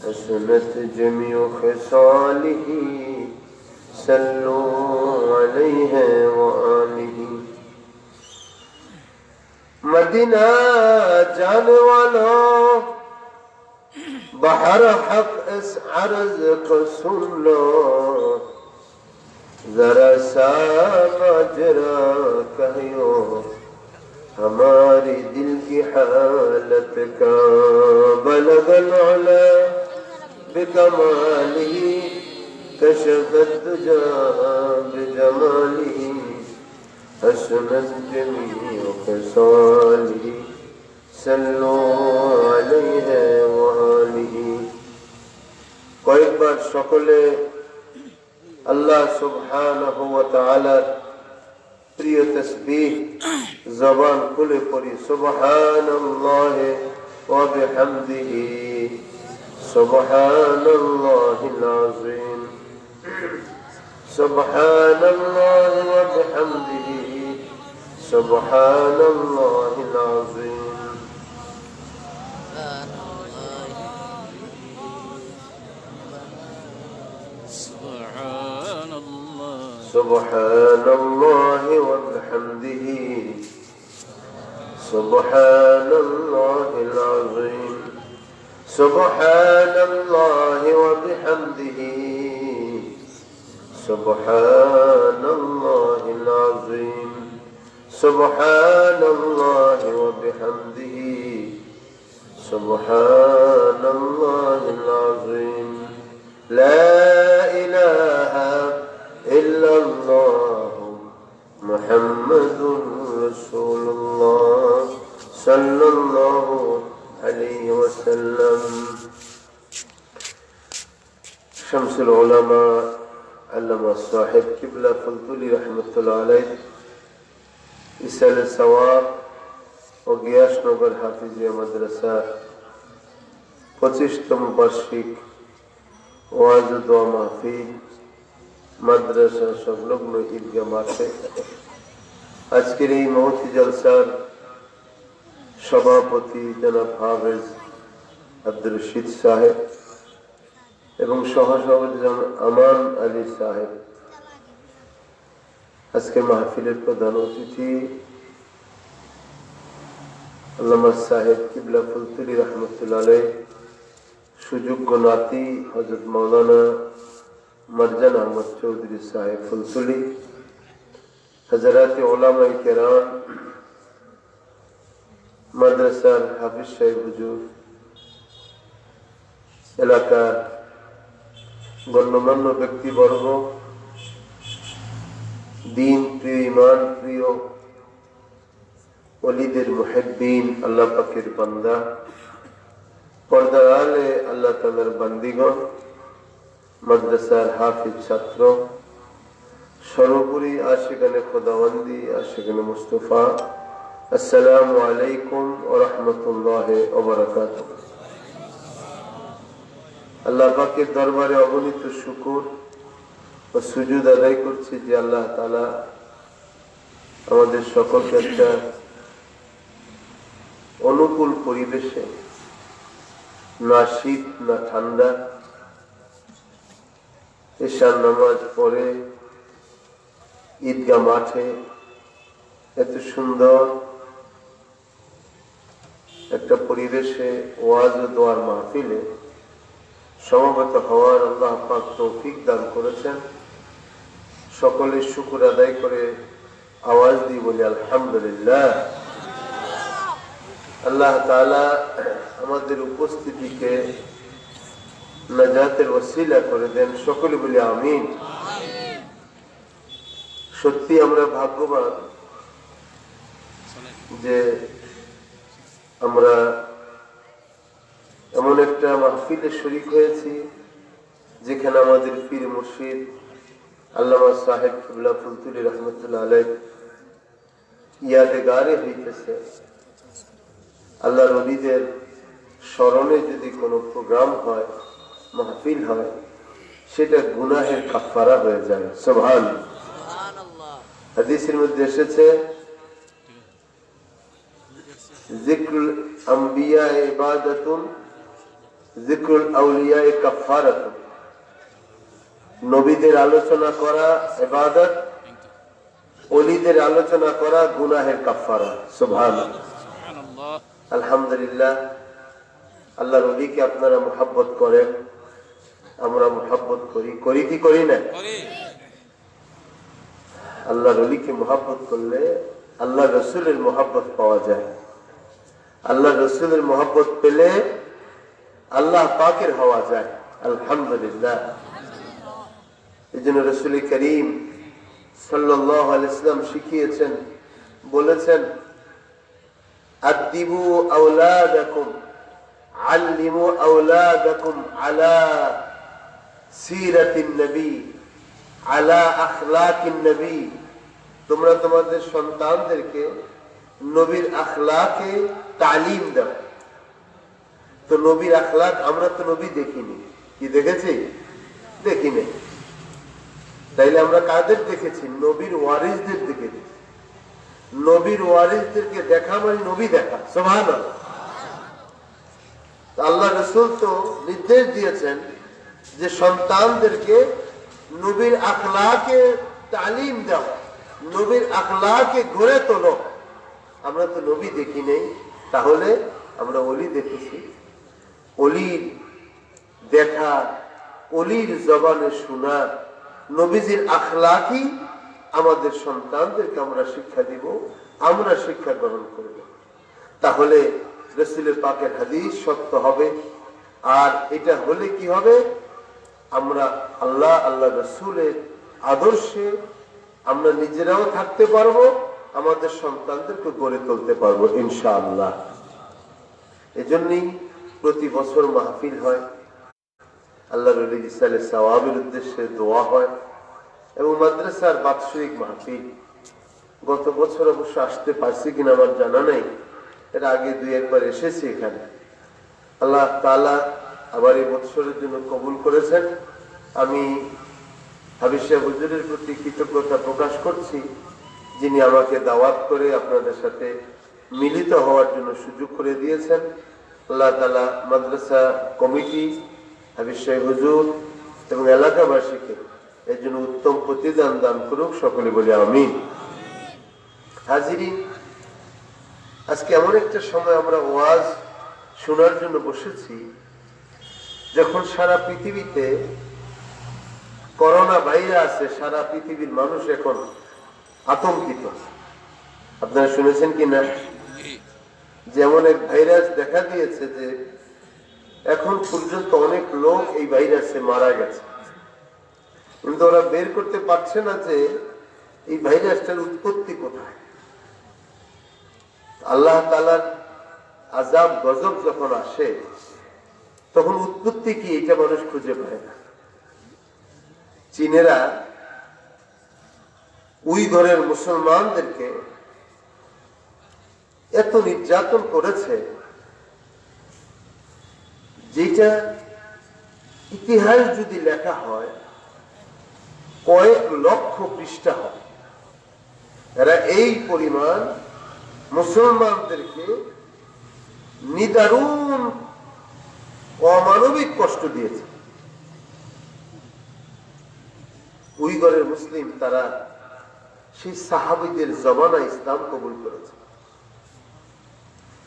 حسنت جميع خصاله صلوا عليه وآله Medina जाने वालों बहर हक इस अर्ज को सुन लो जरा सा माजरा कहियो हमारी दिल की हालत का बलगल उला बिकमालिही कशफत दुजा बिजमालिही हसनत जमीअ खसालिही सल्लु अलैहि व आलिही कয়েকবার সকলে আল্লাহ সুবহানাহু ওয়া তাআলার প্রিয় তাসবিহ জবান খুলে পড়ি সুবহানাল্লাহি ওয়া বিহামদিহি সুবহানাল্লাহিল আযীম সুবহানাল্লাহি ওয়া বিহামদিহি সুবহানাল্লাহিল আযীম سبحان الله وبحمده سبحان الله العظيم سبحان الله وبحمده سبحان الله العظيم سبحان الله وبحمده سبحان الله العظيم لا إله إلا الله محمد رسول الله صلى الله عليه وسلم شمس العلماء علامہ صاحب قبلہ فلطلی رحمۃ اللہ علیہ ইসালে সওয়াব ও গিয়াসনগর হাফিজিয়া মাদ্রাসা 25তম বার্ষিক ওয়াজ ও দোয়া মাহফিল মাদ্রাসা সংলগ্ন ঈদগাহ মাঠে আজকের এই মহতি জলসার সভাপতি জনাব হাফেজ আব্দুর রশিদ সাহেব এবং সহসভাপতি জনাব আমান আলী সাহেব আজকের মাহফিলের প্রধান অতিথি আল্লামা সাহেব কিবলা ফুলতুলি রহমতুল্লাহ আলাইহ সুযোগ্য নাতি হযরত মাওলানা मर्जन अहमद चौधरी साहेब फुलसुली हजरत उलमा किराम मदरसार हाफिज साहेब हुजूर এলাকার গণ্যমান্য ব্যক্তিবর্গ দিন প্রিয় ইমান প্রিয় ওলিদের মুহিব্বিন আল্লাহ পাকের বান্দা পর্দার আলে আল্লাহ তাআলার বান্দিগণ মাদ্রাসার হাফিজ ছাত্র সর্বোপরি আশিকানে খোদাবন্দি আশিকানে মুস্তাফা আসসালামু আলাইকুম ওয়া রাহমাতুল্লাহি ওয়া বারাকাতুহু আল্লাহ পাকের দরবারে অগণিত শুকর ও সুজুদ আদায় করছি যে আল্লাহ তাআলা আমাদের সকলকে একটা অনুকূল পরিবেশে না শীত না ঠান্ডা এশার নামাজ পড়ে ঈদগাহ মাঠে এত সুন্দর একটা পরিবেশে ওয়াজ ও দোয়ার মাহফিলে সমবেত হওয়ার আল্লাহ পাক তৌফিক দান করেছেন সকলে শুকর আদায় করে আওয়াজ দিয়ে বলি আলহামদুলিল্লাহ আল্লাহ তাআলা আমাদের উপস্থিতিকে নাজাতের ওসিলা করে দেন সকলে বলি আমিন সত্যি আমরা ভাগ্যবান যে আমরা এমন একটা মাহফিলে শরীক হয়েছি যেখানে আমাদের পীর মুর্শিদ আল্লামা সাহেব কিবলা ফুলতুলি রহমতুল্লাহ আলাইহ ইয়াদেগারে হইতেছে আল্লাহর ওলিদের স্মরণে যদি কোনো প্রোগ্রাম হয় মাহফিল হয় সেটা গুনাহের কাফারা হয়ে যায় সুবহানাল্লাহ হাদিসের মধ্যে এসেছে যিকরুল আম্বিয়া ইবাদাতুন যিকরুল আউলিয়ায়ে কাফফারাতুন, নবীদের আলোচনা করা ইবাদত, ওলিদের আলোচনা করা গুনাহের কাফফারা। সুবহানাল্লাহ, আলহামদুলিল্লাহ। আল্লাহর ওলিকে আপনারা মুহাব্বত করেন, আমরা মুহাব্বত করি, করি কি করি না? আল্লাহর ওলিকে মুহাব্বত করলে আল্লাহ রসুলের মুহাব্বত পাওয়া যায়। আল্লাহ রসুলের মুহাব্বত পেলে আল্লাহ পাকের হওয়া যায়। আলহামদুলিল্লাহ। এই জন্য রসুল করিম সাল্লাল্লাহু আলাইহি ওয়াসাল্লাম শিখিয়েছেন, বলেছেন, আদিবু আওলাদাকুম, আল্লিমু আওলাদাকুম আলা সিরাতিন নবী, আলা আখলাকিন নবী। তোমরা তোমাদের সন্তানদেরকে নবীর আখলাকে তালিম দাও। তো নবীর আখলাক আমরা তো নবী দেখিনি, কি দেখেছি? দেখিনি। তাইলে আমরা কাদের দেখেছি? নবীর ওয়ারিসদের দেখেছি। নবীর ওয়ারিসদেরকে দেখা মানে নবী দেখা। সুবহানাল্লাহ। আল্লাহ রাসূল তো নির্দেশ দিয়েছেন যে সন্তানদেরকে নবীর আখলাকে তালিম দাও, নবীর আখলাকে গড়ে তোলো। আমরা তো নবী দেখি নেই, তাহলে আমরা ওলি দেখেছি। ওলির দেখা, ওলির জবানে শোনা, নবীজির আখলাকি আমাদের সন্তানদেরকে আমরা শিক্ষা দিব, আমরা শিক্ষা গ্রহণ করব। তাহলে রাসূলের পাকের হাদিস সত্য হবে। আর এটা হলে কি হবে? আমরা আল্লাহ রাসূলের আদর্শে আমরা নিজেরাও থাকতে পারবো, আমাদের সন্তানদেরকে গড়ে তুলতে পারবো ইনশাআল্লাহ। এজন্যই প্রতি বছর মাহফিল হয়, আল্লাহর ওলি ইসালে সওয়াবের উদ্দেশ্যে দোয়া হয়, এবং মাদ্রাসার বাৎসরিক মাহফিল। গত বছর অবশ্য আসতে পারছি কিনা আমার জানা নেই, এর আগে 2-1 বার এসেছি এখানে। আল্লাহ তাআলা আবার এই বছরের জন্য কবুল করেছেন। আমি হাবিব সাহেব হুজুরের প্রতি কৃতজ্ঞতা প্রকাশ করছি, যিনি আমাকে দাওয়াত করে আপনাদের সাথে মিলিত হওয়ার জন্য সুযোগ করে দিয়েছেন। আল্লাহ তাআলা মাদ্রাসা কমিটি, হাবিব সাহেব হুজুর এবং এলাকাবাসীকে এর জন্য উত্তম প্রতিদান দান করুক, সকলে বলি আমিন। হাজিরিন, আজকে এমন একটা সময় আমরা ওয়াজ শোনার জন্য বসেছি যখন সারা পৃথিবীতে করোনা ভাইরাসে সারা পৃথিবীর মানুষ এখন আতঙ্কিত। আপনারা শুনেছেন কিনা যেমন এক ভাইরাস দেখা দিয়েছে যে এখন পর্যন্ত অনেক লোক এই ভাইরাসে মারা গেছে, কিন্তু ওরা বের করতে পারছে না যে এই ভাইরাসটার উৎপত্তি কোথায়। আল্লাহ তাআলার আযাব গজব যখন আসে তখন উৎপত্তি কি এটা মানুষ খুঁজে পায় না। চীনেরা উইঘরের মুসলমানদেরকে এত নির্যাতন করেছে যেটা ইতিহাস যদি লেখা হয় কয়েক লক্ষ পৃষ্ঠা হয়। এরা এই পরিমাণ মুসলমানদেরকে নিদারুণ অমানবিক কষ্ট দিয়েছে। উইঘরের মুসলিম তারা সেই সাহাবীদের জমানায় ইসলাম কবুল করেছে,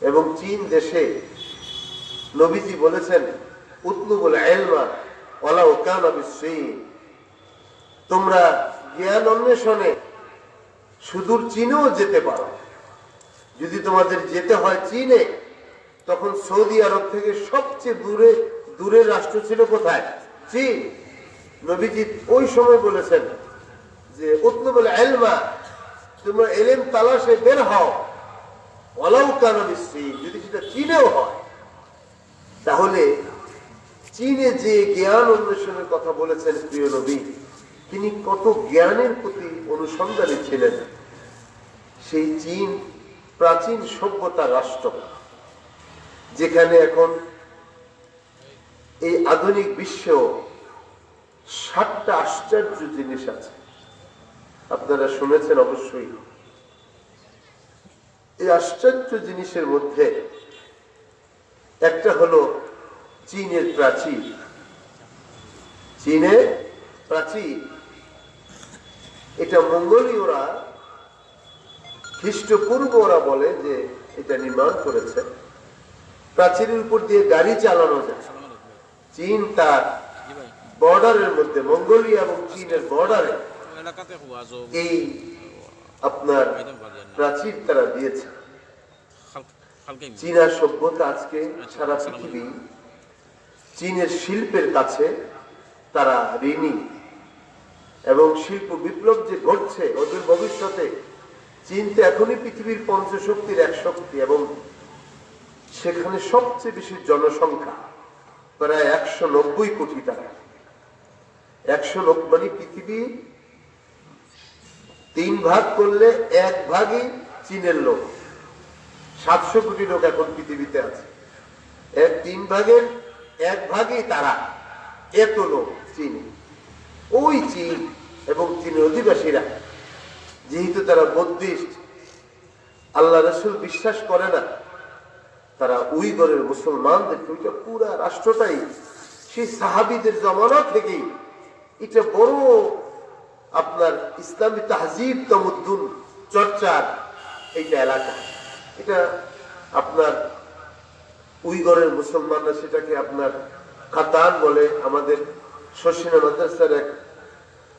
এবং চীন দেশে নবীজি বলেছেন, উতলুবুল ইলমা ওয়ালাউ কানা বিসসীন, তোমরা জ্ঞান অন্বেষণে সুদূর চীনেও যেতে পারো। যদি তোমাদের যেতে হয় চীনে, তখন সৌদি আরব থেকে সবচেয়ে দূরের রাষ্ট্র ছিল কোথায়? চীন। নবীজি ওই সময় বলেছেন যে উতলুবুল ইলমা, তোমরা ইলম তালাশে বের হও, ওয়ালাউ কানা বিসসীন, যদি সেটা চীনেও হয়। তাহলে চীনে যে জ্ঞান অন্বেষণের কথা বলেছেন প্রিয় নবী, তিনি কত জ্ঞানের প্রতি অনুসন্ধানী ছিলেন। সেই চীন প্রাচীন সভ্যতার রাষ্ট্র, যেখানে এখন এই আধুনিক বিশ্বেও 7টা আশ্চর্য জিনিস আছে। আপনারা শুনেছেন অবশ্যই। এই আশ্চর্য জিনিসের মধ্যে একটা হলো চীনের প্রাচীর, চীনের প্রাচীর, এটা মঙ্গোলীয়রা খ্রিস্টপূর্ব ওরা বলে যে এটা নির্মাণ করেছে। প্রাচীরের উপর দিয়ে গাড়ি চালানো যায়। চীন তার বর্ডারের মধ্যে, মঙ্গোলিয়া এবং চীনের বর্ডারে এই আপনার প্রাচীর তারা দিয়েছে। চীনা সভ্যতা আজকে সারা পৃথিবী চীনের শিল্পের কাছে তারা ঋণী, এবং শিল্প বিপ্লব যে ঘটছে ওদের ভবিষ্যতে, চীন তো এখনই পৃথিবীর পঞ্চশক্তির এক শক্তি, এবং সেখানে সবচেয়ে বেশি জনসংখ্যা প্রায় 190 কোটি টাকা। 190 মানে পৃথিবী 3 ভাগ করলে 1 ভাগই চীনের লোক। 700 কোটি লোক এখন পৃথিবীতে আছে, 3 ভাগের 1 ভাগই তারা, এত লোক চীন। ওই চীন এবং চীনের অধিবাসীরা যেহেতু তারা বৌদ্ধিস্ট, আল্লাহ রসুল বিশ্বাস করে না, তারা উইগরের মুসলমানদেরকে, ওইটা পুরা রাষ্ট্রটাই সেই সাহাবীদের জমানা থেকেই এটা বড় আপনার ইসলামী তাহজিব তামুদ্দুন চর্চার এইটা এলাকা। এটা আপনার উইগরের মুসলমানরা সেটাকে আপনার খাতান বলে। আমাদের শর্ষিনা মাদ্রাসার এক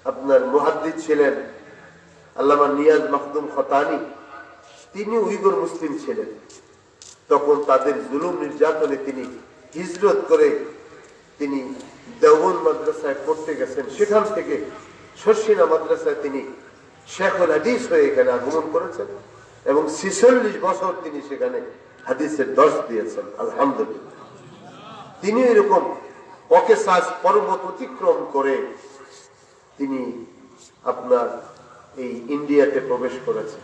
আপনার মুহাদ্দিস ছিলেন আল্লামা নিয়াজ মাখদুম খতানি, তিনি উইগর মুসলিম ছিলেন। তখন তাদের জুলুম নির্যাতনে তিনি হিজরত করে তিনি দেওবন্দ মাদ্রাসায় পড়তে গেছেন। সেখান থেকে শর্ষিনা মাদ্রাসায় তিনি শেখুল হাদিস হয়ে এখানে আগমন করেছেন, এবং 46 বছর তিনি সেখানে হাদিসের দর্শ দিয়েছেন। আলহামদুলিল্লাহ। তিনি এরকম ককেসাস পর্বত অতিক্রম করে তিনি আপনার এই ইন্ডিয়াতে প্রবেশ করেছেন।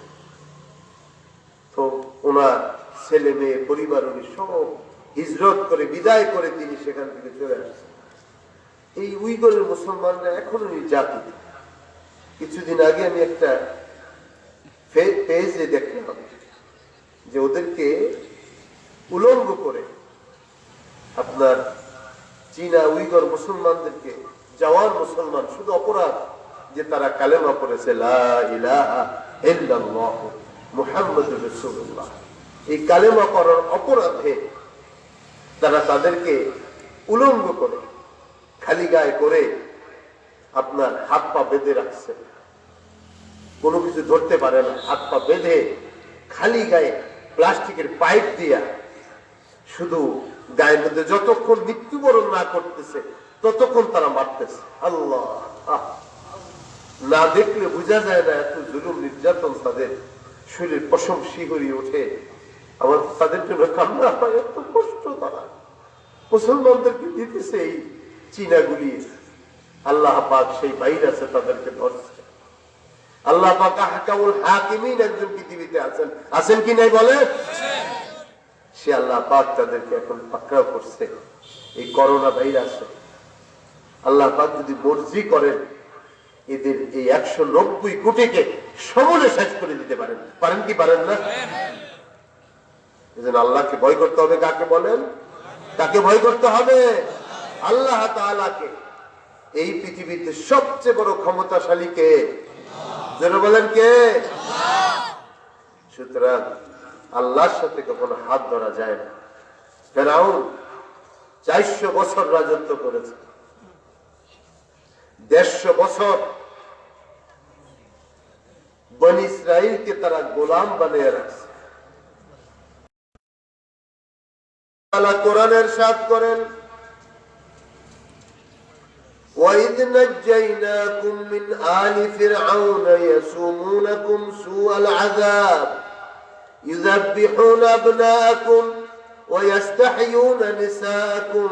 তো ওনার ছেলে মেয়ে পরিবার উনি সব হিজরত করে বিদায় করে তিনি সেখান থেকে চলে আসছেন। এই উইগরের মুসলমানরা এখনো নির্যাতিত। কিছুদিন আগে আমি একটা পেজে দেখলাম যে ওদেরকে উলঙ্গ করে আপনার চীনা উইগর মুসলমানদেরকে, জওয়ান মুসলমান, শুধু অপরাধ যে তারা কালেমা পড়েছে লা ইলাহা ইল্লাল্লাহ মুহাম্মাদুর রাসূলুল্লাহ, এই কালেমা পড়ার অপরাধে তারা তাদেরকে উলঙ্গ করে খালি গায়ে করে আপনার হাত পা বেঁধে রাখছে। কোনো কিছু ধরতে পারে না, হাত পা বেঁধে খালি গায়ে প্লাস্টিকের পাইপ দিয়া শুধু গায়ের মধ্যে যতক্ষণ মৃত্যুবরণ না করতেছে ততক্ষণ তারা মারতেছে। আল্লাহ, না দেখলে বোঝা যায় না এত জুলুম নির্যাতন, তাদের শরীরের পশম শিহরিয়ে ওঠে। আমার তাদের জন্য কান্না হয়, এত কষ্ট তারা মুসলমানদেরকে দিতেছে এই চীনাগুলি। আল্লাহ পাক সেই ভাইরাসে তাদেরকে ধরছে। আল্লাহ পাক আহকামুল হাকিমিন একজন পৃথিবীতে আছেন, আছেন কি নাই বলে? সে আল্লাহ পাক তাদেরকে এখন পাকড়াও করছে এই করোনা ভাইরাসে। আল্লাহ পাক যদি মর্জি করেন এদের এই 190 কোটিকে সমূলে শেষ করে দিতে পারেন। পারেন কি পারেন না? এজন্য আল্লাহকে ভয় করতে হবে। কাকে বলেন? কাকে ভয় করতে হবে? আল্লাহ তাআলাকে। এই পৃথিবীতে সবচেয়ে বড় ক্ষমতাশালী কে? যারা বলেন কে? সুতরাং আল্লাহর সাথে কখনো হাত ধরা যায় না। ফেরাউন 400 বছর রাজত্ব করেছে, 150 বছর বনি ইসরাইলকে তারা গোলাম বানিয়ে রাখছে। আল্লাহ কোরআনের সাথ করেন, وَإِذْ نَجَّيْنَاكُمْ مِنْ آلِ فِرْعَوْنَ يَسُومُونَكُمْ سُوءَ الْعَذَابِ يُذَبِّحُونَ أَبْنَاءَكُمْ وَيَسْتَحْيُونَ نِسَاءَكُمْ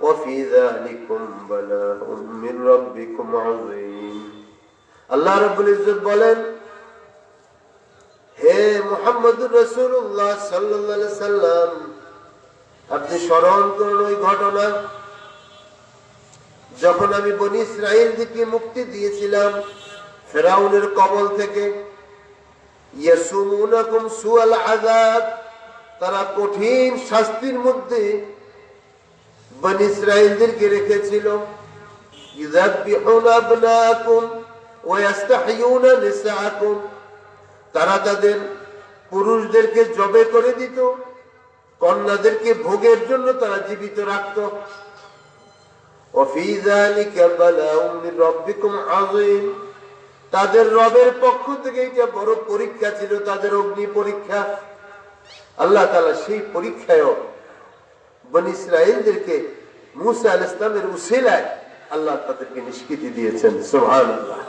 وَفِي ذَلِكُمْ بَلَاءٌ مِّن رَبِّكُمْ عَظِيمٌ। আল্লাহ রাব্বুল ইজ্জত বলেন, হে মুহাম্মদুর রাসূলুল্লাহ সাল্লাল্লাহু আলাইহি সাল্লাম, আপনি স্মরণ করুন ওই ঘটনা যখন আমি বনি ইসরাইলকে মুক্তি দিয়েছিলাম ফেরাউনের কবল থেকে। ইয়াসুমুনাকুম সুআল আযাব, তারা কঠিন শাস্তির মধ্যে বনী ইসরাঈলদেরকে রেখেছিল ইযাববিহুনা আবনাকুম ওয়া ইস্তাহয়ুনা নিসাআকুম, তারা তাদের পুরুষদেরকে জবে করে দিত, কন্যাদেরকে ভোগের জন্য তারা জীবিত রাখত। ওয়াফি যালিকা বালাউম মির রাব্বিকুম আযীম, তাদের রবের পক্ষ থেকে এটা বড় পরীক্ষা ছিল, তাদের অগ্নি পরীক্ষা। আল্লাহ তাআলা সেই পরীক্ষায়ও বনী ইসরাঈলদেরকে মূসা আলাইহিস সালামের উসিলায় আল্লাহ তাদেরকে নিষ্কৃতি দিয়েছেন। সুবহানাল্লাহ।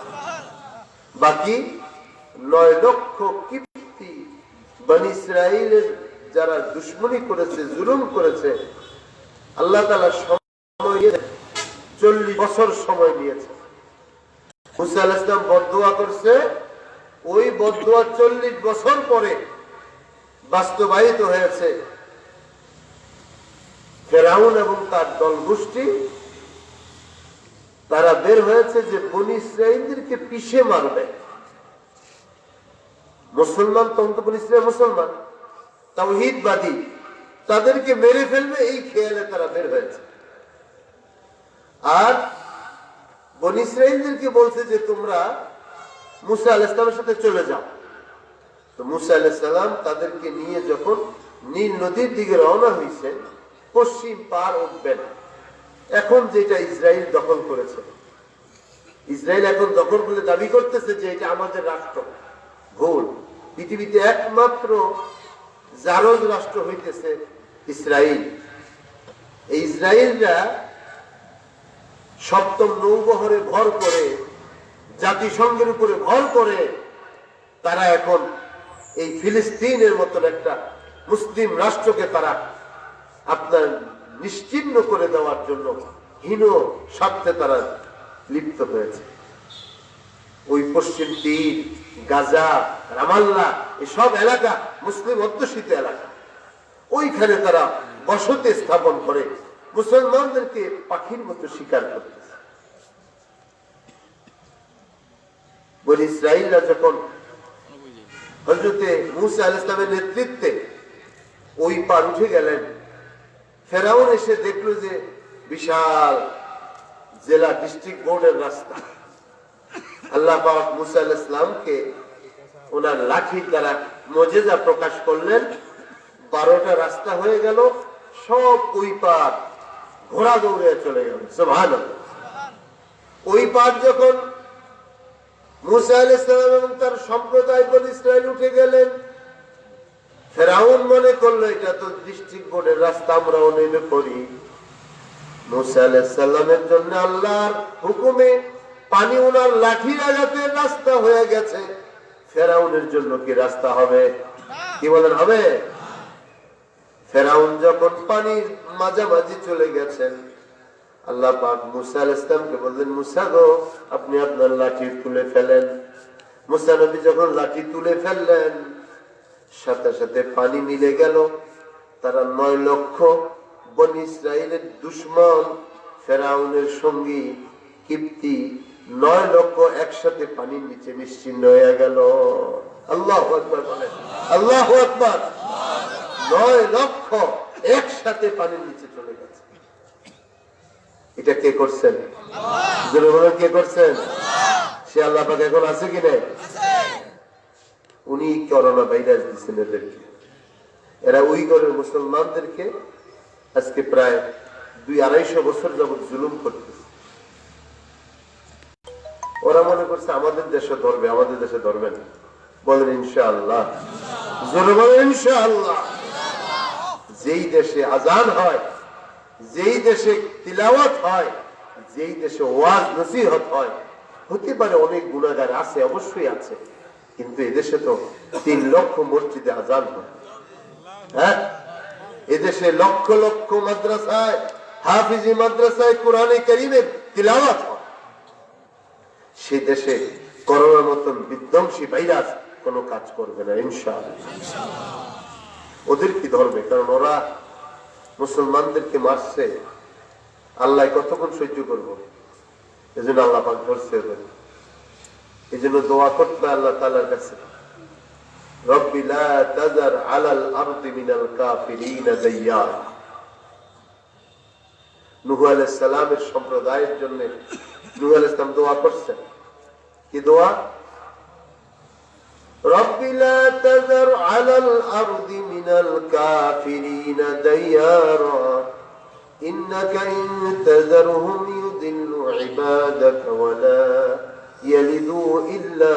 বাকি 9 লক্ষ কিপ্তি বনী ইসরাঈলের যারা দুশমনী করেছে, জুলুম করেছে, আল্লাহ তাআলা সময় 40 বছর সময় নিয়েছে। মূসা আলাইহিস সালাম বদদুয়া করছে, ওই বদদুয়া 40 বছর পরে বাস্তবায়িত হয়েছে। ফেরাউন এবং তার দল গোষ্ঠী তারা বের হয়েছে যে বনী ইসরাঈলদেরকে পিষে মারবে। মুসলমান তখন তো বনী ইসরাঈল মুসলমান তাওহীদবাদী, তাদেরকে মেরে ফেলবে এই খেয়ালে তারা বের হয়েছে। আর বনী ইসরাঈলদেরকে বলছে যে তোমরা মূসা আলাইহিস সালামের সাথে চলে যাও। তো মূসা আলাইহিস সালাম তাদেরকে নিয়ে যখন নীল নদীর দিকে রওনা হয়েছে, পশ্চিম পার উঠবেন, এখন যেটা ইসরায়েল দখল করেছে, ইসরায়েল এখন দখল করে দাবি করতেছে যে এটা আমাদের রাষ্ট্র। ভুল। পৃথিবীতে একমাত্র জারজ রাষ্ট্র হইতেছে ইসরায়েল। এই ইসরায়েলরা সপ্তম নৌবহরে ভর করে, জাতিসংঘের উপরে ভর করে তারা এখন এই ফিলিস্তিনের মতন একটা মুসলিম রাষ্ট্রকে তারা আপনার নিশ্চিহ্ন করে দেওয়ার জন্য হীন স্বার্থে তারা লিপ্ত হয়েছে। ওই পশ্চিম তীর, গাজা, রামাল্লাহ এসব এলাকা মুসলিম অধ্যুষিত এলাকা, ওইখানে তারা বসতি স্থাপন করে মুসলমানদেরকে পাখির মতো শিকার করতেছে। বনী ইসরাঈলরা যখন হযরতে মূসা আলাইহিস সালামের নেতৃত্বে ওই পার উঠে গেলেন, ফেরাউন এসে দেখলো যে বিশাল জেলা ডিস্ট্রিক্ট বোর্ডের রাস্তা। আল্লাহ পাক মূসা আলাইহিস সালামকে ওনার লাঠির দ্বারা মুজিজা প্রকাশ করলেন। 12টা রাস্তা হয়ে গেল, সব ওই পার ঘোড়া দৌড়ে চলে গেল। সুবহানাল্লাহ। ওই পার যখন মূসা আলাইহিস সালাম এবং তার সম্প্রদায় বনী ইসরাঈল উঠে গেলেন, ফেরাউন মনে করলো এটা তো ডিস্ট্রিক্ট বোর্ডের রাস্তা, আমরাও নেমে পড়ি। মূসা আলাইহিস সালামের জন্য আল্লাহর হুকুমে পানি ওনার লাঠির আঘাতের রাস্তা হয়ে গেছে। ফেরাউনের জন্য কি রাস্তা হবে? কি বলেন, হবে? ফেরাউন যখন পানির মাঝামাঝি চলে গেছেন, আল্লাহ পাক মূসা আলাইহিস সালামকে বললেন, মূসা গো, আপনি আপনার লাঠি তুলে ফেলেন। মূসা নবী যখন লাঠি তুলে ফেললেন, সাথে সাথে পানি মিলে গেল। তারা 9 লক্ষ বনী ইসরাঈলের দুশমন, ফেরাউনের সঙ্গী কিপ্তি 9 লক্ষ একসাথে পানির নিচে নিশ্চিহ্ন হয়ে গেল। আল্লাহু আকবার বলেন, আল্লাহু আকবার। 9 লক্ষ একসাথে পানির নিচে চলে গেছে। এটা কে করছেন? জোরে বলেন, কে করছেন? সে আল্লাহ পাক এখন আছে কি না? উনি করোনা ভাইরাস দিচ্ছেন এদেরকে। এরা উইগরের মুসলমানদেরকে আজকে প্রায় 200-250 বছর যাবৎ জুলুম করতেছে। ওরা মনে করছে আমাদের দেশে ধরবে, আমাদের দেশে ধরবে না। বলেন ইনশাআল্লাহ, জোরে বলেন ইনশাআল্লাহ। যেই দেশে আজান হয়, যেই দেশে তিলাওয়াত হয়, যেই দেশে ওয়াজ নসিহত হয়, হতে পারে অনেক গুনাহগার আছে, অবশ্যই আছে, কিন্তু এদেশে তো 3 লক্ষ মসজিদে আজান হয়। হ্যাঁ, এদেশে লক্ষ লক্ষ মাদ্রাসায়, হাফিজি মাদ্রাসায় কোরআনে কারীমের তিলাওয়াত হয়। সে দেশে করোনার মতন বিধ্বংসী ভাইরাস কোনো কাজ করবে না ইনশাআল্লাহ। ওদের কি ধরবে? কারণ ওরা মুসলমানদেরকে মারছে, আল্লাহ কতক্ষণ সহ্য করবো? এই জন্য আল্লাহ পাক ধরছে ওদের। এই জন্য দোয়া করতে আল্লাহ তাআলার কাছে, রব্বি লা তাযার আলাল আরদি মিনাল কাফিরিনা দাইয়ারা। নূহ আলাইহিস সালামের সম্প্রদায়ের জন্য নূহ আলাইহিস সালাম দোয়া করছেন। কি দোয়া? রব্বি লা তাযার আলাল আরদি মিনাল কাফিরিনা দাইয়ারা ইন্নাকা ইন তাযারহুম ইউদিল্লু ইবাদাকা ওয়া লা ইয়ালিদু ইল্লা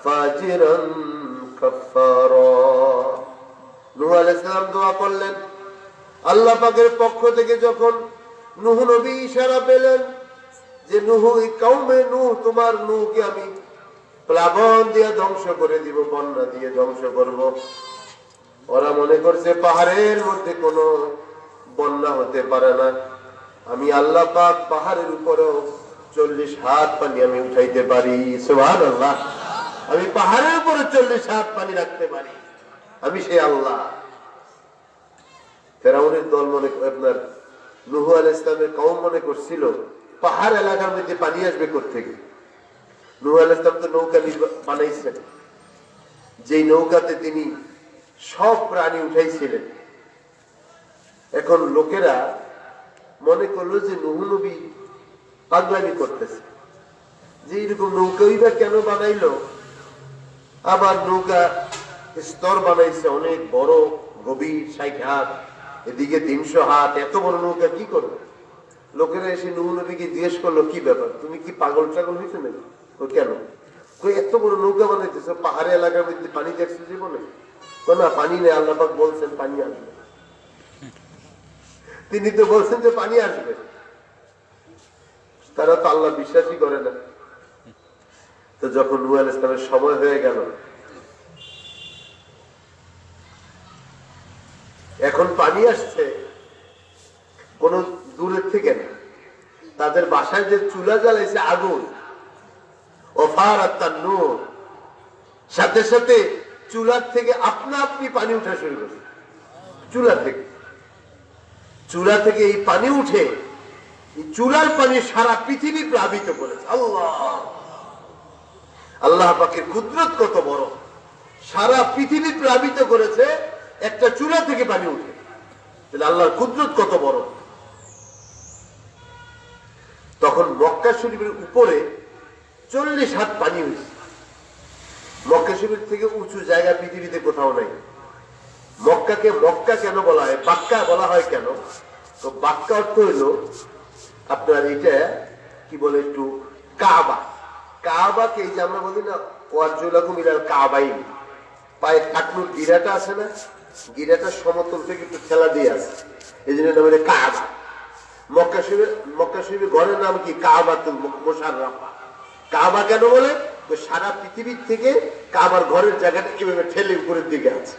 ফাজিরান কাফফারা। নূহ আলাইহিস সালাম দোয়া করলেন। আল্লাহ পাকের পক্ষ থেকে যখন নূহ নবী ইশারা পেলেন যে নূহ, এই কওমে নূহ, তোমার নূহকে আমি প্লাবন দিয়ে ধ্বংস করে দিব, বন্যা দিয়ে ধ্বংস করব। ওরা মনে করছে পাহাড়ের মধ্যে কোনো বন্যা হতে পারে না। আমি আল্লাহ পাক পাহাড়ের উপরেও 40 হাত পানি আমি উঠাইতে পারি। সুবহানাল্লাহ। আমি পাহাড়ের উপরে 40 হাত পানি রাখতে পারি, আমি সেই আল্লাহ। ফেরাউনের দল মনে, আপনার নূহ আলাইহিস সালামের কওম মনে করছিল পাহাড় এলাকার মধ্যে পানি আসবে কোত্থেকে। নূহ আলাইহিস সালাম তো নৌকা বানাইছেন, যেই নৌকাতে তিনি সব প্রাণী উঠাইছিলেন। এখন লোকেরা মনে করলো যে নূহ নবী পাগলামি করতেছে, যে এরকম নৌকাই বা কেন বানাইলো। আবার নৌকা স্তর বানাইছে অনেক বড়, গভীর, 60 হাত, এদিকে 300 হাত, এত বড় নৌকা কি করবে? লোকেরা এসে নূহ নবীকে জিজ্ঞেস করলো, কি ব্যাপার, তুমি কি পাগল টাগল হয়েছে নাকি? কেন এত বড় নৌকা বানাইতেছ, পাহাড়ি এলাকার মধ্যে পানি দেখছো জীবনে? না, পানি নেই, আল্লাহ পাক বলছেন পানি আসবে। তিনি তো বলছেন যে পানি আসবে। তারা তো আল্লাহ বিশ্বাসই করে না। তো যখন নূহ আলাইহিস সালামের সময় হয়ে গেল, এখন পানি আসছে কোন দূরের থেকে না, তাদের বাসায় যে চুলা জ্বালাইছে আগুন, সাথে সাথে চুলার থেকে আপনা আপনি পানি উঠা শুরু করছে। চুলা থেকে এই পানি উঠে, চুলার পানি সারা পৃথিবী প্লাবিত করেছে। আল্লাহ পাকের কুদরত কত বড়! সারা পৃথিবী প্লাবিত করেছে একটা চুলা থেকে পানি উঠে। আল্লাহর কুদরত কত বড়! তখন মক্কা শরীফের উপরে 40 হাত পানি হয়েছে। মক্কা শরীফ থেকে উঁচু জায়গা পৃথিবীতে কোথাও নাই। মক্কাকে মক্কা কেন বলা হয়, বাক্কা বলা হয় কেন? তো বাক্কা অর্থ হইলো আপনার এটা কি বলে, একটু কাবা। কাবাকে এই যে আমরা বলি না, ওয়ারজুলাকুম ইলাল কাবাইন, পায়ে টাকনুর গিরাটা আছে না, গিরাটা সমতল থেকে একটু ঠেলা দিয়ে আছে, এই জন্য নাম হলো কাবা। মক্কা শরীফের ঘরের নাম কি? কাবাতুল মুশাররাফা। কাবা কেন বলে? সারা পৃথিবীর থেকে কাবার ঘরের জায়গাটা কিভাবে ঠেলে উপরের দিকে আছে,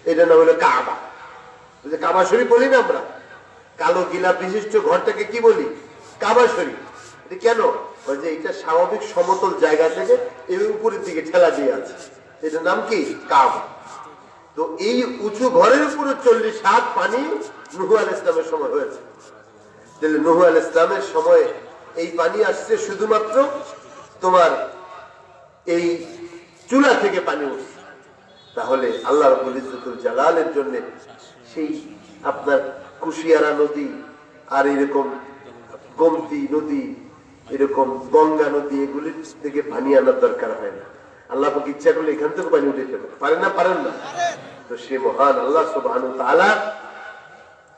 এটার নাম হলো কাবা। কাবা শরীফ বলি না আমরা, কালো গিলা বিশিষ্ট ঘরটাকে কি বলি? কাবা শরীফ। এটা কেন? যে এটা স্বাভাবিক সমতল জায়গা থেকে এর উপরের দিকে ঠেলা দিয়ে আছে, এটার নাম কি? কাবা। তো এই উঁচু ঘরের উপরে 40 হাত পানি নূহ আলাইহিস সালামের সময় হয়েছে। তাহলে নূহ আলাইহিস সালামের সময় এই পানি আসছে শুধুমাত্র তোমার এই চুলা থেকে পানি উঠছে। তাহলে আল্লাহ রাব্বুল ইজ্জতুল জালালের জন্য সেই আপনার কুশিয়ারা নদী আর এরকম গোমতী নদী, এরকম গঙ্গা নদী, এগুলির থেকে পানি আনার দরকার হয় না। আল্লাহ পাক ইচ্ছা করলে এখান থেকে পানি উঠাইতে পারেন না? পারেন না? তো সে মহান আল্লাহ সুবহানাহু ওয়া তাআলা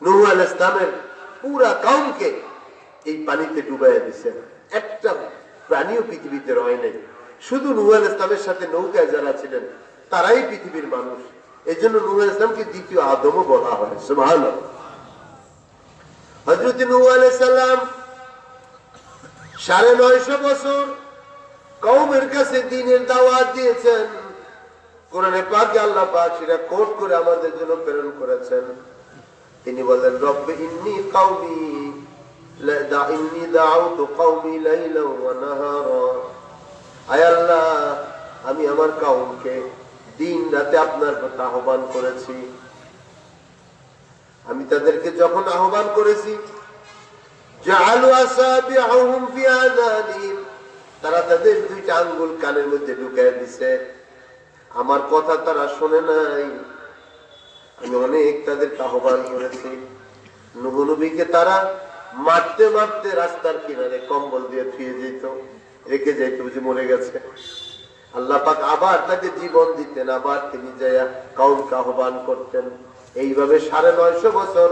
নূহ আলাইহিস সালামের পুরা কওমকে এই পানিতে ডুবাইয়া দিয়েছেন। একটা প্রাণীও পৃথিবীতে রয় নাই। শুধু নূহ আলাইহিস সালামের সাথে নৌকায় যারা ছিলেন তারাই পৃথিবীর মানুষ। এই জন্য নূহ আলাইহিস সালামকে দ্বিতীয় আদমও বলা হয়। সুবহানাল্লাহ। হযরত নূহ আলাইহিস সালাম 950 বছর কওমের কাছে দ্বীনের দাওয়াত দিয়েছেন। কোরআনে পাকে আল্লাহ পাক সেটা কোট করে আমাদের জন্য প্রেরণ করেছেন। তিনি বলেন, রব্বি ইন্নী কওমি ইন্নী দাউতু কওমি লাইলান ওয়া নাহারা। আয় আল্লাহ, আমি আমার কওমকে দিন রাতে আপনার কথা আহ্বান করেছি। আমি তাদেরকে যখন আহ্বান করেছি, জাআলু আসাবিআহুম ফি আযানিহিম, তারা তাদের 2টা আঙ্গুল কানের মধ্যে ঢুকায় দিছে। আমার কথা তারা শুনে নাই। আমি অনেক তাদেরকে আহ্বান করেছি। নূহ নবীকে তারা মারতে মারতে রাস্তার কিনারে কম্বল দিয়ে ধুয়ে যেত, রেখে যেত, বুঝি মরে গেছে। আল্লাহ পাক আবার তাকে জীবন দিতেন, আবার তিনি যাইয়া কাউমকে আহ্বান করতেন। এইভাবে 950 বছর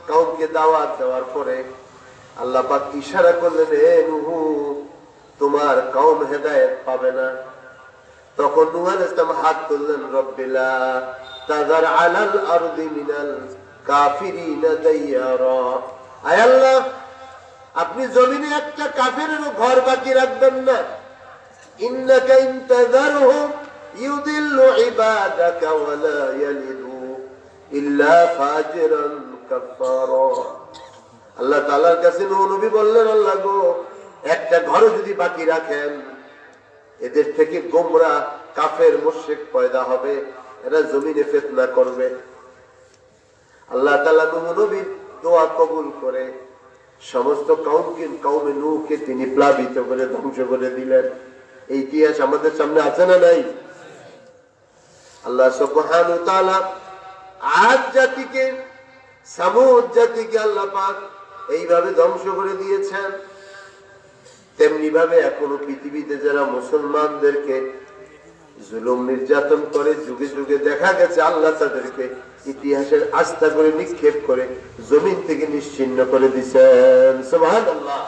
কাউমকে দাওয়াত দেওয়ার পরে আল্লাহ পাক ইশারা করলেন, হে নূহ, তোমার কাউম হেদায়েত পাবে না। তখন নূহ আলাইহিস সালাম হাত তুললেন, রব্বিলা তাযার আলাল আরদি মিনাল কাফিরিনা দাইয়ারা। আয় আল্লাহ, আপনি জমিনে একটা কাফেরেরও ঘর বাকি রাখবেন না। ইন্নাকা ইন তাযারহুম ইউদিল্লু ইবাদাকা ওয়া লা ইয়ালিদু ইল্লা ফাজিরান কাফারা। আল্লাহ তাআলার কাছে নূহ নবী বললেন, আল্লাহ গো, একটা ঘর যদি বাকি রাখেন, এদের থেকে গোমরা কাফের মুশরিক পয়দা হবে, এরা জমিনে ফিতনা করবে। আল্লাহ তাআলা নূহ নবীর দোয়া কবুল করে সমস্ত কওমে নূহকে তিনি প্লাবিত করে ধ্বংস করে দিলেন। এই ইতিহাস আমাদের সামনে আছে না নাই? আল্লাহ সুবহানাহু ওয়া তাআলা আদ জাতিকে, সামুদ জাতিকে আল্লাহ পাক এইভাবে ধ্বংস করে দিয়েছেন। তেমনি ভাবে এখনো পৃথিবীতে যারা মুসলমানদেরকে জুলুম নির্যাতন করে, যুগে যুগে দেখা গেছে আল্লাহ তাদেরকে ইতিহাসের আস্থা করে নিক্ষেপ করে জমিন থেকে নিশ্চিহ্ন করে দিচ্ছেন। সুবহানাল্লাহ।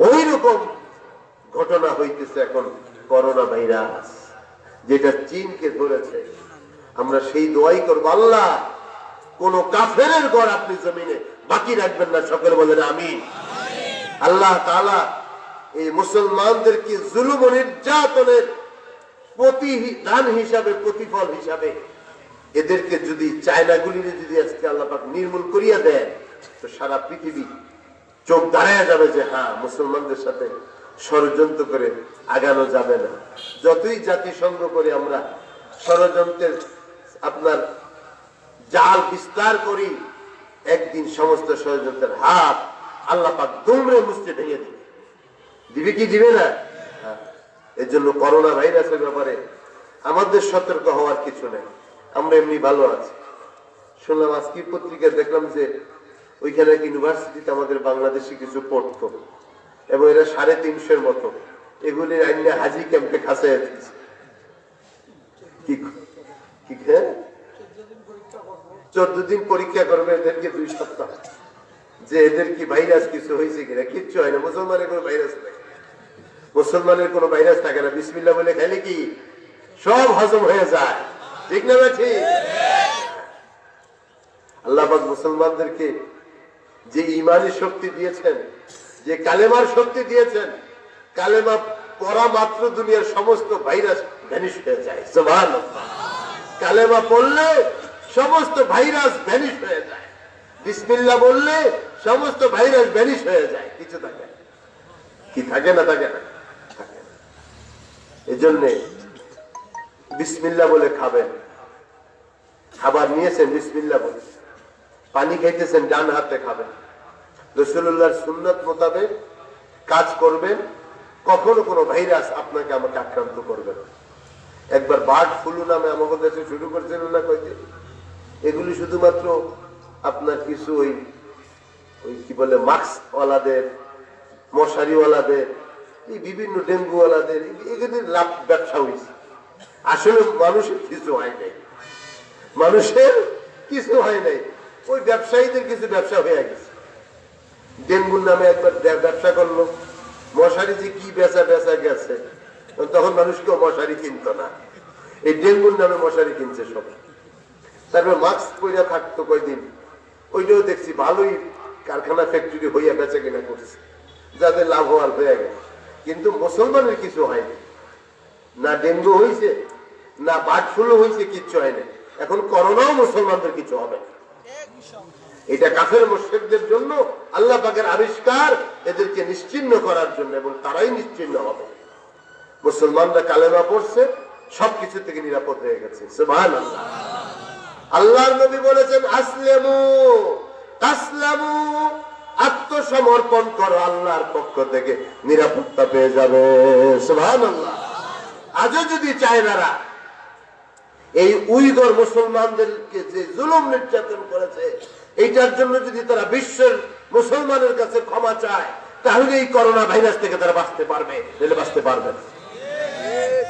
ওই রকম ঘটনা হইতেছে এখন করোনা ভাইরাস, যেটা চীনকে ধরেছে। আমরা সেই দোয়াই করবো, আল্লাহ কোন কাফেরের ঘর আপনি জমিনে বাকি রাখবেন না। সকলে বলেন আমিন। আল্লাহ তাআলা এই মুসলমানদেরকে জুলুম ও নির্যাতনের প্রতিদান হিসাবে, প্রতিফল হিসাবে এদেরকে যদি চায়নাগুলির যদি আজকে আল্লাহ পাক নির্মূল করিয়া দেন, তো সারা পৃথিবী চোখ দাঁড়ায় যাবে যে হ্যাঁ, মুসলমানদের সাথে ষড়যন্ত্র করে আগানো যাবে না। যতই জাতিসংঘ করে আমরা ষড়যন্ত্রের আপনার জাল বিস্তার করি, একদিন সমস্ত ষড়যন্ত্রের হাত আল্লাহ পাক দুমড়ে মুচড়ে ভেঙে দিবে। দিবে কি দিবে না? এর জন্য করোনা ভাইরাসের ব্যাপারে আমাদের সতর্ক হওয়ার কিছু নেই। আমরা এমনি ভালো আছি। শুনলাম আজকে পত্রিকায় দেখলাম যে ওইখানে ইউনিভার্সিটিতে আমাদের বাংলাদেশি কিছু পড়তো, এবং এরা 350 মতো এগুলির আইনে হাজি ক্যাম্পে খাঁচাই দিচ্ছে। কি 14 দিন পরীক্ষা করবে এদেরকে, 2 সপ্তাহ, যে এদের কি ভাইরাস কিছু হয়েছে কিনা। কিচ্ছু হয় না। মুসলমানের কোনো ভাইরাস নেই, মুসলমানের কোনো ভাইরাস থাকে না। বিসমিল্লাহ বলে খেলে কি সব হজম হয়ে যায়, ঠিক না? ঠিক। আল্লাহ পাক মুসলমানদেরকে যে ইমানি শক্তি দিয়েছেন, যে কালেমার শক্তি দিয়েছেন, কালেমা পড়া মাত্র দুনিয়ার সমস্ত ভাইরাস ভ্যানিশ হয়ে যায়। সুবহানাল্লাহ। কালেমা পড়লে সমস্ত ভাইরাস ভ্যানিশ হয়ে যায়। বিসমিল্লাহ বললে সমস্ত ভাইরাস ভ্যানিশ হয়ে যায়, কিছু থাকে না। কি থাকে না? থাকে না। এজন্য বিসমিল্লাহ বলে খাবেন। খাবার নিয়েছেন বিসমিল্লাহ বলে, পানি খাইতেছেন ডান হাতে খাবেন। রাসূলুল্লাহর সুন্নাত মোতাবেক কাজ করবেন। কখনো কোনো ভাইরাস আপনাকে আমাকে আক্রান্ত করবে না। একবার বার্ড ফ্লু নামে আমাদের দেশে শুরু করছিল না কয়েকদিন। এগুলি শুধুমাত্র আপনার কিছু ওই কি বলে মাস্কওয়ালাদের, মশারিওয়ালাদের, এই বিভিন্ন ডেঙ্গুওয়ালাদের এগুলির লাভ ব্যবসা হয়েছে। আসলে মানুষের কিছু হয় নাই, মানুষের কিছু হয় নাই, ওই ব্যবসায়ীদের কিছু ব্যবসা হয়ে গেছে। ডেঙ্গুর নামে একবার ব্যবসা করলো, মশারি যে কি বেচা গেছে, তখন মানুষ কেউ মশারি কিনতো না, এই ডেঙ্গুর নামে মশারি কিনছে সবাই। তারপর মাস্ক পরে থাকতো কয়দিন, ওইটাও দেখছি ভালোই কারখানা ফ্যাক্টরি হইয়া বেচা কিনা করছে, যাদের লাভ হওয়ার হয়ে গেছে। কিন্তু মুসলমানের কিছু হয়নি, না ডেঙ্গু হয়েছে, না বার্ড ফ্লু হয়েছে, কিচ্ছু হয়নি। এখন করোনাও মুসলমানদের কিছু হবে না। এটা কাফের মুশরিকদের জন্য আল্লাহ পাকের আবিষ্কার, এদেরকে নিশ্চিহ্ন করার জন্য, এবং তারাই নিশ্চিহ্ন হবে। মুসলমানরা কালেমা পড়ছে, সবকিছু থেকে নিরাপদ হয়ে গেছে। সুবহানাল্লাহ। আল্লাহর নবী বলেছেন, আসলিমু তাসলামু, আত্মসমর্পণ করো, আল্লাহর পক্ষ থেকে নিরাপত্তা পেয়ে যাবে। সুবহানাল্লাহ। আজও যদি চায়নারা এই উইগর মুসলমানদেরকে যে জুলুম নির্যাতন করেছে, এইটার জন্য যদি তারা বিশ্বের মুসলমানের কাছে ক্ষমা চায়, তাহলে এই করোনা ভাইরাস থেকে তারা বাঁচতে পারবে, নাহলে বাঁচতে পারবে না।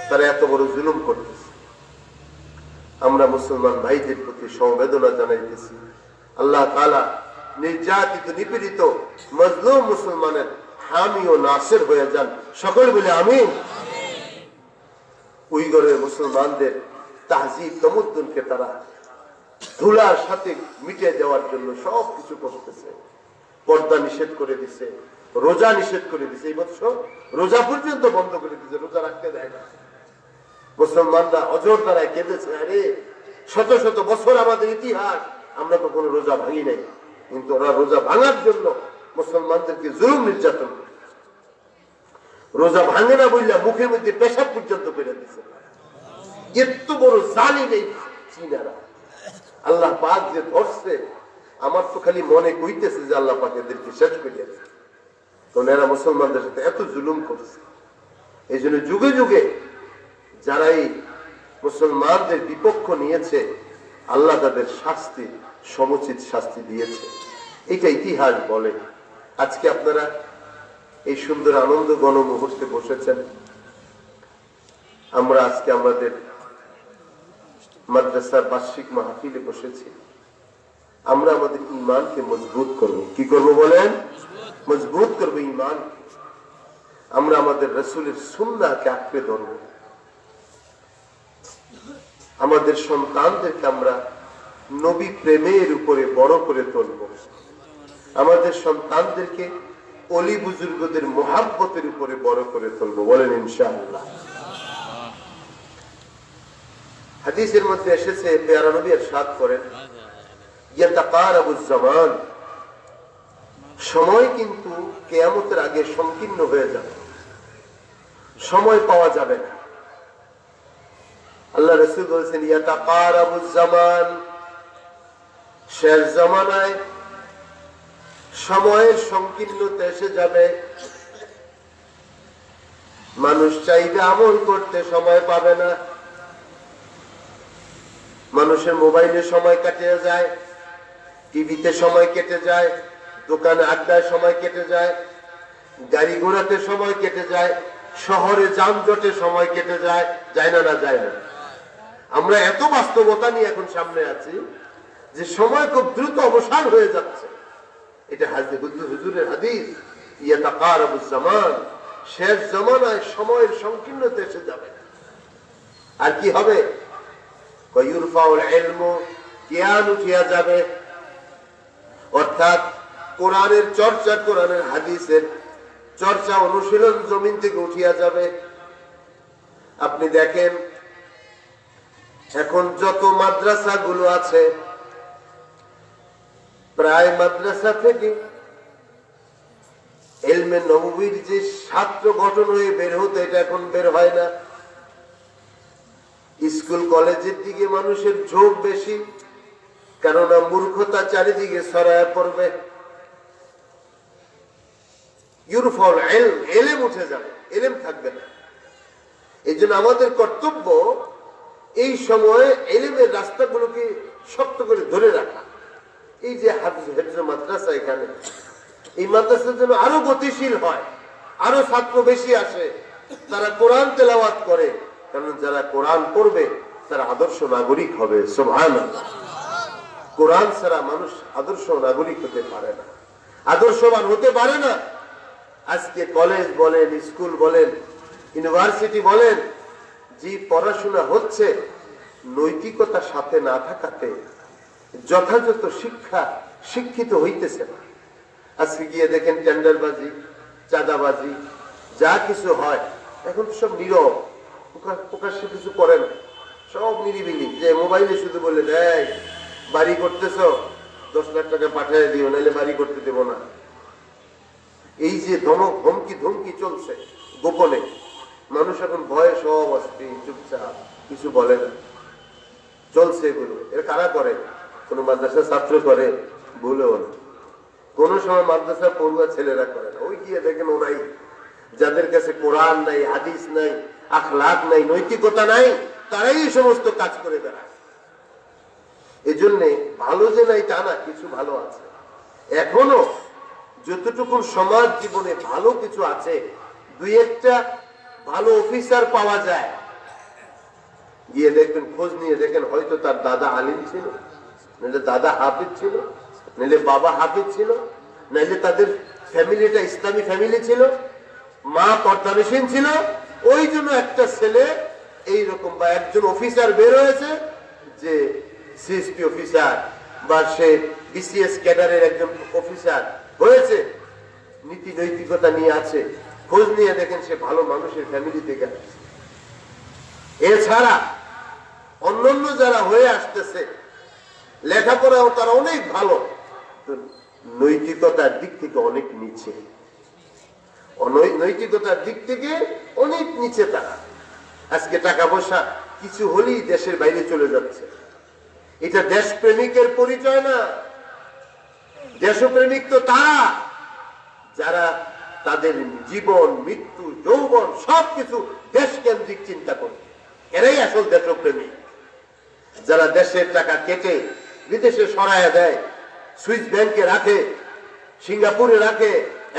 তারা এত বড় জুলুম করতেছে। আমরা মুসলমান ভাইদের প্রতি সমবেদনা জানাইতেছি। আল্লাহ তাআলা নির্যাতিত নিপীড়িত মজলুম মুসলমানের হামি ও নাসির হয়ে যান। সকলে বলে আমিন। উইগরের মুসলমানদের তাহজিব তমদ্দুনকে তারা ধুলার সাথে মিটে দেওয়ার জন্য সব কিছু করতেছে। পর্দা নিষেধ করে দিছে, রোজা নিষেধ করে দিছে। এই বছর রোজা পর্যন্ত বন্ধ করে দিছে, রোজা রাখতে দেয় না। মুসলমানরা অজর দ্বারায় কেঁদেছে, আরে শত শত বছর আমাদের ইতিহাস, আমরা তো কোনো রোজা ভাঙি নাই। কিন্তু ওরা রোজা ভাঙার জন্য মুসলমানদেরকে জুলুম নির্যাতন করে। রোজা ভাঙে না বললে মুখের মধ্যে পেশাব পর্যন্ত করে দিচ্ছে। এত বড় জালিম এই চীনারা। আল্লাহ পাক যে ধরছে, আমার তো খালি মনে কইতেছে যে আল্লাহ পাক এদেরকে শেষ করে দিয়েছে। কারণ এরা মুসলমানদের সাথে এত জুলুম করছে। এই জন্য যুগে যুগে যারা এই মুসলমানদের বিপক্ষ নিয়েছে, আল্লাহ তাদের শাস্তি, সমুচিত শাস্তি দিয়েছে। এটা ইতিহাস বলে। আজকে আপনারা এই সুন্দর আনন্দ গণ মুহূর্তে বসেছেন। আমরা আজকে আমাদের মাদ্রাসার বার্ষিক মাহফিলে বসেছি। আমরা আমাদের ঈমানকে মজবুত করব। কি করব বলেন? মজবুত করব ঈমান। আমরা আমাদের রাসূলের সুন্নাহকে আঁকড়ে ধরব। আমাদের সন্তানদেরকে আমরা নবী প্রেমের উপরে বড় করে তুলব। আমাদের সন্তানদেরকে অলি বুজুর্গদের মুহাব্বতের উপরে বড় করে তুলব। বলেন ইনশাআল্লাহ। হাদিসের মধ্যে এসেছে, পেয়ারা নবী ইরশাদ করেন, ইয়াতাকারাবুজ জামান, সময় কিন্তু কিয়ামতের আগে সংকীর্ণ হয়ে যাবে, সময় পাওয়া যাবে না। আল্লাহ রাসূল বলেছেন, ইয়াতাকারাবুজ জামান, শেষ জামানায় সময়ের সংকীর্ণতা এসে যাবে। মানুষ চাইবে আমল করতে, সময় পাবে না। মানুষের মোবাইলে সময় কাটিয়ে যায়, টিভিতে সময় কেটে যায়, দোকানে আড্ডায় সময় কেটে যায়, গাড়ি ঘোড়াতে সময় কেটে যায়, শহরে যানজটে সময় কেটে যায়। যায় না? না যায় না? আমরা এত বাস্তবতা নিয়ে এখন সামনে আছি যে সময় খুব দ্রুত অবসান হয়ে যাচ্ছে। এটা হুজুরের হাদিস, ইয়াতাকারাবুজ জামান, শেষ জামানায় সময়ের সংকীর্ণতা এসে যাবে। আর কি হবে? ইউরফাউল ইলমু, জ্ঞান উঠিয়া যাবে। অর্থাৎ কোরআনের চর্চা, কোরআনের হাদিসের চর্চা, অনুশীলন জমিন থেকে উঠিয়া যাবে। আপনি দেখেন এখন যত মাদ্রাসা গুলো আছে, প্রায় মাদ্রাসা থেকে ইলমে নববীর যে ছাত্র গঠন হয়ে বের হতো, এটা এখন বের হয় না। স্কুল কলেজের দিকে মানুষের ঝোঁক বেশি, কেননা মূর্খতা চারিদিকে ছড়ায় পড়বে। ইউরফাউল ইলম, ইলম উঠে যাবে, ইলম থাকবে না। এই জন্য আমাদের কর্তব্য এই সময়ে ইলমের রাস্তাগুলোকে শক্ত করে ধরে রাখা। এই যে হাফিজ মাদ্রাসা, এখানে এই মাদ্রাসা যেন আরো গতিশীল হয়, আরো ছাত্র বেশি আসে, তারা কোরআন তেলাওয়াত করে। কারণ যারা কোরআন পড়বে তারা আদর্শ নাগরিক হবে। সুবহানাল্লাহ। কোরআন ছাড়া মানুষ আদর্শ নাগরিক হতে পারে না, আদর্শবান হতে পারে না। আজকে কলেজ বলেন, স্কুল বলেন, ইউনিভার্সিটি বলেন, যে পড়াশোনা হচ্ছে নৈতিকতার সাথে না থাকাতে যথাযথ শিক্ষিত হইতেছে না। আজকে গিয়ে দেখেন টেন্ডারবাজি, চাঁদাবাজি, যা কিছু হয় এখন সব নীরব, প্রকাশ্যে কিছু করে না, সব নিরিবিলি। যে মোবাইলে শুধু বলে দেয়, বাড়ি করতেছ 10 লাখ টাকা পাঠিয়ে দিও, নাহলে বাড়ি করতে দেব না। এই যে ধমকি চলছে গোপনে, মানুষ এখন ভয়ে সব অস্থির, চুপচাপ, কিছু বলে না, চলছে এগুলো। এর কারা করে? কোন মাদ্রাসা ছাত্র করে? ভুলেও না। কোন সময় মাদ্রাসা পড়ুয়া ছেলেরা করে না। ওই গিয়ে দেখেন ওরাই, যাদের কাছে কোরআন নাই, হাদিস নাই, আখলাক নাই, নৈতিকতা নাই, তারাই এই সমস্ত কাজ করে বেড়ায়। এজন্য ভালো যে নাই তা না, কিছু ভালো আছে এখনো। যতটুকু সমাজ জীবনে ভালো কিছু আছে, দুই একটা ভালো অফিসার পাওয়া যায়, গিয়ে দেখবেন, খোঁজ নিয়ে দেখেন, হয়তো তার দাদা আলিম ছিল, নাহলে দাদা হাফিজ ছিল, নাহলে বাবা হাফিজ ছিল, নাহলে তাদের ফ্যামিলিটা ইসলামী ফ্যামিলি ছিল, মা পর্দানিসীন ছিল। ওই জন্য একটা ছেলে এইরকম, বা একজন অফিসার বের হয়েছে যে সিএসপি অফিসার, বা সে বিসিএস ক্যাডারের একজন অফিসার হয়েছে, নীতি নৈতিকতা নিয়ে আছে, খোঁজ নিয়ে দেখেন সে ভালো মানুষের ফ্যামিলি থেকে আসছে। এছাড়া অন্যান্য যারা হয়ে আসতেছে, লেখাপড়াও তারা অনেক ভালো, নৈতিকতার দিক থেকে অনেক নিচে, নৈতিকতার দিক থেকে অনেক নিচে তারা। আজকে টাকা পয়সা কিছু হলেই দেশের বাইরে চলে যাচ্ছে। এটা দেশপ্রেমিকের পরিচয় না। দেশপ্রেমিক তো তারা যারা তাদের জীবন, মৃত্যু, যৌবন সবকিছু দেশকেন্দ্রিক চিন্তা করে, এরাই আসল দেশপ্রেমিক। যারা দেশের টাকা কেটে বিদেশে সরাইয়া দেয়, সুইস ব্যাংকে রাখে, সিঙ্গাপুরে রাখে,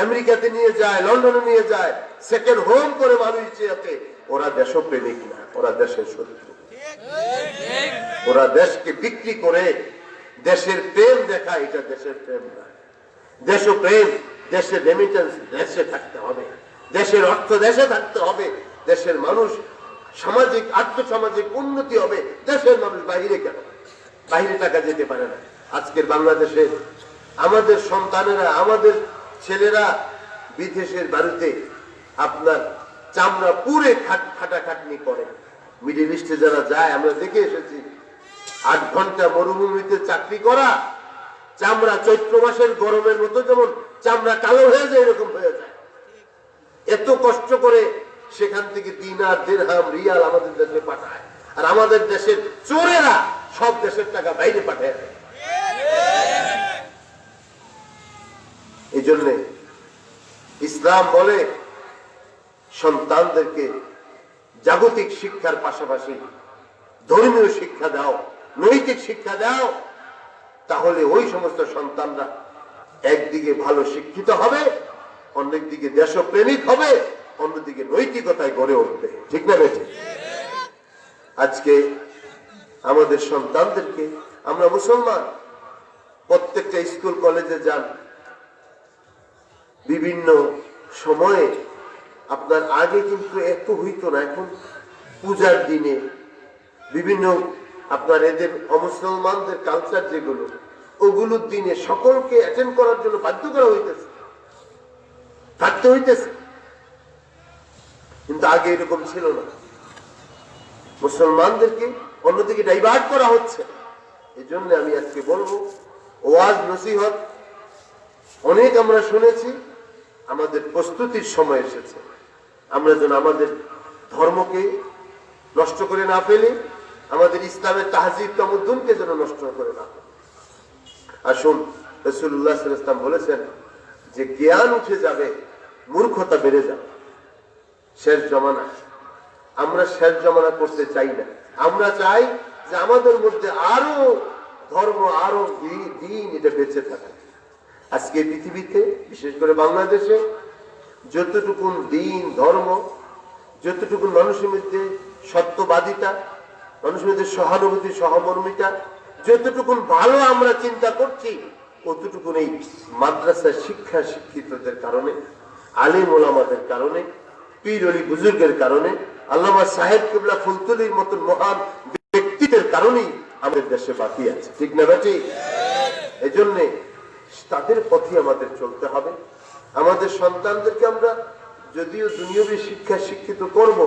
আমেরিকাতে নিয়ে যায়, লন্ডনে নিয়ে যায়, সেকেন্ড হোম করে মানুষ চেয়েছে, ওরা দেশপ্রেমিক না, ওরা দেশের শত্রু। ওরা দেশকে বিক্রি করে দেশের প্রেম দেখায়, এটা দেশের প্রেম না। দেশপ্রেম, দেশের রেমিটেন্স দেশে থাকতে হবে, দেশের অর্থ দেশে থাকতে হবে, দেশের মানুষ সামাজিক আর্থসামাজিক উন্নতি হবে। দেশের মানুষ বাহিরে কেন? বাহিরে টাকা যেতে পারে না। আজকের বাংলাদেশে আমাদের সন্তানেরা, আমাদের ছেলেরা বিদেশের বাড়িতে আপনার চামড়া পুরে খাটাখাটনি করে। মিডিল ইস্টে যারা যায়, আমরা দেখে এসেছি, 8 ঘন্টা মরুভূমিতে চাকরি করা, চামড়া চৈত্র মাসের গরমের মতো যেমন চামড়া কালো হয়ে যায়, এরকম হয়ে যায়। এত কষ্ট করে সেখান থেকে দিনার, দিরহাম, রিয়াল আমাদের দেশে পাঠায়, আর আমাদের দেশের চোরেরা সব দেশের টাকা বাইরে পাঠায়। এই জন্যে ইসলাম বলে সন্তানদেরকে জাগতিক শিক্ষার পাশাপাশি ধর্মীয় শিক্ষা দাও, নৈতিক শিক্ষা দাও, তাহলে ওই সমস্ত সন্তানরা একদিকে ভালো শিক্ষিত হবে, অন্যদিকে দেশপ্রেমিক হবে, অন্যদিকে নৈতিকতায় গড়ে উঠবে। ঠিক না বেঠিক? আজকে আমাদের সন্তানদেরকে, আমরা মুসলমান, প্রত্যেকটা স্কুল কলেজে যান, বিভিন্ন সময়ে আপনার আগে কিন্তু এত হইতো না, এখন পূজার দিনে বিভিন্ন আপনার এদের অমুসলমানদের কালচার যেগুলো, ওগুলোর দিনে সকলকে অ্যাটেন্ড করার জন্য বাধ্য করা হইতেছে, থাকতে হইতেছে। কিন্তু আগে এরকম ছিল না, মুসলমানদেরকে অন্যদিকে ডাইভার্ট করা হচ্ছে। এই জন্য আমি আজকে বলবো, ওয়াজ নসিহত অনেক আমরা শুনেছি, আমাদের প্রস্তুতির সময় এসেছে। আমরা যেন আমাদের ধর্মকে নষ্ট করে না ফেলি, আমাদের ইসলামের তাহজিব তামুদ্দুনকে যেন নষ্ট করে না ফেলি। আসুন, রাসূলুল্লাহ সাল্লাল্লাহু আলাইহি ওয়াসাল্লাম বলেছেন যে জ্ঞান উঠে যাবে, মূর্খতা বেড়ে যাবে। শেষ জমানা, আমরা শেষ জমানা করতে চাই না। আমরা চাই যে আমাদের মধ্যে আরো ধর্ম, আরো দিন এটা বেঁচে থাকে। আজকে পৃথিবীতে, বিশেষ করে বাংলাদেশে, যতটুকু দিন, ধর্ম, যতটুকু মানুষের মধ্যে সত্যবাদিতা, মানুষের মধ্যে সহানুভূতি, সহমর্মিতা, যতটুকু ভালো আমরা চিন্তা করছি, অতটুকু এই মাদ্রাসা শিক্ষা শিক্ষিতদের কারণে, আলিম ওলামাদের কারণে, পীর অলি বুজুর্গের কারণে, আল্লামা সাহেব কিবলা ফুলতলির মতন মহান ব্যক্তিদের কারণেই আমাদের দেশে বাকি আছে। ঠিক না বেটি? এই জন্যে তাদের পথে আমাদের চলতে হবে। আমাদের সন্তানদেরকে আমরা যদিও দুনিয়াবী শিক্ষা শিক্ষিত করব,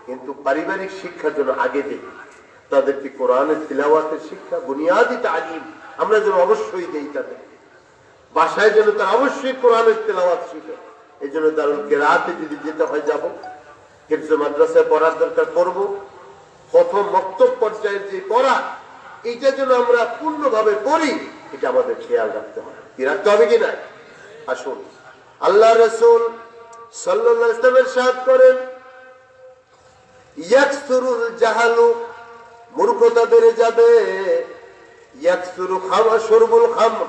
কিন্তু পারিবারিক শিক্ষার জন্য আগে দেই। তাদেরকে কোরআনের তিলাওয়াতের শিক্ষা, বুনিয়াদি তালিম আমরা যেন অবশ্যই দেই। তাদের বাসায় যেন তারা অবশ্যই কোরআনের তিলাওয়াত শিখে। এই জন্য দারুল কিরাআতে যদি যেতে হয় যাব, হিফজ মাদ্রাসায় পড়ার দরকার করব। প্রথম মক্তব পর্যায়ের যে পড়া, এইটা যেন আমরা পূর্ণভাবে পড়ি, এটা আমাদের খেয়াল রাখতে হবে। কি রাখতে হবে কি না? আসুন, আল্লাহ রাসূল সাল্লাল্লাহু আলাইহি ওয়াসাল্লাম ইরশাদ করেন, ইয়াকসুরুল জাহালু, মূর্খতা বেড়ে যাবে, ইয়াকসুরু খামা শুরবুল খামর,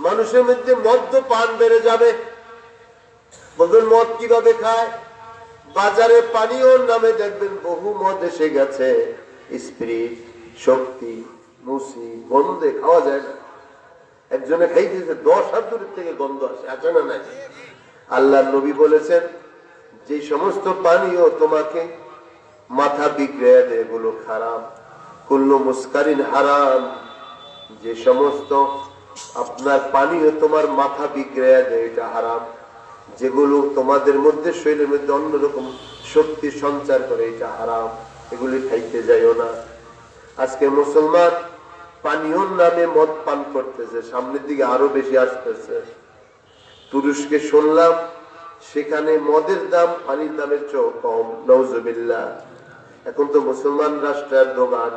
মানুষের মধ্যে মদ্যপান বেড়ে যাবে। বলবেন মদ কিভাবে খায়? বাজারে পানীয় নামে দেখবেন বহু মদ এসে গেছে, স্পিরিট, শক্তি, মুসি, গন্ধে খাওয়া যায় না। একজনে খাইতেছে 10 হাত দূরের থেকে গন্ধ আসে, আছে না নাই? আল্লাহ নবী বলেছেন যে সমস্ত পানীয় তোমাকে মাথা বিগড়ে দেয় এগুলো হারাম। কুল্লু মুস্কারিন হারাম, যে সমস্ত আপনার পানীয় তোমার মাথা বিগড়ে দেয় এটা হারাম। যেগুলো তোমাদের মধ্যে শরীরের মধ্যে অন্যরকম শক্তি সঞ্চার করে এটা হারাম, এগুলি খাইতে যাইও না। আজকে মুসলমান পানীয়র নামে মদ পান করতেছে, সামনের দিকে আরো বেশি আসতেছে। তুরস্কে শুনলাম সেখানে মদের দাম পানির দামের চেয়ে কম, নাউজুবিল্লাহ। এখন তো মুসলমান রাষ্ট্রের দোকান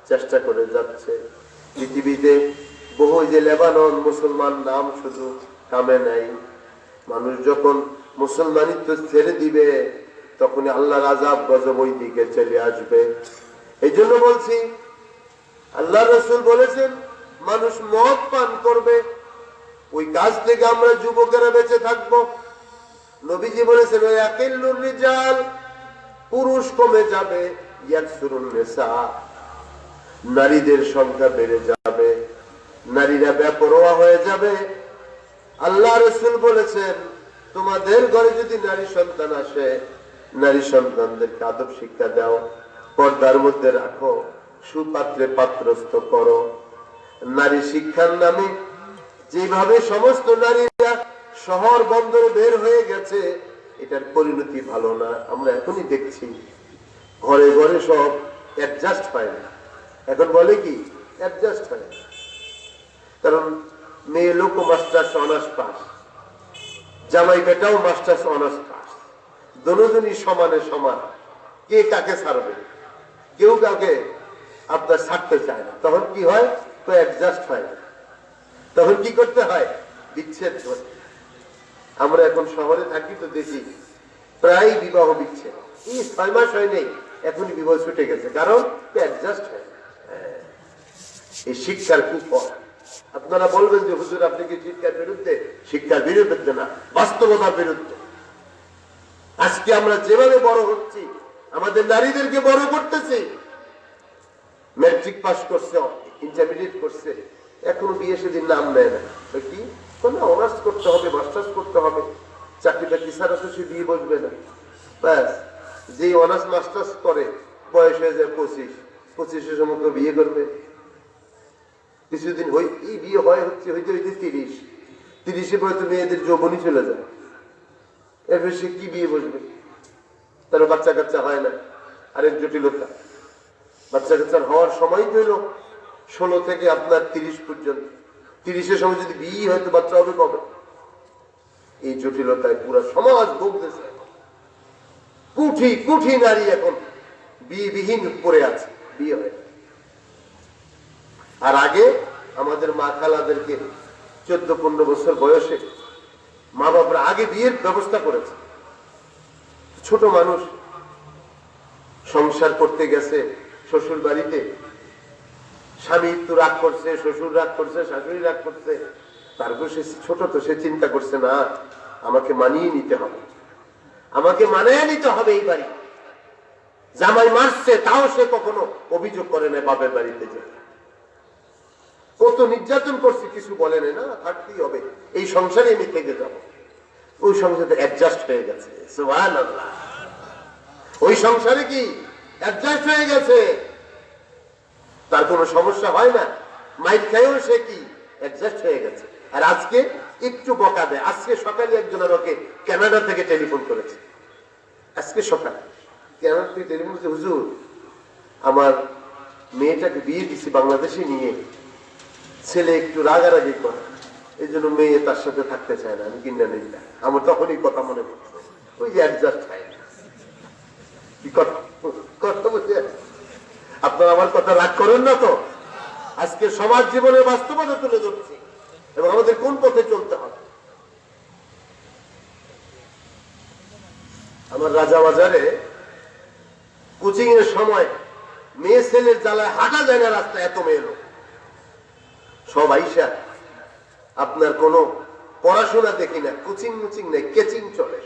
চেষ্টা করে যাচ্ছে। পৃথিবীতে বহু যে লেবানন মুসলমান নাম শুধু কামে নাই। মানুষ যখন মুসলমানিত্ব ছেড়ে দিবে তখন আল্লাহর আযাব গজব ওই দিকে চলে আসবে। এই জন্য বলছি, আল্লাহ রাসূল বলেছেন মানুষ মদ পান করবে, ওই কাজ থেকে আমরা যুবকেরা বেঁচে থাকবো। নবীজি বলেছেন ইয়াকিল্লুর রিজাল, পুরুষ কমে যাবে, ইয়াকসুরুন নিসা, নারীদের সংখ্যা বেড়ে যাবে, নারীরা বেপরোয়া হয়ে যাবে। আল্লাহ রাসূল বলেছেন তোমাদের ঘরে যদি নারী সন্তান আসে, নারী সন্তানদেরকে আদব শিক্ষা দাও, পর্দার মধ্যে রাখো, সুপাত্রে পাত্রস্থ করো। নারী শিক্ষার নামে যেভাবে সমস্ত নারীরা শহর বন্দরে বের হয়ে গেছে, এটার পরিণতি ভালো না। আমরা এখনই দেখছি ঘরে ঘরে সব অ্যাডজাস্ট হয় না। এখন বলে কি অ্যাডজাস্ট হয় না, কারণ মেয়ে লোক মাস্টার্স অনার্স পাস, জামাই বেটাও মাস্টার্স অনার্স পাস, দুজনই সমানে সমান। কে কাকে ছাড়বে? কেউ কাউকে আপনার ছাড়তে চায় না। তখন কি হয়? তো অ্যাডজাস্ট হয় না। তখন কি করতে হয়? বিচ্ছেদ করতে। আমরা এখন শহরে থাকি তো দেখি প্রায় বিবাহ বিচ্ছেদ। এই 6 মাস হয় নেই এখনই বিবাহ ছুটে গেছে, কারণ অ্যাডজাস্ট হয় না। এই শিক্ষার কুফল। আপনারা বলবেন যে হুজুর আপনি কি শিক্ষার বিরুদ্ধে? শিক্ষার বিরুদ্ধে না, বাস্তবতার বিরুদ্ধে। আজকে আমরা যেভাবে বড় হচ্ছি, আমাদের নারীদেরকে বড় করতেছি। ম্যাট্রিক পাস করছে, ইন্টারমিডিয়েট করছে, এখনো বিয়ে সেদিন নাম নেয় না। কি অনার্স করতে হবে, মাস্টার্স করতে হবে, চাকরি বাকরি ছাড়া তো সে বিয়ে বসবে না। ব্যাস, যে অনার্স মাস্টার্স করে বয়স হয়ে যায় 25-25 সময় বিয়ে করবে। কিছুদিন এই বিয়ে হইতে হইতে 30 পরে তো মেয়েদের যৌবনই চলে যায়। এরপরে সে কি বিয়ে বসবে? তার বাচ্চা কাচ্চা হয় না। আরেক জটিলতা, বাচ্চা কাচ্চার হওয়ার সময় হইল 16 থেকে আপনার 30 পর্যন্ত। 30-এর সময় যদি বিয়ে হয়তো বাচ্চা হবে কবে? এই জটিলতায় পুরো সমাজ ভুগতেছে। কুঠি কুঠি নারী এখন বিহীন পড়ে আছে, বিয়ে হয়। আর আগে আমাদের মা খালাদেরকে 14-15 বছর বয়সে মা বাপরা আগে বিয়ের ব্যবস্থা করেছে। ছোট মানুষ সংসার করতে গেছে শ্বশুর বাড়িতে, স্বামী তো রাগ করছে, শ্বশুর রাগ করছে, শাশুড়ি রাগ করছে, তারপর সে ছোট তো সে চিন্তা করছে না আমাকে মানিয়ে নিতে হবে, আমাকে মানিয়ে নিতে হবে। এই বাড়ি জামাই মারছে তাও সে কখনো অভিযোগ করে না বাপের বাড়িতে যে কত নির্যাতন করছে, কিছু বলে না, থাকতেই হবে, এই সংসারে আমি থেকে যাব। ওই সংসারে অ্যাডজাস্ট হয়ে গেছে, সুবহানাল্লাহ। ওই সংসারে কি অ্যাডজাস্ট হয়ে গেছে, তার কোনো সমস্যা হয় না, মাইট খাইও সে কি অ্যাডজাস্ট হয়ে গেছে। আর আজকে একটু বকা দেয়। আজকে সকালে একজন আমাকে কানাডা থেকে টেলিফোন করেছে, আজকে সকালে কানাডা থেকে টেলিফোন করেছে, হুজুর আমার মেয়েটাকে বিয়ে দিছি বাংলাদেশে নিয়ে, ছেলে একটু রাগারাগি করে, এই জন্য মেয়ে তার সাথে থাকতে চায় না, আমি কিনা নিই না। আমার তখনই কথা মনে পড়ছে, ওই যে অ্যাডজাস্ট হয় না। কি কথা বলছে? আপনারা আমার কথা রাগ করেন না তো? আজকে সমাজ জীবনের বাস্তবতা তুলে ধরছি এবং আমাদের কোন পথে চলতে হবে। আমার রাজা বাজারে কোচিং এর সময় মেয়ে ছেলের জ্বালায় হাঁটা যায় না রাস্তায়, এত মেয়ে লোক। সব আইসা আপনার কোনো পড়াশোনা দেখি না, কোচিং মুচিং নেই, কেচিং চলে,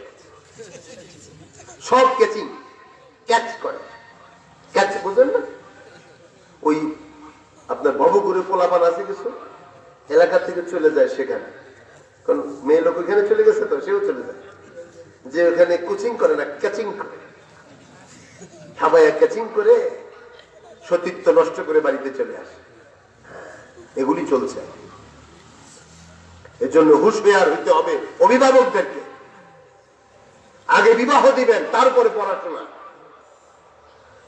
সব কেচিং, ক্যাচ করে, ক্যাচ বুঝেন না? ওই আপনার ভবগুরু পোলাপান আছে কিছু এলাকা থেকে চলে যায় সেখানে, কারণ মেয়ে লোক ওইখানে চলে গেছে তো সেও চলে যায়, যে ওখানে কোচিং করে না, ক্যাচিং করে, হাবায়া ক্যাচিং করে সতীত্ব নষ্ট করে বাড়িতে চলে আসে। এগুলি চলছে। এর জন্য হুঁশিয়ার হইতে হবে অভিভাবকদেরকে। আগে বিবাহ দিবেন, তারপরে পড়াশোনা,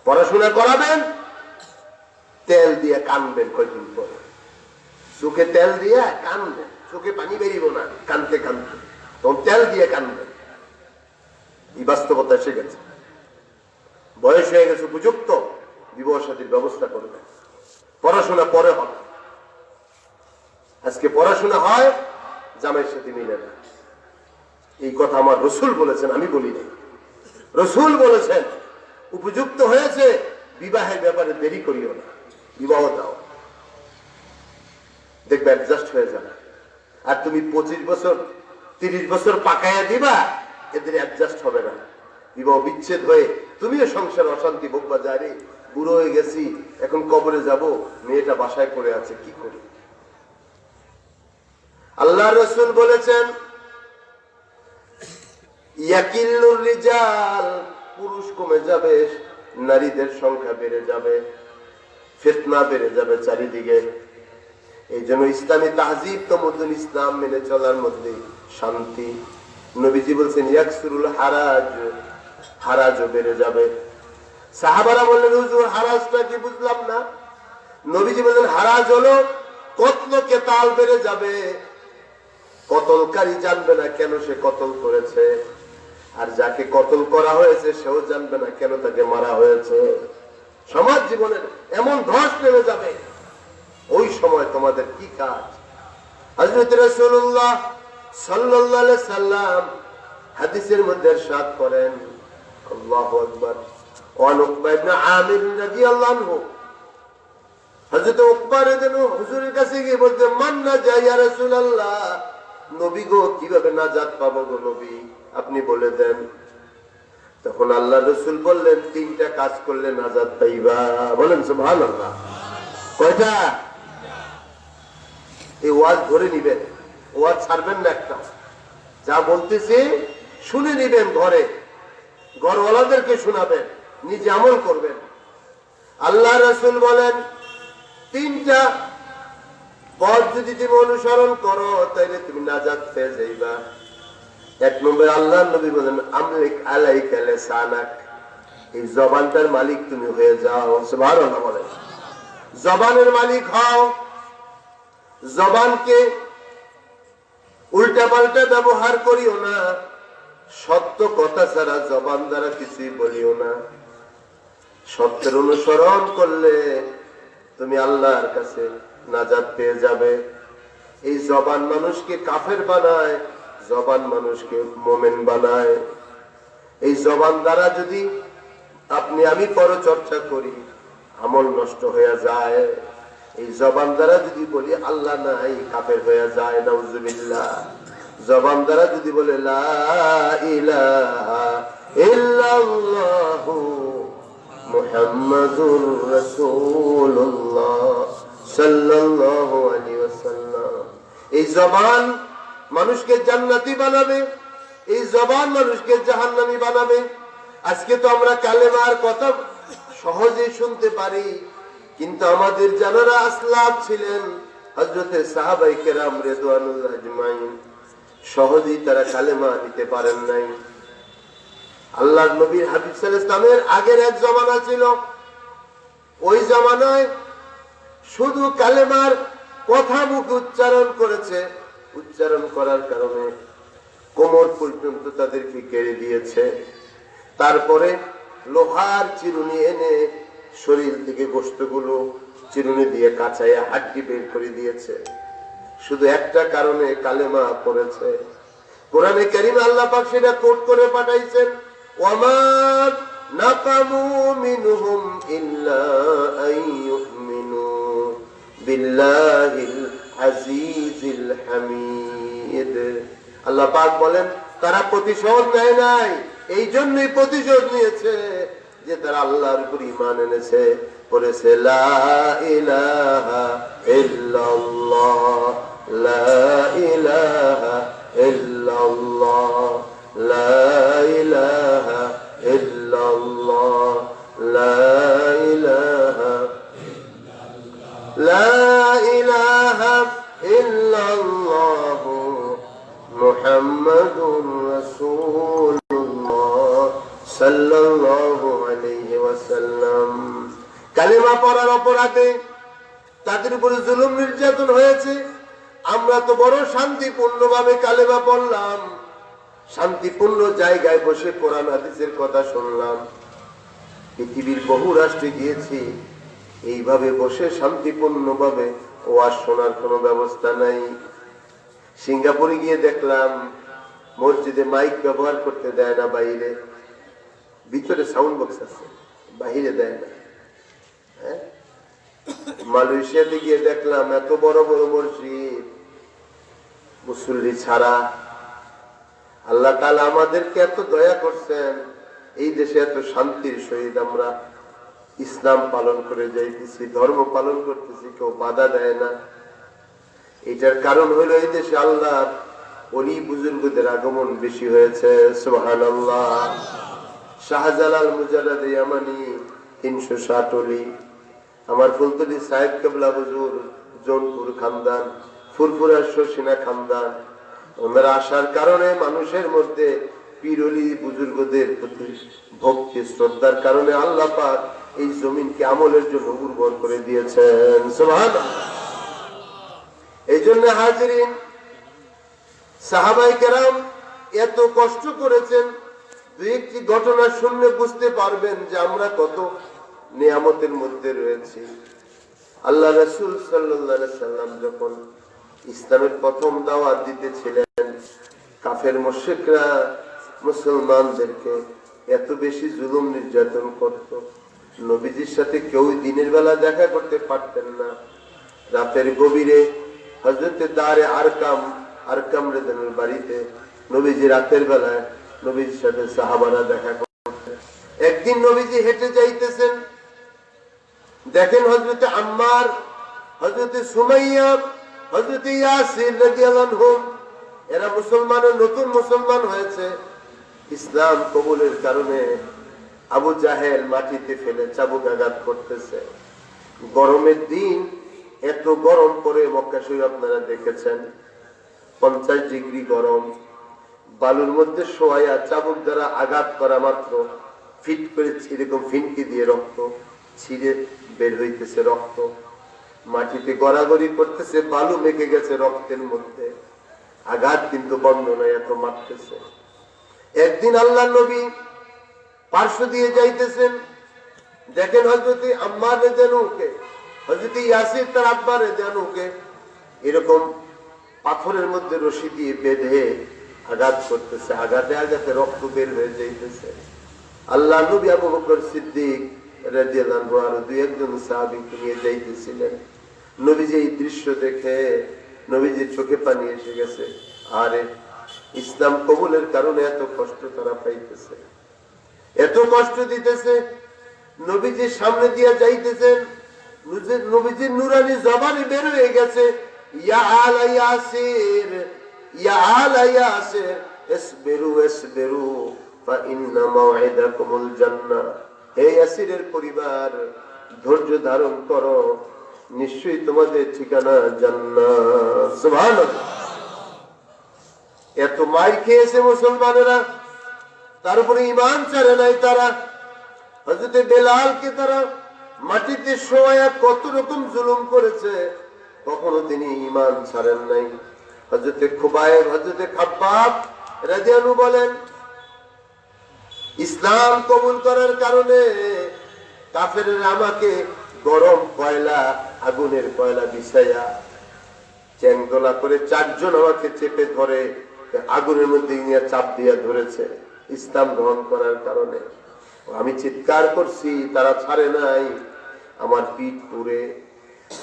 পড়াশোনা করাবেন, তেল দিয়ে কানবেন কয়দিন পরে, চোখে তেল দিয়ে কানবেন, চোখে পানি বেরিব না কানতে কানতে, তখন তেল দিয়ে কানবেন। এই বাস্তবতা এসে গেছে, বয়স হয়ে গেছে, উপযুক্ত বিবাহ শাদীর ব্যবস্থা করবেন। পড়াশোনা পরে হবে। আজকে পড়াশোনা হয়, জামাইয়ের সাথে মিলে না। এই কথা আমার রসুল বলেছেন, আমি বলি নাই। রসুল বলেছেন উপযুক্ত হয়েছে, বিবাহের ব্যাপারে দেরি করিও না, বিবাহ দাও, দেখবে অ্যাডজাস্ট হয়ে যাবে। আর তুমি 25 বছর 30 বছর পাকাইয়া দিবা, এদের অ্যাডজাস্ট হবে না, বিবাহ বিচ্ছেদ হয়ে তুমিও সংসার অশান্তি ভোগবা, যারে বুড়ো হয়ে গেছি, এখন কবরে যাব, মেয়েটা বাসায় পড়ে আছে, কি করি? আল্লাহ রসুল বলেছেন ইয়াকিল্লুর রিজাল, পুরুষ কমে যাবে, নারীদের সংখ্যা বেড়ে যাবে, ফিতনা বেড়ে যাবে চারিদিকে। এই জন্য ইসলামী তাহজিব তো মধ্যে ইসলাম মেনে চলার মধ্যে শান্তি। নবীজি বলছেন ইয়াকসুরুল হারাজ, হারাজও বেড়ে যাবে। সাহাবারা বললেন হুজুর হারাজটা কি, বুঝলাম না। নবীজি বললেন হারাজ হলো কতল কেতাল বেড়ে যাবে, কতলকারী জানবে না কেন সে কতল করেছে, আর যাকে কতল করা হয়েছে সেও জানবে না কেন তাকে মারা হয়েছে। সমাজ জীবনের এমন ধস নেমে যাবে, ওই সময় তোমাদের কি কাজ? হযরত রাসূলুল্লাহ সাল্লাল্লাহু আলাইহি সাল্লাম হাদিসের মধ্যে ইরশাদ করেন, আল্লাহু আকবার, ওয়ান উকবা ইবনে আমির রাদিয়াল্লাহু আনহু, হযরত উকবা রাদিয়াল্লাহু আনহু হুজুরের কাছে গিয়ে বলতে, মান নাজা ইয়া রাসূলুল্লাহ, নবী গো কিভাবে নাজাত পাবো গো নবী, আপনি বলে দেন। তখন আল্লাহ রসুল বললেন 3টা কাজ করলে নাজাত পাইবা। বলেন সুবহানাল্লাহ। কয়টা? এই ওয়াজ ধরে নিবেন, ওয়াজ ছাড়বেন না একটা, যা বলতেছি শুনে নিবেন, ঘরে ঘরওয়ালাদেরকে শোনাবেন, নিজে আমল করবেন। আল্লাহ রসুল বলেন 3টা পথ যদি তুমি অনুসরণ করো তাইলে তুমি নাজাত পেয়ে যাইবা। 1 নম্বর আল্লাহ নবী বলেন আমলিক আলাইকা লিসানাক, এই জবানটার মালিক তুমি হয়ে যাও। সুবহানাল্লাহ বলেন, জবানের মালিক হও। জবানকে উল্টা পাল্টা ব্যবহার করিও না, সত্য কথা ছাড়া জবান দ্বারা কিছুই বলিও না। সত্যের অনুসরণ করলে তুমি আল্লাহর কাছে নাজাত পেয়ে যাবে। এই জবান মানুষকে কাফের বানায়, জবান মানুষকে মোমেন বানায়। এই জবান দ্বারা যদি আপনি আমি পরচর্চা করি, আমল নষ্ট হয়ে যায়। এই জবান দ্বারা যদি বলি আল্লাহ নাই, কাফের হয়ে যায়, নাউজুবিল্লাহ। জবান দ্বারা যদি বলে লা ইলাহা ইল্লাল্লাহু মুহাম্মাদুর রাসূলুল্লাহ সাল্লাল্লাহু আলাইহি ওয়াসাল্লাম, এই জবান মানুষকে জান্নাতি বানাবে, এই জবান মানুষকে জাহান্নামী বানাবে। আজকে তো আমরা কালেমার কথা সহজে শুনতে পারি, কিন্তু আমাদের যারা আসলাফ ছিলেন, হযরতে সাহাবায়ে কেরাম রিদওয়ানুল্লাহ আজমাইন, সহজেই তারা কালেমা নিতে পারেন নাই। আল্লাহর নবীর হাবিব সাল্লাল্লাহু আলাইহি ওয়াসাল্লামের আগের এক জামানা ছিল, ওই জামানায় শুধু কালেমার কথা মুখে উচ্চারণ করেছে, উচ্চারণ করার কারণে কোমর পর্যন্ত তাদেরকে কেড়ে দিয়েছে। তারপরে লোহার চিরুনি এনে শরীর থেকে গোশতগুলো চিরুনি দিয়ে কাঁচাইয়া হাড্ডি বের করে দিয়েছে, শুধু একটা কারণে কালেমা পড়েছে। কোরআনে কারীমে আল্লাহ পাক সেটা কোট করে পাঠাইছেন, ওয়ামা নাকামু মিনহুম ইল্লা আইয়ুমিনু বিল্লাহিল আজিজিল হামিদ। আল্লাহ পাক বলেন তারা প্রতিশোধ নেয় নাই, এই জন্যই প্রতিশোধ নিয়েছে যে তারা আল্লাহর উপর ঈমান এনেছে, পড়েছে লা ইলাহা ইল্লাল্লাহ, লা ইলাহা ইল্লাল্লাহ, লা ইলাহা ইল্লাল্লাহ, লা ইলাহা, লা ইলাহা ইল্লাল্লাহ মুহাম্মাদুর রাসূলুল্লাহ সাল্লাল্লাহু আলাইহি ওয়াসাল্লাম। কালিমা পড়ার অপরাধে তাদের উপরে জুলুম নির্যাতন হয়েছে। আমরা তো বড় শান্তিপূর্ণভাবে কালেমা পড়লাম, শান্তিপূর্ণ জায়গায় বসে কোরআন হাদিসের কথা শুনলাম। পৃথিবীর বহু রাষ্ট্রে গিয়েছি, এইভাবে বসে শান্তিপূর্ণভাবে ওয়াজ শোনার কোনো ব্যবস্থা নাই। সিঙ্গাপুরে গিয়ে দেখলাম মসজিদে মাইক ব্যবহার করতে দেয় না, বাইরে, ভিতরে সাউন্ড বক্স আছে, বাহিরে দেয় না। মালয়েশিয়াতে গিয়ে দেখলাম এত বড় বড় মসজিদ মুসল্লি ছাড়া। আল্লাহ তাআলা আমাদেরকে এত দয়া করছেন, এই দেশে এত শান্তির সহিত আমরা ইসলাম পালন করে যাইতেছি, ধর্ম পালন করতেছি, কেউ বাধা দেয় না। এটার কারণ হলো এই দেশে আল্লাহর ওলি বুজুর্গদের আগমন বেশি হয়েছে। সুবহানাল্লাহ। শাহজালাল মুজাদ্দিদ ইয়ামানি 360 ওলি, আমার ফুলতলি সাহেব কেবলা হুজুর জৌনপুর খানদান, ফুরফুরা শর্ষিনা খানদান, ওনারা আসার কারণে মানুষের মধ্যে পীর ওলি বুজুর্গদের প্রতি ভক্তি শ্রদ্ধার কারণে আল্লাহ পাক এই জমিনকে আমলের জন্য উর্বর করে দিয়েছেন। সুবহানাল্লাহ। এই জন্য হাজিরিন, সাহাবায়ে কেরাম এত কষ্ট করেছেন। দুই একটি ঘটনা শুনলে বুঝতে পারবেন যে আমরা কত নিয়ামতের মধ্যে রয়েছি। আল্লাহ রাসূল সাল্লাল্লাহু আলাইহি সাল্লাম যখন ইসলামের প্রথম দাওয়াত দিতেছিলেন, কাফের মুশরিকরা মুসলমানদেরকে এত বেশি জুলুম নির্যাতন করত, নবীজির সাথে কেউ দিনের বেলা দেখা করতে পারতেন না। রাতের গভীরে হযরতে দারে আরকাম রাদিয়াল্লাহু বাড়িতে নবীজি রাতের বেলায় নবীর সাথে সাহাবারা দেখা করতেন। একদিন নবীজি হেঁটে যাইতেছেন, দেখেন হযরতে আম্মার, হযরতে সুমাইয়া, হযরতে ইয়াসির রাদিয়াল্লাহু আনহুম, এরা মুসলমানের নতুন মুসলমান হয়েছে। ইসলাম কবুলের কারণে আবু জাহেল মাটিতে ফেলে চাবুক আঘাত করতেছে। গরমের দিন এত গরম পড়ে, মক্কা শরীফ আপনারা দেখেছেন 50 ডিগ্রি গরম, বালুর মধ্যে শোয়া চাবুক দ্বারা আঘাত করা মাত্র ফিট করে এরকম ফিনকি দিয়ে রক্ত ছিঁড়ে বের হইতেছে, রক্ত মাটিতে গড়াগড়ি করতেছে, বালু মেখে গেছে রক্তের মধ্যে, আঘাত কিন্তু বন্ধ নয়, এত মারতেছে। একদিন আল্লাহ নবী পার্শ্ব দিয়ে যাইতেছেন, দেখেন হযরতে আম্মার রাদিয়াল্লাহুকে, হযরতে ইয়াসির তার আব্বা রাদিয়াল্লাহুকে এরকম পাথরের মধ্যে রশি দিয়ে বেঁধে আঘাত করতেছে, আঘাতে আঘাতে রক্ত বের হয়ে যাইতেছে। আল্লাহ নবী আবু বকর সিদ্দিক রাদিয়াল্লাহু আনহু আর দুই একজন সাহাবীকে নিয়ে যাইতেছিলেন। নবীজি এই দৃশ্য দেখে নবীজির চোখে পানি এসে গেছে। আরে ইসলাম কবুলের কারণে এত কষ্ট তারা পাইতেছে, এত কষ্ট দিতেছে। নবীজির সামনে দিয়ে যাইতেছেন, নবীজির নুরানি জবানে বের হয়ে গেছে, ইয়া আলা ইয়াসির, ইয়া আলা ইয়াসির ইসবিরু ইসবিরু ফা ইন্না মাওইদাকুমুল জান্নাহ। হে ইয়াসিরের পরিবার, ধৈর্য ধারণ করো, নিশ্চয়ই তোমাদের ঠিকানা জান্নাত। সুবহানাল্লাহ। এত মার খেয়েছে মুসলমানেরা, তার উপরে ঈমান ছাড়ে নাই তারা। হযরতে বেলালকে তারা মাটিতে শোয়া কত রকম জুলুম করেছে, কখনো তিনি ঈমান ছাড়েন নাই। হযরতে খুবাইব, হযরতে খাব্বাব রাদিয়াল্লাহু বলেন, ইসলাম কবুল করার কারণে কাফেররা আমাকে গরম কয়লা, আগুনের কয়লা বিছাইয়া চ্যাংদোলা করে 4 জন আমাকে চেপে ধরে আগুনের মধ্যে নিয়ে চাপ দিয়া ধরেছে ইসলাম গ্রহণ করার কারণে। আমি চিৎকার করছি, তারা ছাড়ে নাই। আমার পিঠ পুড়ে,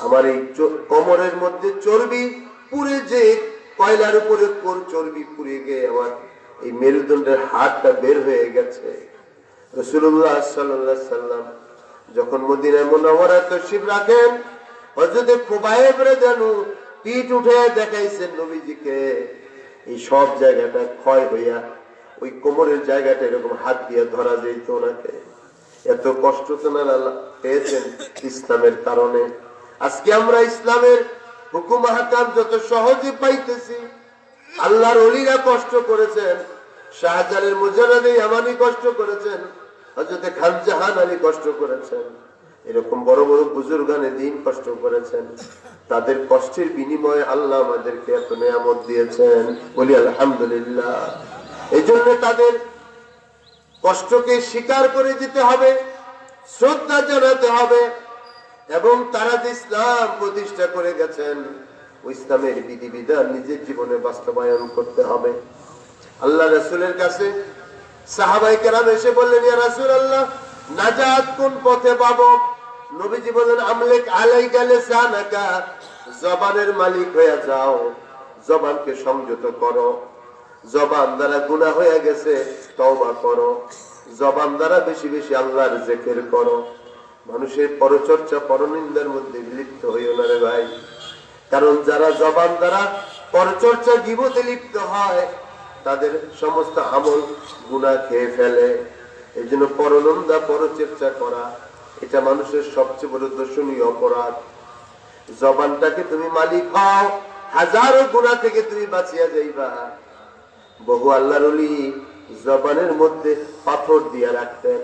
আমার এই কোমরের মধ্যে চর্বি পুড়ে, যে কয়লার উপরে চর্বি পুড়ে গিয়ে আমার এই মেরুদণ্ডের হাড়টা বের হয়ে গেছে। রাসূলুল্লাহ সাল্লাল্লাহু আলাইহি সাল্লাম যখন মদিনা মুনাওয়ারায় তাশরীফ রাখেন, হযরত খুবাইব রাদিয়াল্লাহু পিঠ উঠে দেখাইছেন নবীজিকে, এই সব জায়গাটা ক্ষয় হইয়া ওই কোমরের জায়গাটা এরকম হাত দিয়ে ধরা যেত ওনাকে। এত কষ্ট তোনারা পেয়েছেন ইসলামের কারণে। আজকে আমরা ইসলামের হুকুম হাকাম যত সহজে পাইতেছি, আল্লাহর ওলিরা কষ্ট করেছেন, শাহজালালের মুজাদ্দিদ ইয়ামানি কষ্ট করেছেন, হযরত খান জাহান আলী কষ্ট করেছেন, এরকম বড় বড় বুজুর্গানে দিন কষ্ট করেছেন। তাদের কষ্টের বিনিময়ে আল্লাহ আমাদেরকে এত নিয়ামত দিয়েছেন, বলি আলহামদুলিল্লাহ। এই জন্য তাদের কষ্টকে স্বীকার করে দিতে হবে, শ্রদ্ধা জানাতে হবে, এবং তারা যে ইসলাম প্রতিষ্ঠা করে গেছেন ওই ইসলামের বিধিবিধান নিজের জীবনে বাস্তবায়ন করতে হবে। আল্লাহ রাসূলের কাছে সাহাবায়ে কেরাম এসে বললেন, ইয়া রাসূলুল্লাহ, নাজাত কোন পথে পাবো? নবীজি বলেন, আমলিক আলাইকা লিসানাকা, জবানের মালিক হয়ে যাও, জবানকে সংযত করো। জবান দ্বারা গুনাহ হয়ে গেছে, তওবা করো। জবান দ্বারা বেশি বেশি আল্লাহর জিকির করো। মানুষের পরচর্চা পরনিন্দার মধ্যে লিপ্ত হইও না রে ভাই, কারণ যারা জবান দ্বারা পরচর্চা গীবতে লিপ্ত হয় তাদের সমস্ত আমল গুনাহ খেয়ে ফেলে। এই জন্য পরনিন্দা পরচর্চা করা এটা মানুষের সবচেয়ে বড় দর্শনীয় অপরাধ। জবানটাকে তুমি মালিক হও, হাজারো গুনাহ থেকে তুমি বাঁচিয়া যাইবা। বহু আল্লাহর ওলি জবানের মধ্যে পাথর দিয়ে রাখতেন,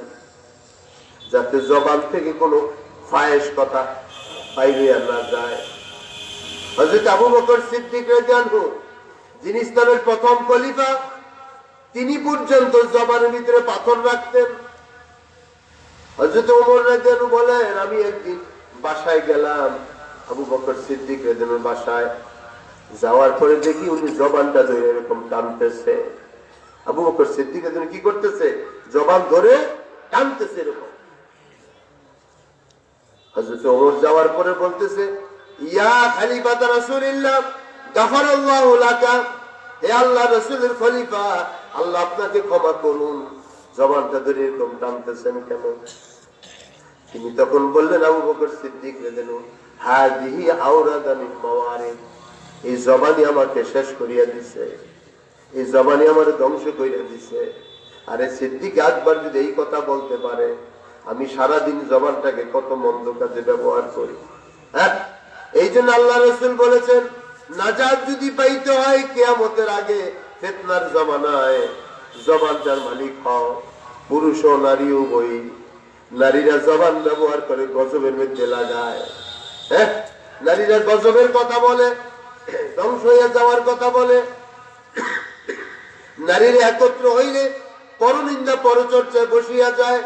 যাতে জবান থেকে কোনো ফায়েশ কথা বাইরে না যায়। হযরত আবু বকর সিদ্দিক রাদিয়াল্লাহু আনহু, যিনি ইসলামের প্রথম খলিফা, তিনি পর্যন্ত জবানের ভিতরে পাথর রাখতেন। হযরত ওমর রাদিয়াল্লাহু আনহু বলেন, আমি একদিন বাসায় গেলাম, আবু বকর সিদ্দিক রাদিয়াল্লাহু আনহু বাসায় যাওয়ার পরে দেখি উনি জবানটা ধরে এরকম টানতেছে। আবু বকর সিদ্দিক রাদিয়াল্লাহু আনহু কি করতেছে? জবান ধরে টানতেছে এরকম। হযরত ওমর যাওয়ার পরে বলতেছে, ইয়া খলিফাতা রাসূলিল্লাহ গাফারাল্লাহু লাকা, হে আল্লাহর রাসূলের খলিফা, আল্লাহ আপনাকে ক্ষমা করুন, জবানটা ধরে এরকম টানতেছেন কেন? তিনি তখন বললেন, আবু বকর সিদ্দিক রাদিয়াল্লাহু আনহু, হাযিহি আওরাদা মিন মাওয়ারিদ, এই জবানই আমাকে শেষ করিয়া দিছে, এই জবানই আমার ধ্বংস করিয়া দিছে। আরে সিদ্দিক আকবর যদি এই কথা বলতে পারে, আমি সারাদিন জবানটাকে কত মন্দ কাজে ব্যবহার করি। হ্যাঁ, এই জন্য আল্লাহ রাসূল বলেছেন, নাজাত যদি পাইতে হয় কিয়ামতের আগে ফিতনার জমানায়, জবানটার মালিক হও। পুরুষ ও নারী উভয়ই, নারীরা জবান ব্যবহার করে গজবের মধ্যে লাগায়। হ্যাঁ, নারীরা গজবের কথা বলে, ধ্বংস হয়ে যাওয়ার কথা বলে। নারীরা একত্র হইলে পরনিন্দা পরচর্চায় বসিয়া যায়,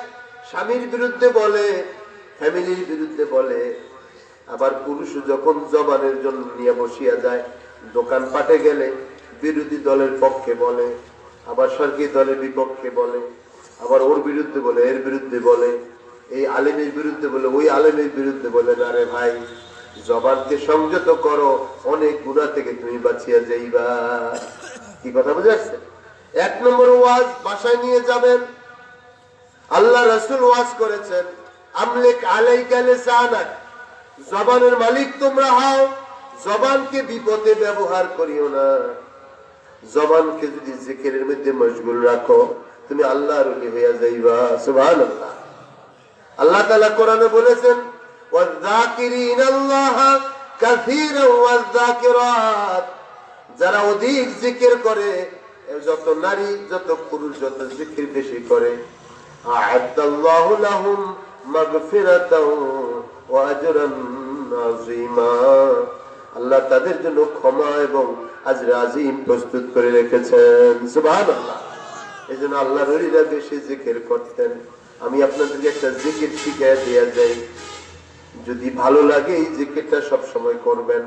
স্বামীর বিরুদ্ধে বলে, ফ্যামিলির বিরুদ্ধে বলে। আবার পুরুষ যখন জবানের জন্য নিয়ে বসিয়া যায়, দোকান পাটে গেলে বিরোধী দলের পক্ষে বলে, আবার সরকারি দলের বিপক্ষে বলে, আবার ওর বিরুদ্ধে বলে, এর বিরুদ্ধে বলে, এই আলেমের বিরুদ্ধে বলে, ওই আলেমের বিরুদ্ধে বলে। না রে ভাই, জবানকে সংযত করো, অনেক গুনাহ থেকে তুমি বাঁচিয়া যাইবা। কি কথা বুঝে আসছে? এক নম্বর ওয়াজ বাসায় নিয়ে যাবেন। আল্লাহ রাসূল ওয়াজ করেছেন, আমলিক আলাইকা লিসানাক, জবানের মালিক তোমরা হও, জবানকে বিপদে ব্যবহার করিও না। জবানকে যদি জিকিরের মধ্যে মশগুল রাখো, তুমি আল্লাহর ওলি হইয়া যাইবা। সুবহানাল্লাহ। আল্লাহ তাআলা কোরআনে বলেছেন, ওয়াযাকিরিনাল্লাহা কাসীরান ওয়াযাকিরাত, যারা অধিক জিকির করে, যত নারী যত পুরুষ যত জিকির বেশি করে, আ'আদাল্লাহু লাহুম মাগফিরাতাও ওয়া আজরান আযীমা, আল্লাহ তাদের জন্য ক্ষমা এবং আজর আযীম প্রস্তুত করে রেখেছেন। সুবহানাল্লাহ। এজন্য আল্লাহর ওলিরা বেশি জিকির করতেন। আমি আপনাদেরকে একটা জিকির শিখিয়ে দিয়ে যাই, যদি ভালো লাগে এই জিকিরটা সব সময় করবেন,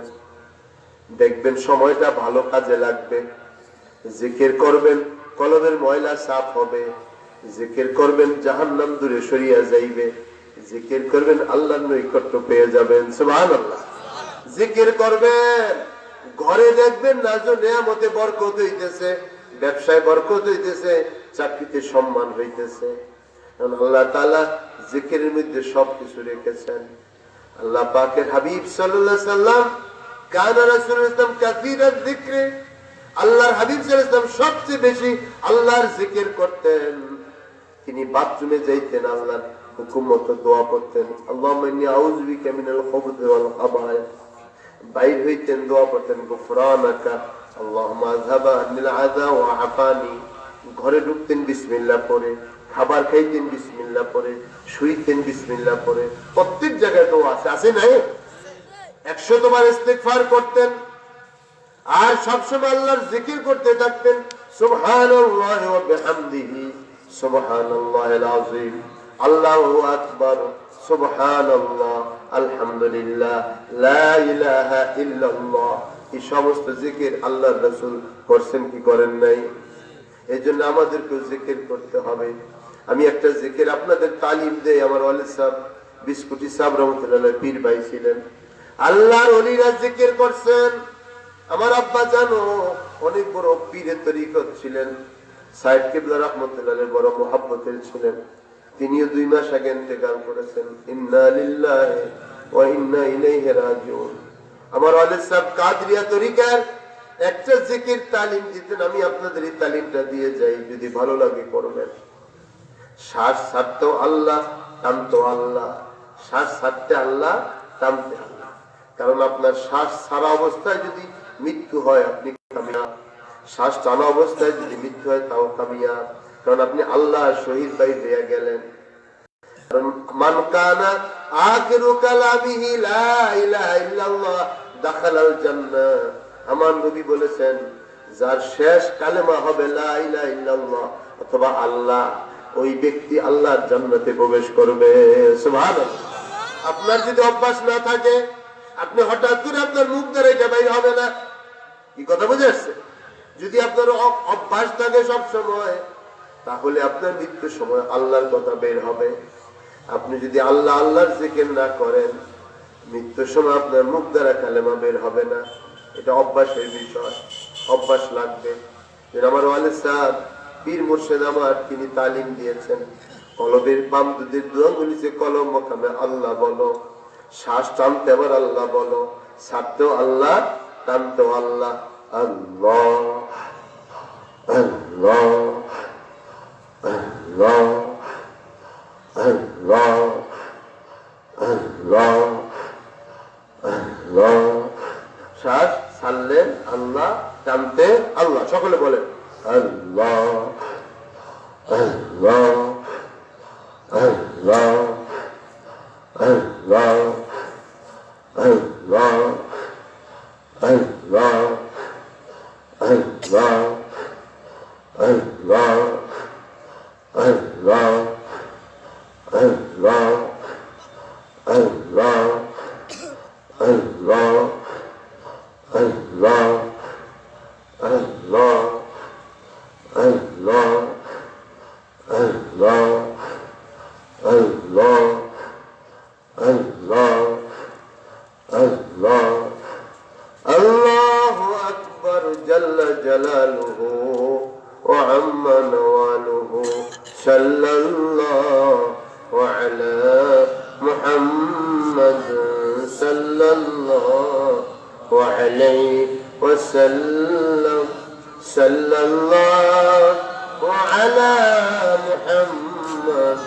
দেখবেন সময়টা ভালো কাজে লাগবে। জিকির করবেন, কলবের ময়লা সাফ হবে। জিকির করবেন, জাহান্নাম দূরে সরিয়া যাইবে। জিকির করবেন, আল্লাহর নৈকট্য পেয়ে যাবেন। সুবহানাল্লাহ। জিকির করবেন, ঘরে দেখবেন নাজু নিয়ামতে বরকত হইতেছে, ব্যবসায় বরকত হইতেছে, চাকরিতে সম্মান হইতেছে। আল্লাহ তাআলা জিকিরের মধ্যে সবকিছু রেখেছেন। আল্লাহ পাকের হাবিব সাল্লাল্লাহু আলাইহি সাল্লাম কানা রাসূলুল্লাহ কাসীরাত যিকরি, আল্লাহর হাবিব সাল্লাল্লাহু আলাইহি সাল্লাম সবচেয়ে বেশি আল্লাহর জিকির করতেন। তিনি বাথরুমে যাইতেন, আল্লাহর হুকুম মতো দোয়া করতেন, আল্লাহুম্মা ইন্নী আউযু বিকা মিনাল খুবুথি ওয়াল খাবায়েথ। বাইর হইতেন, দোয়া করতেন, গুফরানাকা আল্লাহুম্মা আযহাবা আনিল আযা ওয়া আফানি। ঘরে ঢুকতেন বিসমিল্লাহ পড়ে, খাবার খাইতেন বিসমিল্লাহ পড়ে, শুইতেন বিসমিল্লাহ পড়ে। প্রত্যেক জায়গায় দোয়া আছে, আছে নাই? 100 বার ইস্তিগফার করতেন, আর সবসময় আল্লাহর জিকির করতে থাকতেন। সুবহানাল্লাহি ওয়া বিহামদিহি সুবহানাল্লাহিল আযীম, আল্লাহু আকবার, সুবহানাল্লাহ, আলহামদুলিল্লাহ, লা ইলাহা ইল্লাল্লাহ। এই সমস্ত জিকির আল্লাহর রাসূল করছেন কি করেন নাই? এজন্য আমাদেরকে জিকির করতে হবে। আমি একটা জিকির আপনাদের তালিম দেই। আমার ওয়ালিদ সাহেব বিস্কুটি সাহেব রহমাতুল্লাহ পীর ভাই ছিলেন, আল্লাহর ওলিরা জিকির করছেন। আমার আব্বা জানো অনেক বড় পীরের তরিকত ছিলেন, সাইদ কিবলা রাহমাতুল্লাহ বড় মুহাব্বতের ছিলেন। তিনিও 2 মাস আগে ইন্তেকাল করেছেন। ইন্না লিল্লাহি ওয়া ইন্না ইলাইহি রাজিউন। আমার ওয়ালিদ সাহেব কাদরিয়া তরিকার একটা জিকির তালিম দিতেন, আমি আপনাদের এই তালিমটা দিয়ে যাই, যদি ভালো লাগে করবেন। শ্বাস ছাড়তে আল্লাহ, টানতে আল্লাহ, শ্বাস ছাড়তে আল্লাহ, টানতে আল্লাহ। কারণ আপনার শ্বাস ছাড়া অবস্থায় যদি মৃত্যু হয় আপনি কামিয়াব, শ্বাস টানা অবস্থায় যদি মৃত্যু হয় তাও কামিয়াব, কারণ আপনি আল্লাহ শহীদ ভাই হয়ে গেলেন। কারণ মান কানা আখিরু কালামিহি লা ইলাহা ইল্লাল্লাহ দাখালাল জান্নাহ। আমার নবী বলেছেন, যার শেষ কালেমা হবে লা ইলাহা ইল্লাল্লাহ অথবা আল্লাহ, ওই ব্যক্তি আল্লাহর জান্নাতে প্রবেশ করবে। সুবহানাল্লাহ। আপনার যদি অভ্যাস না থাকে, আপনি হঠাৎ করে আপনার মুখ দ্বারা এটা বাইর হবে না। কি কথা বুঝে আসছে? যদি আপনার অভ্যাস থাকে সব সময়, তাহলে আপনার মৃত্যুর সময় আল্লাহর কথা বের হবে। আপনি যদি আল্লাহ আল্লাহর জিকির না করেন, মৃত্যুর সময় আপনার মুখ দ্বারা কালেমা বের হবে না। এটা অভ্যাসের বিষয়, অভ্যাস লাগবে। আমার ওয়ালিদ সাহেব পীর মুর্শিদ আমার, তিনি তালিম দিয়েছেন, কলবের বাম দুধের দোয়াগুলিতে কলম মোকামে আল্লাহ বলো, শ্বাস টানতে আবার আল্লাহ বলো, ছাড়তেও আল্লাহ, টানতেও আল্লাহ। আল্লাহ আল্লাহ আল্লাহ আল্লাহ আল্লাহ আল্লাহ। শ্বাস ছাড়লেন আল্লাহ, টানতে আল্লাহ। সকলে বলেন আল্লাহ আল্লাহ আল্লাহ আল্লাহ আল্লাহ আল্লাহ আল্লাহ আল্লাহ আল্লাহ আল্লাহ আল্লাহ আল্লাহ আল্লাহ আল্লাহ আল্লাহ আল্লাহ আল্লাহ আল্লাহ আল্লাহ। আল্লাহু আকবার জাল্লা জালালুহু ওয়া আম্মা নওয়ালুহু সাল্লাল্লাহু আলা মুহাম্মাদ সাল্লাল্লাহু আলাইহি ওয়া সাল্লাম সাল্লাল্লাহু আলা মুহাম্মাদ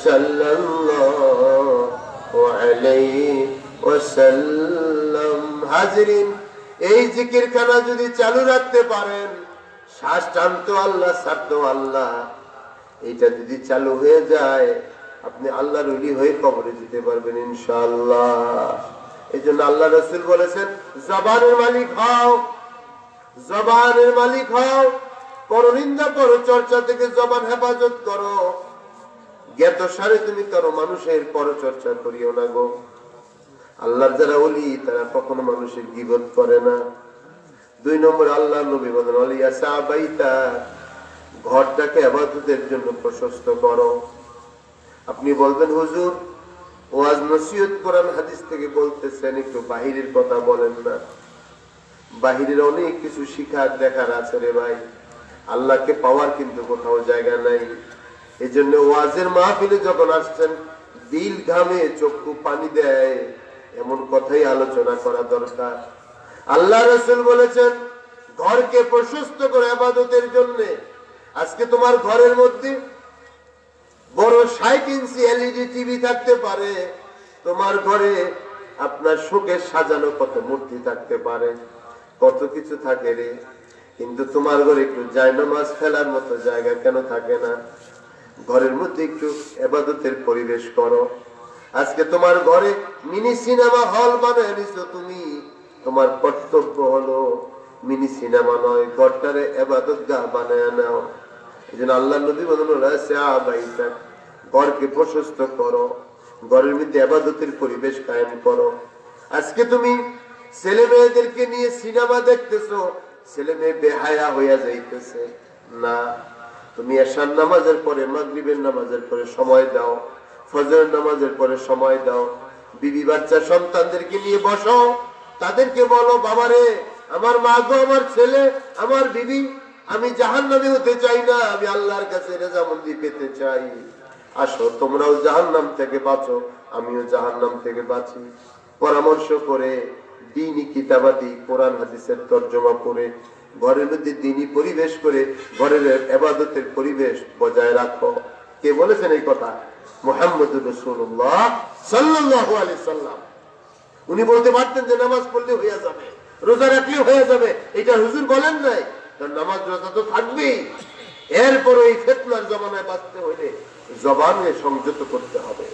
সাল্লাল্লাহু আলাইহি ওয়া সাল্লাম। হাজিরিন, এই জিকির খানা যদি চালু রাখতে পারেন, শ্বাস টানতো আল্লাহ, ছাড়তো আল্লাহ, এটা যদি চালু হয়ে যায়, আপনি আল্লাহর ওলি হয়ে কবরে যেতে পারবেন ইনশাআল্লাহ। এই জন্য আল্লাহ রাসূল বলেছেন, জবানের মালিক হও, জবানের মালিক হও, পরনিন্দা পরচর্চা থেকে জবান হেফাজত করো, জ্ঞাত সারে তুমি কারো মানুষের পরচর্চা করিও না গো। আল্লাহর যারা ওলি তারা কখনো মানুষের গীবত করে না। 2 নম্বর আল্লাহ নবী বলেন, ওলিয়া সাহাবাইতা, ঘরটাকে ইবাদতের জন্য প্রশস্ত করো। আপনি বলবেন হুজুর ওয়াজ নসিহত কোরআন হাদিস থেকে বলতেছেন, একটু বাহিরের কথা বলেন না। বাহিরের অনেক কিছু শিখার দেখার আছে রে ভাই। আল্লাহকে পাওয়ার কিন্তু কোথাও জায়গা নাই। এই জন্য ওয়াজের মাহফিলে যখন আসছেন দিল ঘামে চক্ষু পানি দেয় এমন কথাই আলোচনা করা দরকার। আল্লাহ রাসূল বলেছেন ঘরকে প্রশস্ত করে ইবাদতের জন্য। আজকে তোমার ঘরের মধ্যে বড় 60 ইঞ্চি এলইডি টিভি থাকতে পারে, তোমার ঘরে আপনার শোকের সাজানো কত মূর্তি থাকতে পারে, কত কিছু থাকে রে, কিন্তু তোমার ঘরে একটু জায়নামাজ ফেলার মতো জায়গা কেন থাকে না? ঘরের মধ্যে একটু ইবাদতের পরিবেশ করো। আজকে তোমার ঘরে মিনি সিনেমা হল বানায় নিছো তুমি, তোমার কর্তব্য হলো মিনি সিনেমা নয়, ঘরটারে ইবাদতগাহ বানায় নাও। এই জন্য আল্লাহ নবী বলেন ঘরকে প্রশস্ত করো, ঘরের মধ্যে ইবাদতের পরিবেশ কায়েম করো। আজকে তুমি ছেলে মেয়েদেরকে নিয়ে সিনেমা দেখতেছো, ছেলে মেয়ে বেহায়া হইয়া যাইতেছে না। তুমি এশার নামাজের পরে মাগরিবের নামাজের পরে সময় দাও, ফজরের নামাজের পরে সময় দাও। বিবি বাচ্চা সন্তানদেরকে নিয়ে বসো, তাদেরকে বলো বাবারে আমার মা গো, আমার ছেলে, আমার বিবি, আমি জাহান্নামী হতে চাই না, আমি আল্লাহর কাছে রেজামন্দি পেতে চাই। আসো তোমরাও জাহান্নাম থেকে বাঁচো, আমিও জাহান্নাম থেকে বাঁচি। পরামর্শ করে দ্বীনি কিতাবাদি কোরআন হাদিসের তরজমা করে ঘরের মধ্যে দ্বীনি পরিবেশ করে ঘরের ইবাদতের পরিবেশ বজায় রাখো। কে বলেছেন এই কথা? মুহাম্মদুর রাসূলুল্লাহ সাল্লাল্লাহু আলাইহি সাল্লাম। উনি বলতে পারতেন যে নামাজ পড়লে হয়ে যাবে, রোজা রাখলে হয়ে যাবে, এটা হুজুর বলেন নাই। নামাজ রোজা তো থাকবেই, এরপর এই ফিতনার জমানায় বাঁচতে হইলে জবানে সংযত করতে হবে,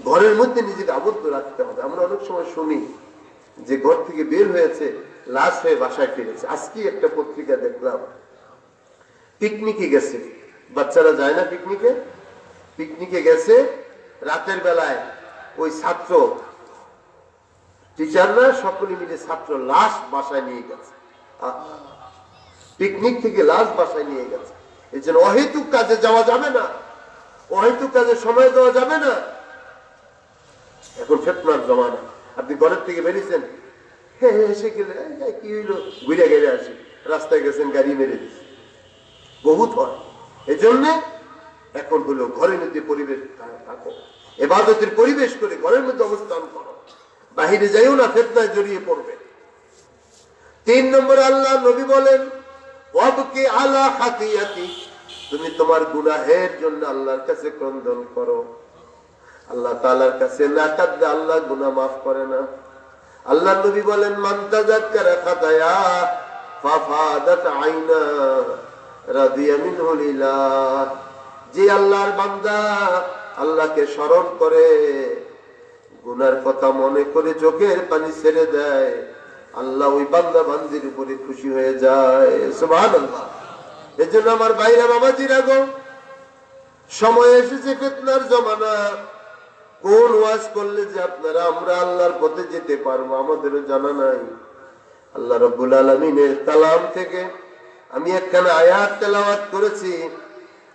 ঘরের মধ্যে নিজেকে আবদ্ধ রাখতে হবে। আমরা অনেক সময় শুনি যে ঘর থেকে বের হয়েছে লাশ হয়ে বাসায় ফিরেছে। আজকে একটা পত্রিকা দেখলাম, পিকনিকে গেছে, বাচ্চারা যায় না পিকনিকে, পিকনিকে গেছে রাতের বেলায় ওই ছাত্র টিচাররা সকলে মিলে ছাত্র লাশ বাসায় নিয়ে গেছে। পিকনিক থেকে লাশ বাসায় নিয়ে গেছে। এই জন্য অহেতুক কাজে যাওয়া যাবে না, অহেতুক কাজে সময় দেওয়া যাবে না। এখন ফিতনার জমানা। আপনি ঘরের থেকে বেরিয়েছেন, হ্যাঁ এসে গেলে কি হইলো, ঘুরে গেলে আসি, রাস্তায় গেছেন গাড়ি মেরে দিচ্ছে, বহুত হয়। এই জন্য এখন হলো ঘরের মধ্যে পরিবেশ থাকো, ইবাদতের পরিবেশ করে ঘরের মধ্যে অবস্থান করো, বাহিরে যাইও না, ফিতনায় জড়িয়ে পড়বে। 3 নম্বরে আল্লাহ নবী বলেন ওয়াবকি আলা খাতিয়াতি, তুমি তোমার গুনাহের জন্য আল্লাহর কাছে ক্রন্দন করো। আল্লাহ তাআলার কাছে না কাঁদলে আল্লাহ গুনাহ মাফ করে না। আল্লাহ নবী বলেন মান তাযাক্কারা খাতায়া ফাফাদাত আইনা রাদিয়া মিনহু লিলাহ, যে আল্লাহর বান্দা আল্লাহকে স্মরণ করে, গুনার কথা মনে করে চোখের পানি ছেড়ে দেয়, আল্লাহ ওই বান্দা বান্দির উপরে খুশি হয়ে যায়। সুবহানাল্লাহ। এজন্য আমার ভাইরা বাবাজিরা গো, সময় এসেছে ফিতনার জমানা। কোন ওয়াজ করলে যে আপনারা আমরা আল্লাহর পথে যেতে পারবো আমাদেরও জানা নাই। আল্লাহ রাব্বুল আলামিনের কালাম থেকে আমি একখানা আয়াত তেলাওয়াত করেছি।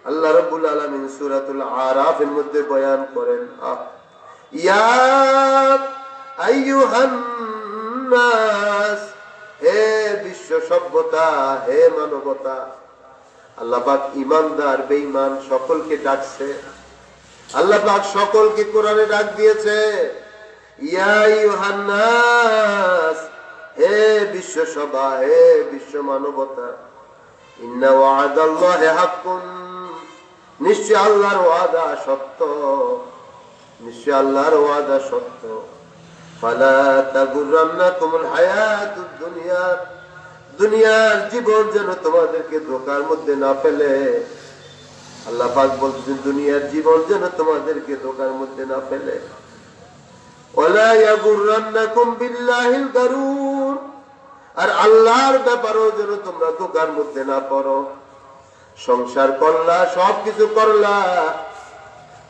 আল্লাহ রাব্বুল আলামিন সূরাতুল আরাফের মধ্যে বয়ান করেন, ইয়া আইয়ুহান নাস, হে বিশ্ব সভ্যতা, হে মানবতা। আল্লাহ পাক ঈমানদার বেঈমান সকলকে ডাকছে। আল্লাহ পাক সকলকে কোরআনে ডাক দিয়েছে, ইয়া আইয়ুহান নাস, হে বিশ্ব সভা, হে বিশ্ব মানবতা। ইন্না ওয়াদাল্লাহি হাক্কুন, নিশ্চয় আল্লাহর ওয়াদা সত্য, নিশ্চয় আল্লাহর ওয়াদা সত্য। ফালা তাগুররান্নাকুমুল হায়াতুদ দুনিয়া, দুনিয়ার জীবন যেন তোমাদেরকে ধোঁকার মধ্যে না ফেলে। আল্লাহ পাক বলছেন দুনিয়ার জীবন যেন তোমাদেরকে ধোঁকার মধ্যে না ফেলে। ওয়ালা ইয়াগুররান্নাকুম বিল্লাহিল গারুর, আর আল্লাহর ব্যাপারেও যেন তোমরা ধোঁকার মধ্যে না পড়ো। সংসার করলা, সবকিছু করলা,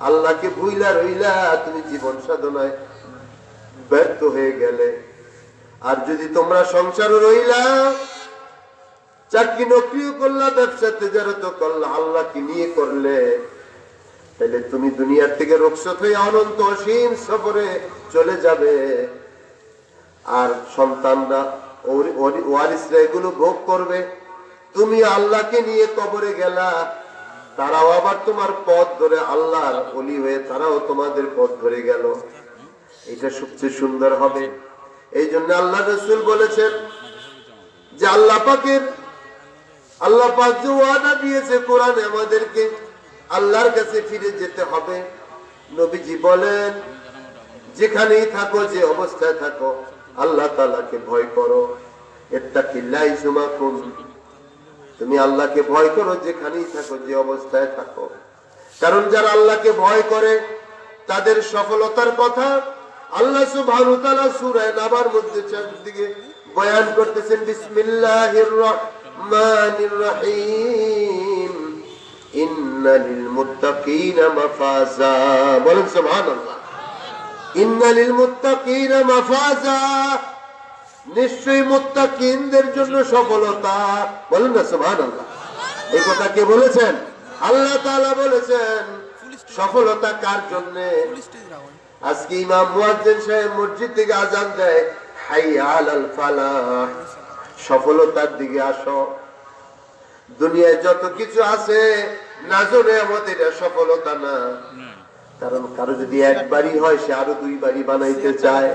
আল্লাহকে ভুইলা রইলা, তুমি জীবন সাধনায় ব্যর্থ হয়ে গেলে। আর যদি তোমরা সংসারও রইলা, চাকরি নকরিও করলা, ব্যবসা তেজারত করলা, আল্লাহকে নিয়ে করলে, তাহলে তুমি দুনিয়ার থেকে রুখসত হয়ে অনন্ত অসীম সফরে চলে যাবে, আর সন্তানরা ওয়ারিসরা এগুলো ভোগ করবে। তুমি আল্লাহকে নিয়ে কবরে গেলা, তারাও আবার তোমার পথ ধরে আল্লাহর ওলি হয়ে তারাও তোমাদের পথ ধরে গেল। এটা সবচেয়ে সুন্দর হবে। এই জন্য আল্লাহ রাসূল বলেছেন যে আল্লাহ পাক যে ওয়াদা দিয়েছে কোরআনে আমাদেরকে, আল্লাহর কাছে ফিরে যেতে হবে। নবীজি বলেন, যেখানেই থাকো, যে অবস্থায় থাকো, আল্লাহ তাআলাকে ভয় করো। ইত্তাকিল্লাহ আইসুমা কুনতুম, তুমি আল্লাহকে ভয় করো যেখানেই থাকো, যে অবস্থায় থাকো। কারণ যারা আল্লাহকে ভয় করে তাদের সফলতার কথা আল্লাহ সুবহানাহু ওয়া তাআলা সূরা নাবার মধ্যে চারদিকে বয়ান করতেছেন। বিসমিল্লাহির রহমানির রহিম, ইন্নালিল মুত্তাকিনা মাফাজা। বলেন সুবহানাল্লাহ। ইন্নালিল মুত্তাকিনা মাফাজা, নিশ্চয়ই মুত্তাকিনদের জন্য সফলতা। বলেন না সুবহানাল্লাহ। এই কথা কে বলেছেন? আল্লাহ তাআলা বলেছেন। সফলতা কার জন্য? আজকে ইমাম মুয়াজ্জিন সাহেব মসজিদ থেকে আযান দেয়, হাইয়া আলাল ফালাহ, সফলতার দিকে আসো। দুনিয়ায় যত কিছু আছে নাজরে আমাদের সফলতা না। কারণ কারো যদি একবারই হয় সে আরো 2 বাড়ি বানাইতে চায়।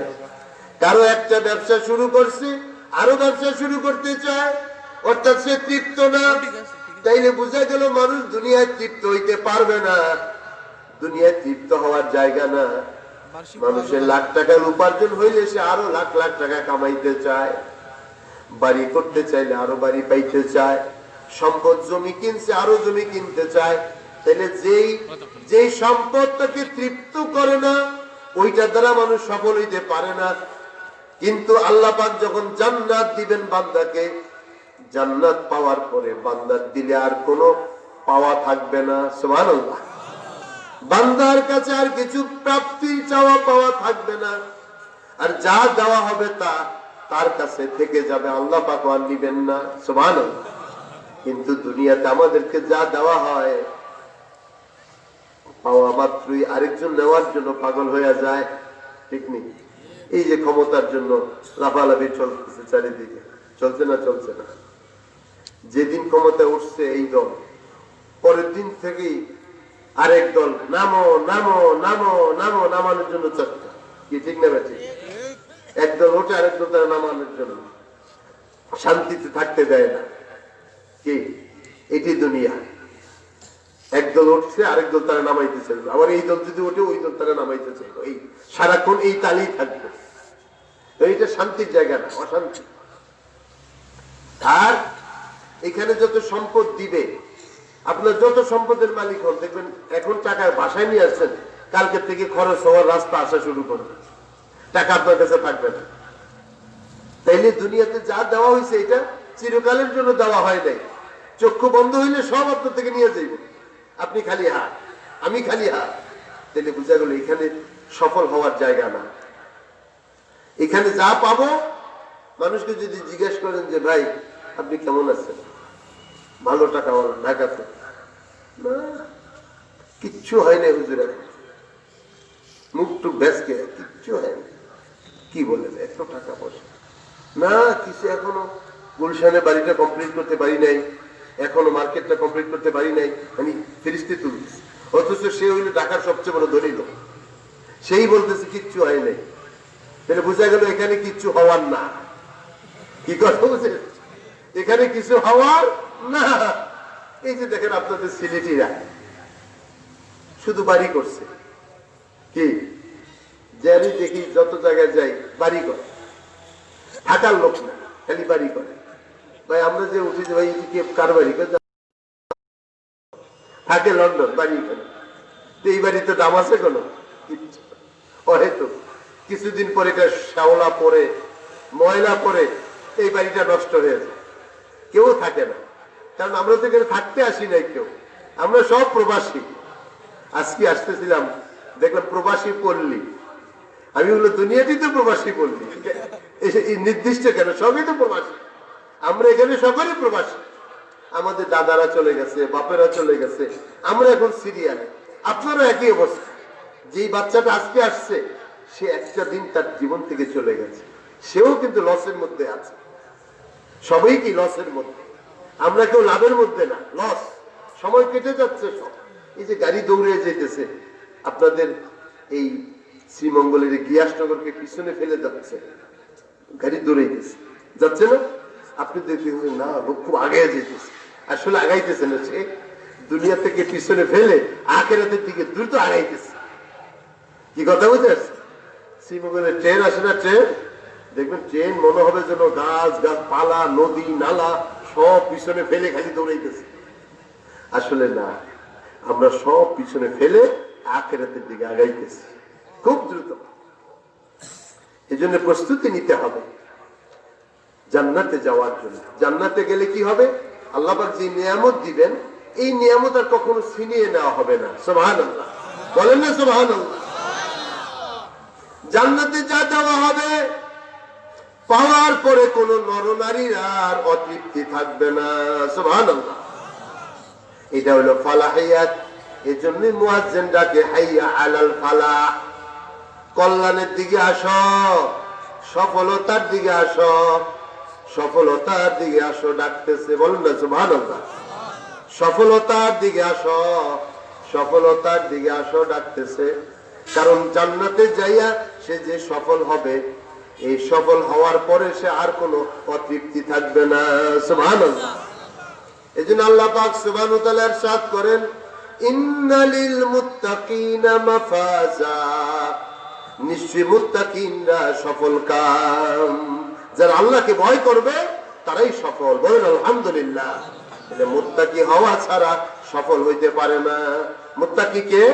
কারো একটা ব্যবসা শুরু করছে আরো ব্যবসা শুরু করতে চায়, অর্থাৎ সে তৃপ্ত না। তাইলে বোঝা গেল মানুষ দুনিয়ায় তৃপ্ত হইতে পারবে না। দুনিয়ায় তৃপ্ত হওয়ার জায়গা না। মানুষের লাখ টাকার উপার্জন হইলে সে আরো লাখ লাখ টাকা কামাইতে চায়। বাড়ি করতে চাইলে আরো বাড়ি পাইতে চায়। সম্পদ জমি কিনছে আরো জমি কিনতে চায়। তাহলে যেই সম্পদটাকে তৃপ্ত করে না, ওইটার দ্বারা মানুষ সফল হইতে পারে না। কিন্তু আল্লাহ পাক যখন জান্নাত দিবেন বান্দাকে, জান্নাত পাওয়ার পরে বান্দার দিলে আর কোনো পাওয়া থাকবে না। সুবহানাল্লাহ। বান্দার কাছে আর কিছু প্রাপ্তি চাওয়া পাওয়া থাকবে না। আর যা দেওয়া হবে তা তার কাছে থেকে যাবে, আল্লাহ পাক আর নিবেন না। সুবহানাল্লাহ। কিন্তু দুনিয়াতে আমাদেরকে যা দেওয়া হয়, পাওয়া মাত্রই আরেকজন নেওয়ার জন্য পাগল হয়ে যায়। ঠিক নেই? এই যে ক্ষমতার জন্য লাফালাফি চলতেছে চারিদিকে, চলছে না? চলছে না? যেদিন ক্ষমতা উঠছে এই দল, পরের দিন থেকেই আরেক দল নামো নামো নামো নামো, নামানোর জন্য চেষ্টা। কি ঠিক না বেঠিক? একদল ওঠে আরেক দল তারা নামানোর জন্য, শান্তিতে থাকতে দেয় না। কি এটি দুনিয়া? একদল উঠছে আরেক দল তারা নামাইতে চাইবে, আবার এই দল যদি ওঠে ওই দল তারা নামাইতে চাইবে। এই সারাক্ষণ এই তালি থাকবে। এইটা শান্তির জায়গা না, অশান্তি। আর এখানে যত সম্পদ দিবে, আপনার যত সম্পদের মালিক হন, দেখবেন এখন টাকার বাসায় নিয়ে আসছেন, কালকে থেকে খরচ হওয়ার রাস্তা আসা শুরু করবে, টাকা আপনার কাছে থাকবে না। তাইলে দুনিয়াতে যা দেওয়া হয়েছে এটা চিরকালের জন্য দেওয়া হয় নাই। চক্ষু বন্ধ হইলে সব আপনার থেকে নিয়ে যাইব। আপনি খালি হাত, আমি খালি হাত। তাহলে বুঝা গেল এখানে সফল হওয়ার জায়গা না। এখানে যা পাবো, মানুষকে যদি জিজ্ঞেস করেন যে ভাই আপনি কেমন আছেন, ভালো টাকা ঢাকাতে, না কিচ্ছু হয় না হুজুর, মুখ টুক ভেসকে কিচ্ছু হয় না। কি বলেন এত টাকা পয়সা? না কিছু, এখনো গুলশানে বাড়িটা কমপ্লিট করতে পারি নাই, এখনো মার্কেটটা কমপ্লিট করতে পারি নাই, আমি ফিরিস্তি তুলছি। অথচ সে হইল ঢাকার সবচেয়ে বড় ধনী লোক, সেই বলতেছে কিচ্ছু হয় নাই। তাহলে বোঝা গেল এখানে কিচ্ছু হওয়ার না। কি কথা বুঝে? এখানে কিছু হওয়ার না। এই যে দেখেন আপনাদের সিলেটিরা শুধু বাড়ি করছে, কি জানি দেখি যত জায়গায় যাই বাড়ি করে, থাকার লোক না, খালি বাড়ি করে। ভাই আমরা যে উঠি যে ভাই কার বাড়ি করে থাকে, লন্ডন বাড়ি করে। এই বাড়িতে দাম আছে কোনো? হয়তো কিছুদিন পরে এটা শ্যাওলা পরে ময়লা পরে এই বাড়িটা নষ্ট হয়ে যায়, কেউ থাকে না। কারণ আমরা তো এখানে থাকতে আসি নাই কেউ, আমরা সব প্রবাসী। আজকে আসতেছিলাম, দেখলাম প্রবাসী পল্লী। আমি বললো দুনিয়াতেই তো প্রবাসী পল্লী, নির্দিষ্ট কেন? সবই তো প্রবাসী। আমরা এখানে সকলেই প্রবাসী। আমাদের দাদারা চলে গেছে, বাপেরা চলে গেছে, আমরা এখন সিরিয়ালে। আপনারও একই অবস্থা। যেই বাচ্চাটা আজকে আসছে, সে একটা দিন তার জীবন থেকে চলে গেছে, সেও কিন্তু লসের মধ্যে আছে। সবাই কি লসের মধ্যে, আমরা কেউ লাভের মধ্যে না, লস। সময় কেটে যাচ্ছে সব। এই যে গাড়ি দৌড়ে যেতেছে, আপনাদের এই শ্রীমঙ্গলের গিয়াসনগরকে পিছনে ফেলে যাচ্ছে, গাড়ি দৌড়াইতেছে, যাচ্ছে না? আপনি দেখবেন না, লোক খুব আগে যেতেছে, আসলে আগাইতেছে না, সে দুনিয়া থেকে পিছনে ফেলে আখেরাতের দিকে দ্রুত আগাইতেছে। কি কথা বুঝতে পারছেন? শ্রীমঙ্গলের ট্রেন আসে না, ট্রেন দেখবেন, ট্রেন মনে হবে যেন গাছ গাছপালা নদী নালা সব পিছনে ফেলে খালি দৌড়াইতেছে। আসলে না, আমরা সব পিছনে ফেলে আখেরাতের দিকে আগাইতেছি খুব দ্রুত। এই জন্য প্রস্তুতি নিতে হবে জান্নাতে যাওয়ার জন্য। জান্নাতে গেলে কি হবে? আল্লাহ পাক যে নিয়ামত দিবেন, এই নিয়ামত আর কখনো ছিনিয়ে নেওয়া হবে না। সুবহানাল্লাহ, বলেন না সুবহানাল্লাহ। জান্নাতে যা দেওয়া হবে, পাওয়ার পরে কোন নরনারীর আর অতৃপ্তি থাকবে না। সুবহানাল্লাহ। এটা হলো ফালাহিয়াত। এই জন্য মুয়াজ্জিন ডাকে হাইয়া আলাল ফালাহ, কল্যাণের দিকে আসো, সফলতার দিকে আসো, সফলতার দিকে আসো ডাকতেছে। বলুন না সুবহানাল্লাহ। সফলতার দিকে আসো, সফলতার দিকে আসো ডাকতেছে। কারণ জান্নাতে যাইয়া সে যে সফল হবে, এই সফল হওয়ার পরে সে আর কোনো অতৃপ্তি থাকবে না। সুবহানাল্লাহ। এজন্য আল্লাহ পাক সুবহানাহু ওয়া তাআলা ইরশাদ করেন, ইন্নালিল মুত্তাকিনা মাফাজা, নিশ্চয়ই মুত্তাকিনরা সফল কাম। যারা আল্লাহকে ভয় করবে তারাই সফল। বলেন আলহামদুলিল্লাহ। এটা মুত্তাকি হওয়া ছাড়া সফল হইতে পারে না। মুত্তাকি কে?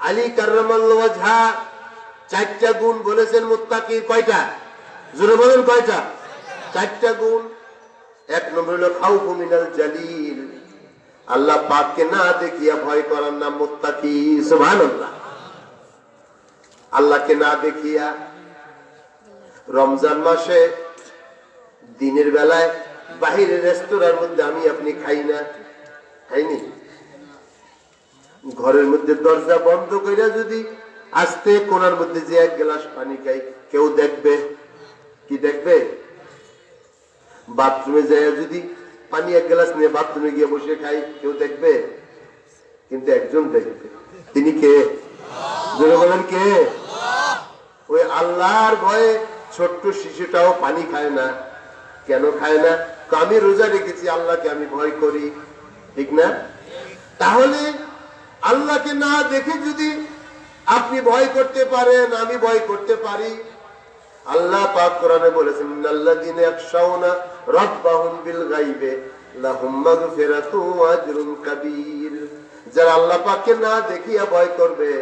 আলী কাররামাল্লাহু ওয়াজহা চারটা গুণ বলেছেন মুত্তাকি। কয়টা? জোরে বলেন কয়টা? চারটা গুণ। এক নম্বর হলো খাউফু মিনাল জালিল, আল্লাহ পাককে না দেখিয়া ভয় করার নাম মুত্তাকি। সুবহানাল্লাহ। আল্লাহকে না দেখিয়া। রমজান মাসে দিনের বেলায় বাহিরের রেস্তোরাঁর মধ্যে আমি আপনি খাই না, খাইনি? ঘরের মধ্যে দরজা বন্ধ কইরা যদি আস্তে কোনার মধ্যে যে এক গ্লাস পানি খাই, কেউ দেখবে? কি দেখবে? বাথরুমে যায় যদি পানি এক গ্লাস নিয়ে বাথরুমে গিয়ে বসে খাই, কেউ দেখবে? কিন্তু একজন দেখবে। তিনি কে? জোরে বলেন কে? ওই আল্লাহর ভয়ে ছোট্ট শিশুটাও পানি খায় না। কেন খায় না? আমি রোজা রেখেছি, আল্লাহকে আমি ভয় করি, ঠিক না? তাহলে আল্লাহকে না দেখে যদি আপনি ভয় করতে পারেন, আমি ভয় করতে পারি। আল্লাহ পাক কোরআনে বলেছেন, ইন্নাল্লাযীনা ইয়াখশাউনা রাব্বাহুম বিল গায়বি লাহুম মাগফিরাতুন ওয়া আজরুন কাবীর। যারা আল্লাহ পাককে না দেখিয়া ভয় করবে,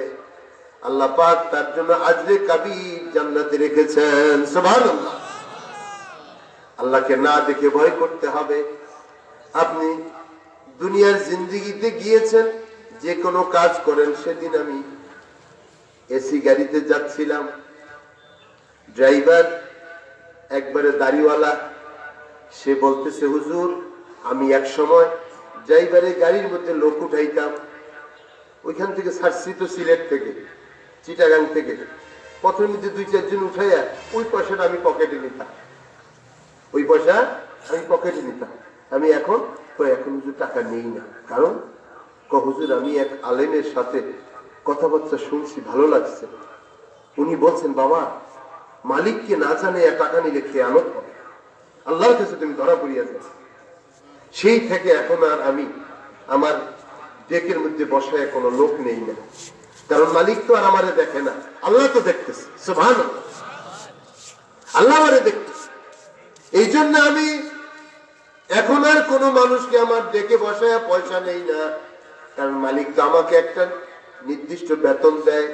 আল্লাহ পাক তার জন্য আজরে কাবীর জান্নাতে রেখেছেন। সুবহানাল্লাহ। আল্লাহকে না দেখে ভয় করতে হবে। আপনি দুনিয়ার জিন্দেগিতে গিয়েছেন, যে কোনো কাজ করেন। সেদিন আমি এসি গাড়িতে যাচ্ছিলাম, ড্রাইভার একবারে দাড়িওয়ালা, সে বলতেছে, হুজুর আমি এক সময় ড্রাইভারের গাড়ির মধ্যে লোক উঠাইতাম, ওইখান থেকে ছাড়ছি তো সিলেট থেকে, চিটাগাং থেকে, পথের মধ্যে 2-4 জন উঠাইয়া ওই পয়সাটা আমি পকেটে নিতাম, ওই পয়সা আমি পকেটে নিতাম। আমি এখন হুজুর টাকা নেই না। কারণ হুজুর আমি এক আলেমের সাথে কথাবার্তা শুনছি, ভালো লাগছে। উনি বলছেন, বাবা মালিককে না জানে টাকা নিলে খেয়ানত হবে, আল্লাহর কাছে তুমি ধরা পড়িয়া যাবে। সেই থেকে এখন আর আমি আমার ডেকের মধ্যে বসায় কোনো লোক নেই না। কারণ মালিক তো আর আমারে দেখে না, আল্লাহ তো দেখতেছে। সুবহানাল্লাহ। আল্লাহ আমারে দেখতেছে। এই জন্য আমি এখন আর কোনো মানুষকে আমার ডেকে বসায় পয়সা নেই না। কারণ মালিক তো আমাকে একটা নির্দিষ্ট বেতন দেয়,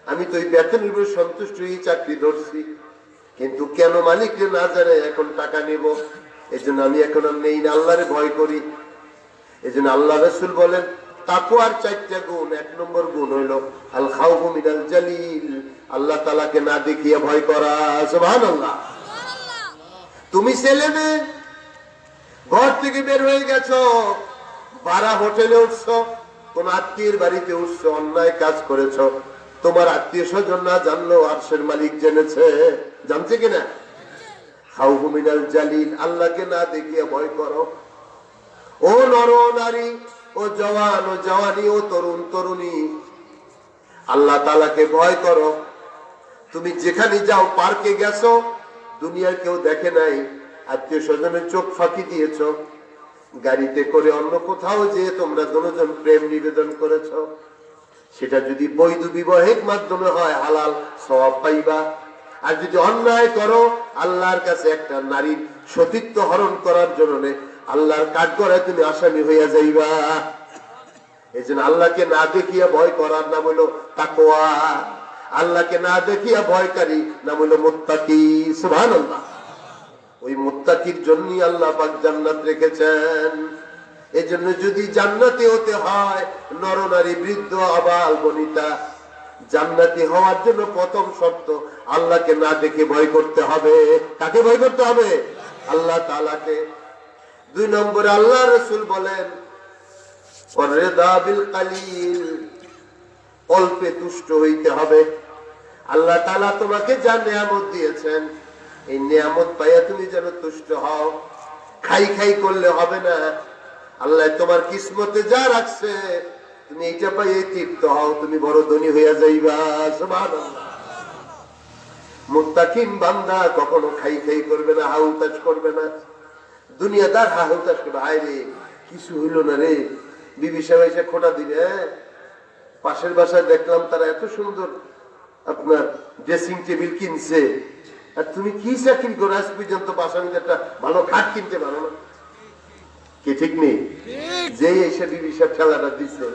আমি তো ওই বেতনের উপর সন্তুষ্ট হয়ে চাকরি ধরছি। কিন্তু কেন মালিককে না জানে এখন টাকা নেব? এই জন্য আমি এখন আর নেই না, আল্লাহরে ভয় করি। এই জন্য আল্লাহ রাসূল বলেন, তাকওয়ার 4টা গুণ। 1 নম্বর গুণ হইল আল খাউফু মিনাল জালিল, আল্লাহ তাআলাকে না দেখিয়ে ভয় করা। সুবহানাল্লাহ। তুমি ছেলে মেয়ে ঘর থেকে বের হয়ে গেছো, ভাড়া হোটেলে উঠছো, কোন আত্মীয়ের বাড়িতে উঠছো, অন্যায় কাজ করেছো, তোমার আত্মীয় স্বজন না জানলেও আরশের মালিক জেনেছে। জানছে কিনা? খাউফু মিনাল জালিল, আল্লাহকে না দেখিয়া ভয় করো। ও নর নারী, ও জওয়ান ও জওয়ানি, ও তরুণ তরুণী, আল্লাহ তাআলাকে ভয় করো। তুমি যেখানে যাও, পার্কে গেছো, দুনিয়ার কেউ দেখে নাই, আত্মীয় স্বজনের চোখ ফাঁকি দিয়েছো, গাড়িতে করে অন্য কোথাও যে তোমরা দুজন প্রেম নিবেদন করেছো, সেটা যদি বৈধ বিবাহের মাধ্যমে হয় হালাল সওয়াব পাইবা। আর যদি অন্যায় করো, আল্লাহর কাছে একটা নারীর সতীত্ব হরণ করার জন্য আল্লাহর কাঠগড়ায় তুমি আসামি হইয়া যাইবা। এই জন্য আল্লাহকে না দেখিয়া ভয় করার নাম হইল তাকওয়া, আল্লাহকে না দেখিয়া ভয়কারী নাম হইল মুত্তাকি। সুবহানাল্লাহ। ওই মুত্তাকির জন্যই আল্লাহ পাক জান্নাত রেখেছেন। এই জন্য যদি জান্নাতি হতে হয়, নরনারী বৃদ্ধ আবাল বনিতা, জান্নাতি হওয়ার জন্য প্রথম শর্ত আল্লাহকে না দেখে ভয় করতে হবে। কাকে ভয় করতে হবে? আল্লাহ তাআলাকে। 2 নম্বরে আল্লাহ রাসূল বলেন ওয়ারিদা বিল কালিল, অল্পে তুষ্ট হইতে হবে। আল্লাহ তাআলা তোমাকে যা নিয়ামত দিয়েছেন, এই নিয়ামত পাইয়া তুমি যেন তুষ্ট হও। খাই খাই করলে হবে না। আল্লাহ তোমার কিসমতে যা রাখছে, তুমি এইটা পাইয়ে তৃপ্ত হও, তুমি বড় ধনী হইয়া যাইবা। সুবহানাল্লাহ। মুত্তাকিন বান্দা কখনো খাই খাই করবে না, হাউতাস করবে না। দুনিয়াদার হাউতাস করবে, হায় রে কিছু হইল না রে, বিবি সাহেব এসে খোটা দিবে। পাশের বাসায় দেখলাম তারা এত সুন্দর আপনার ড্রেসিং টেবিল কিনছে, আর তুমি কি চাকরি করো, আজ পর্যন্ত বাসার মধ্যে একটা ভালো খাট কিনতে পারো না। কি ঠিক নেই? যে এসে বিবি সাহেব ঠেলাটা দিচ্ছে,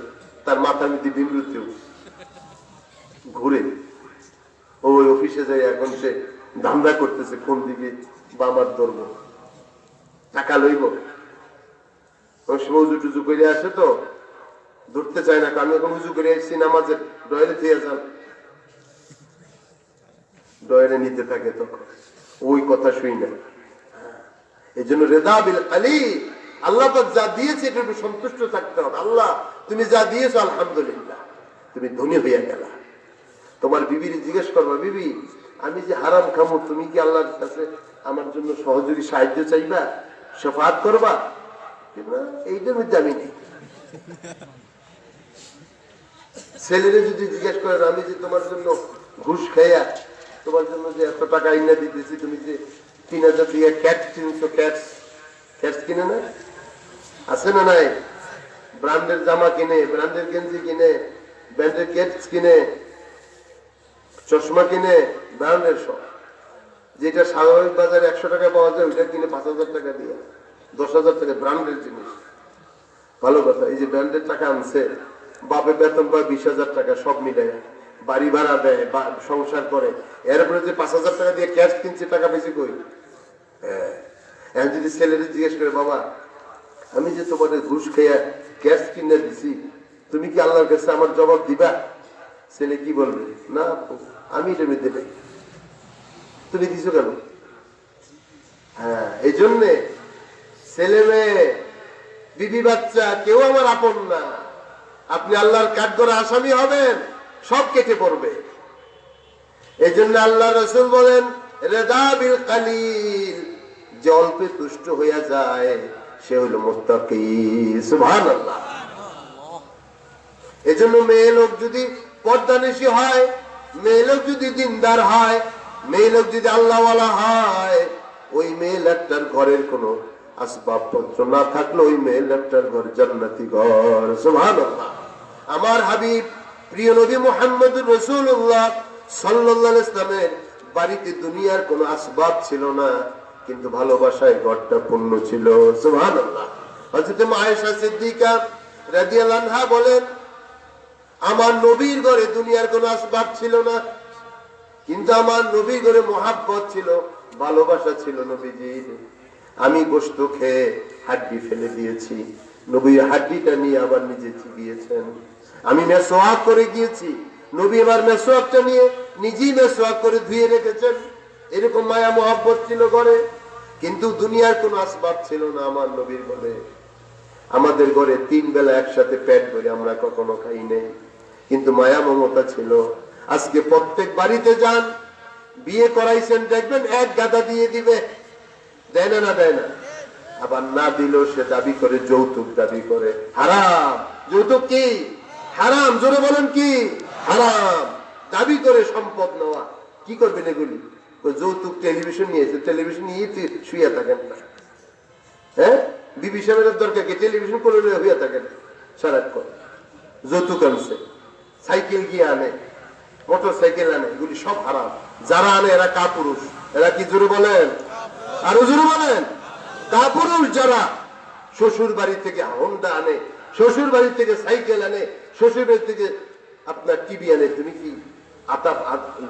তার মাথার মধ্যে বিমৃতি ঘুরে ওই অফিসে যাই, এখন সে ধান্দা করতেছে কোন দিকে বামার ধরবো, টাকা লইব। উজু টুজু করে আসে তো ধরতে চায় না, আমি এখন উজু করে আসছি, নামাজের ডয়ারে থেকে যান, ডয়ারে নিতে থাকে, তখন ওই কথা শুই না। এই জন্য রেদা বিল আলী, আল্লাহ পাক যা দিয়েছে এটার উপর সন্তুষ্ট থাকতে হবে। আল্লাহ তুমি যা দিয়েছো আলহামদুলিল্লাহ, তুমি ধনী হইয়া গেলা। তোমার বিবির জিজ্ঞেস করবা, বিবি আমি যে হারাম খামো, তুমি কি আল্লাহর কাছে আমার জন্য সহযোগী সাহায্য চাইবা, শাফাআত করবা? এইটার মধ্যে আমি নেই। ছেলেরে যদি জিজ্ঞেস করেন, আমি যে তোমার জন্য ঘুষ খাইয়া তোমার জন্য যে এত টাকা আইনা দিতেছি, তুমি যে 3000 দিয়ে ক্যাট কিনছো, ক্যাটস কিনে না, আছে না নাই? ব্র্যান্ডের জামা কিনে, ব্র্যান্ডের গেঞ্জি কিনে, ব্র্যান্ডের ক্যাটস কিনে, চশমা কিনে, ব্র্যান্ডের সব। যেটা স্বাভাবিক বাজারে 100 টাকা পাওয়া যায়, ওইটা কিনে 5000 টাকা দিয়ে, 10,000 টাকা ব্র্যান্ডের জিনিস। ভালো কথা। এই যে ব্র্যান্ডের টাকা আনছে, বাপে বেতন পায় 20,000 টাকা, সব মিলে বাড়ি ভাড়া দেয়, সংসার করে, এরপরে যে 5,000 টাকা দিয়ে ক্যাশ কিনছে, টাকা বেশি কই? হ্যাঁ, যদি ছেলেদের জিজ্ঞেস করে, বাবা আমি যে তোমাদের ঘুষ খেয়ে ক্যাশ কিনে দিছি, তুমি কি আল্লাহর কাছে আমার জবাব দিবা? ছেলে কি বলবে? না আমি এটা মেতে পাই। তুমি দিছো কেন? হ্যাঁ, এই জন্যে ছেলে মেয়ে, বিবি বাচ্চা কেউ আমার আপন না। আপনি আল্লাহর কাঠগড়ায় আসামি হবেন, সব কেটে পড়বে। এই জন্য আল্লাহ রাসূল বলেন রেদা বিল কালিল, যে অল্পে তুষ্ট হইয়া যায় সে হলো মুত্তাকি। সুবহানাল্লাহ। এই জন্য মেয়ে লোক যদি পর্দানিশী হয়, মেয়ে লোক যদি দিনদার হয়, মেয়ে লোক যদি আল্লাহওয়ালা হয়, ওই মেয়ে লোকটার ঘরের কোনো আসবাবপত্র না থাকলে ওই মেয়ে লোকটার ঘর জান্নাতি ঘর। সুবহানাল্লাহ। আমার হাবিব প্রিয় নবী মুহাম্মদুর রাসূলুল্লাহ সাল্লাল্লাহু আলাইহি ওয়াসাল্লামের বাড়িতে দুনিয়ার কোনো আসবাব ছিল না, কিন্তু ভালোবাসায় ঘরটা পূর্ণ ছিল। সুবহানাল্লাহ। হযরত আয়েশা সিদ্দিকা রাদিয়াল্লাহু আনহা বলেন, আমার নবীর ঘরে দুনিয়ার কোনো আসবাব ছিল না, কিন্তু আমার নবীর ঘরে মোহাব্বত ছিল, ভালোবাসা ছিল নবীজির। আমি গোশত খেয়ে হাড্ডি ফেলে দিয়েছি, নবীর হাড্ডিটা নিয়ে আবার নিজে চিবিয়েছেন। আমি মেসওয়াক করে গিয়েছি, নবী আবার মেসওয়াকটা নিয়ে নিজেই মেসওয়াক করে ধুয়ে রেখেছেন। এরকম মায়া মোহাব্বত ছিল ঘরে, কিন্তু দুনিয়ার কোনো আসবাব ছিল না আমার নবীর ঘরে। আমাদের ঘরে 3 বেলা একসাথে পেট ভরে আমরা কখনো খাই নাই, কিন্তু মায়া মমতা ছিল। আজকে প্রত্যেক বাড়িতে যান, বিয়ে করাইছেন, দেখবেন এক গাদা দিয়ে দিবে, দেয় না? দেয় না? আবার না দিলেও সে দাবি করে, যৌতুক দাবি করে। হারাম। যৌতুক কি হারাম? জোরে বলেন কি হারাম? দাবি করে সম্পদ নেওয়া। কি করবেন এগুলি? যৌতুক টেলিভিশন নিয়েছে, টেলিভিশন নিয়ে শুয়ে থাকেন না? হ্যাঁ, বিবি সাহেবের দরকার কি? টেলিভিশন করে হইয়া থাকেন সারাক্ষণ। যৌতুক আনছে, সাইকেল গিয়ে আনে, মোটর সাইকেল আনে, এগুলি সব হারাম। যারা আনে এরা কাপুরুষ। এরা কি? জোরে বলেন, আরো জোরে বলেন। কাপুরুষ যারা শ্বশুর বাড়ি থেকে হোন্ডা আনে, শ্বশুর বাড়ি থেকে সাইকেল আনে, শ্বশুর বাড়ি থেকে আপনার টিভি আনে। তুমি কি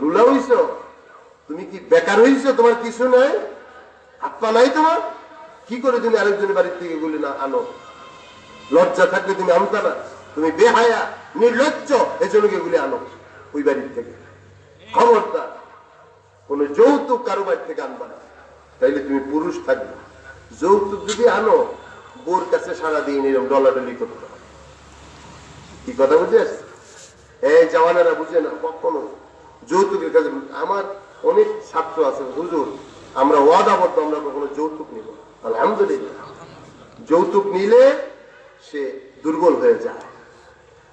লুলা হইছ? তুমি কি বেকার হইছ? তোমার কিছু নাই, হাত পা নাই তোমার? কি করে তুমি আরেকজনের বাড়ির থেকে এগুলি না আনো? লজ্জা থাকলে তুমি আনতা না? তুমি বেহায়া, নির্লজ্জ, এজন্য এগুলি আনো ওই বাড়ির থেকে। খবরদার কোন যৌতুক কারো বাড়ি থেকে আনবা না, তাইলে তুমি পুরুষ থাকবে। যৌতুক যদি আনো, বোর কাছে সারাদিন এরকম ডলাডলি করতে হবে। কি কথা বুঝেছ? এই জওয়ানেরা বুঝে না কখনো যৌতুকের কাছে। আমার অনেক ছাত্র আছে, হুজুর আমরা ওয়াদাবদ্ধ, আমরা কখনো যৌতুক নিব। আলহামদুলিল্লাহ। যৌতুক নিলে সে দুর্বল হয়ে যায়।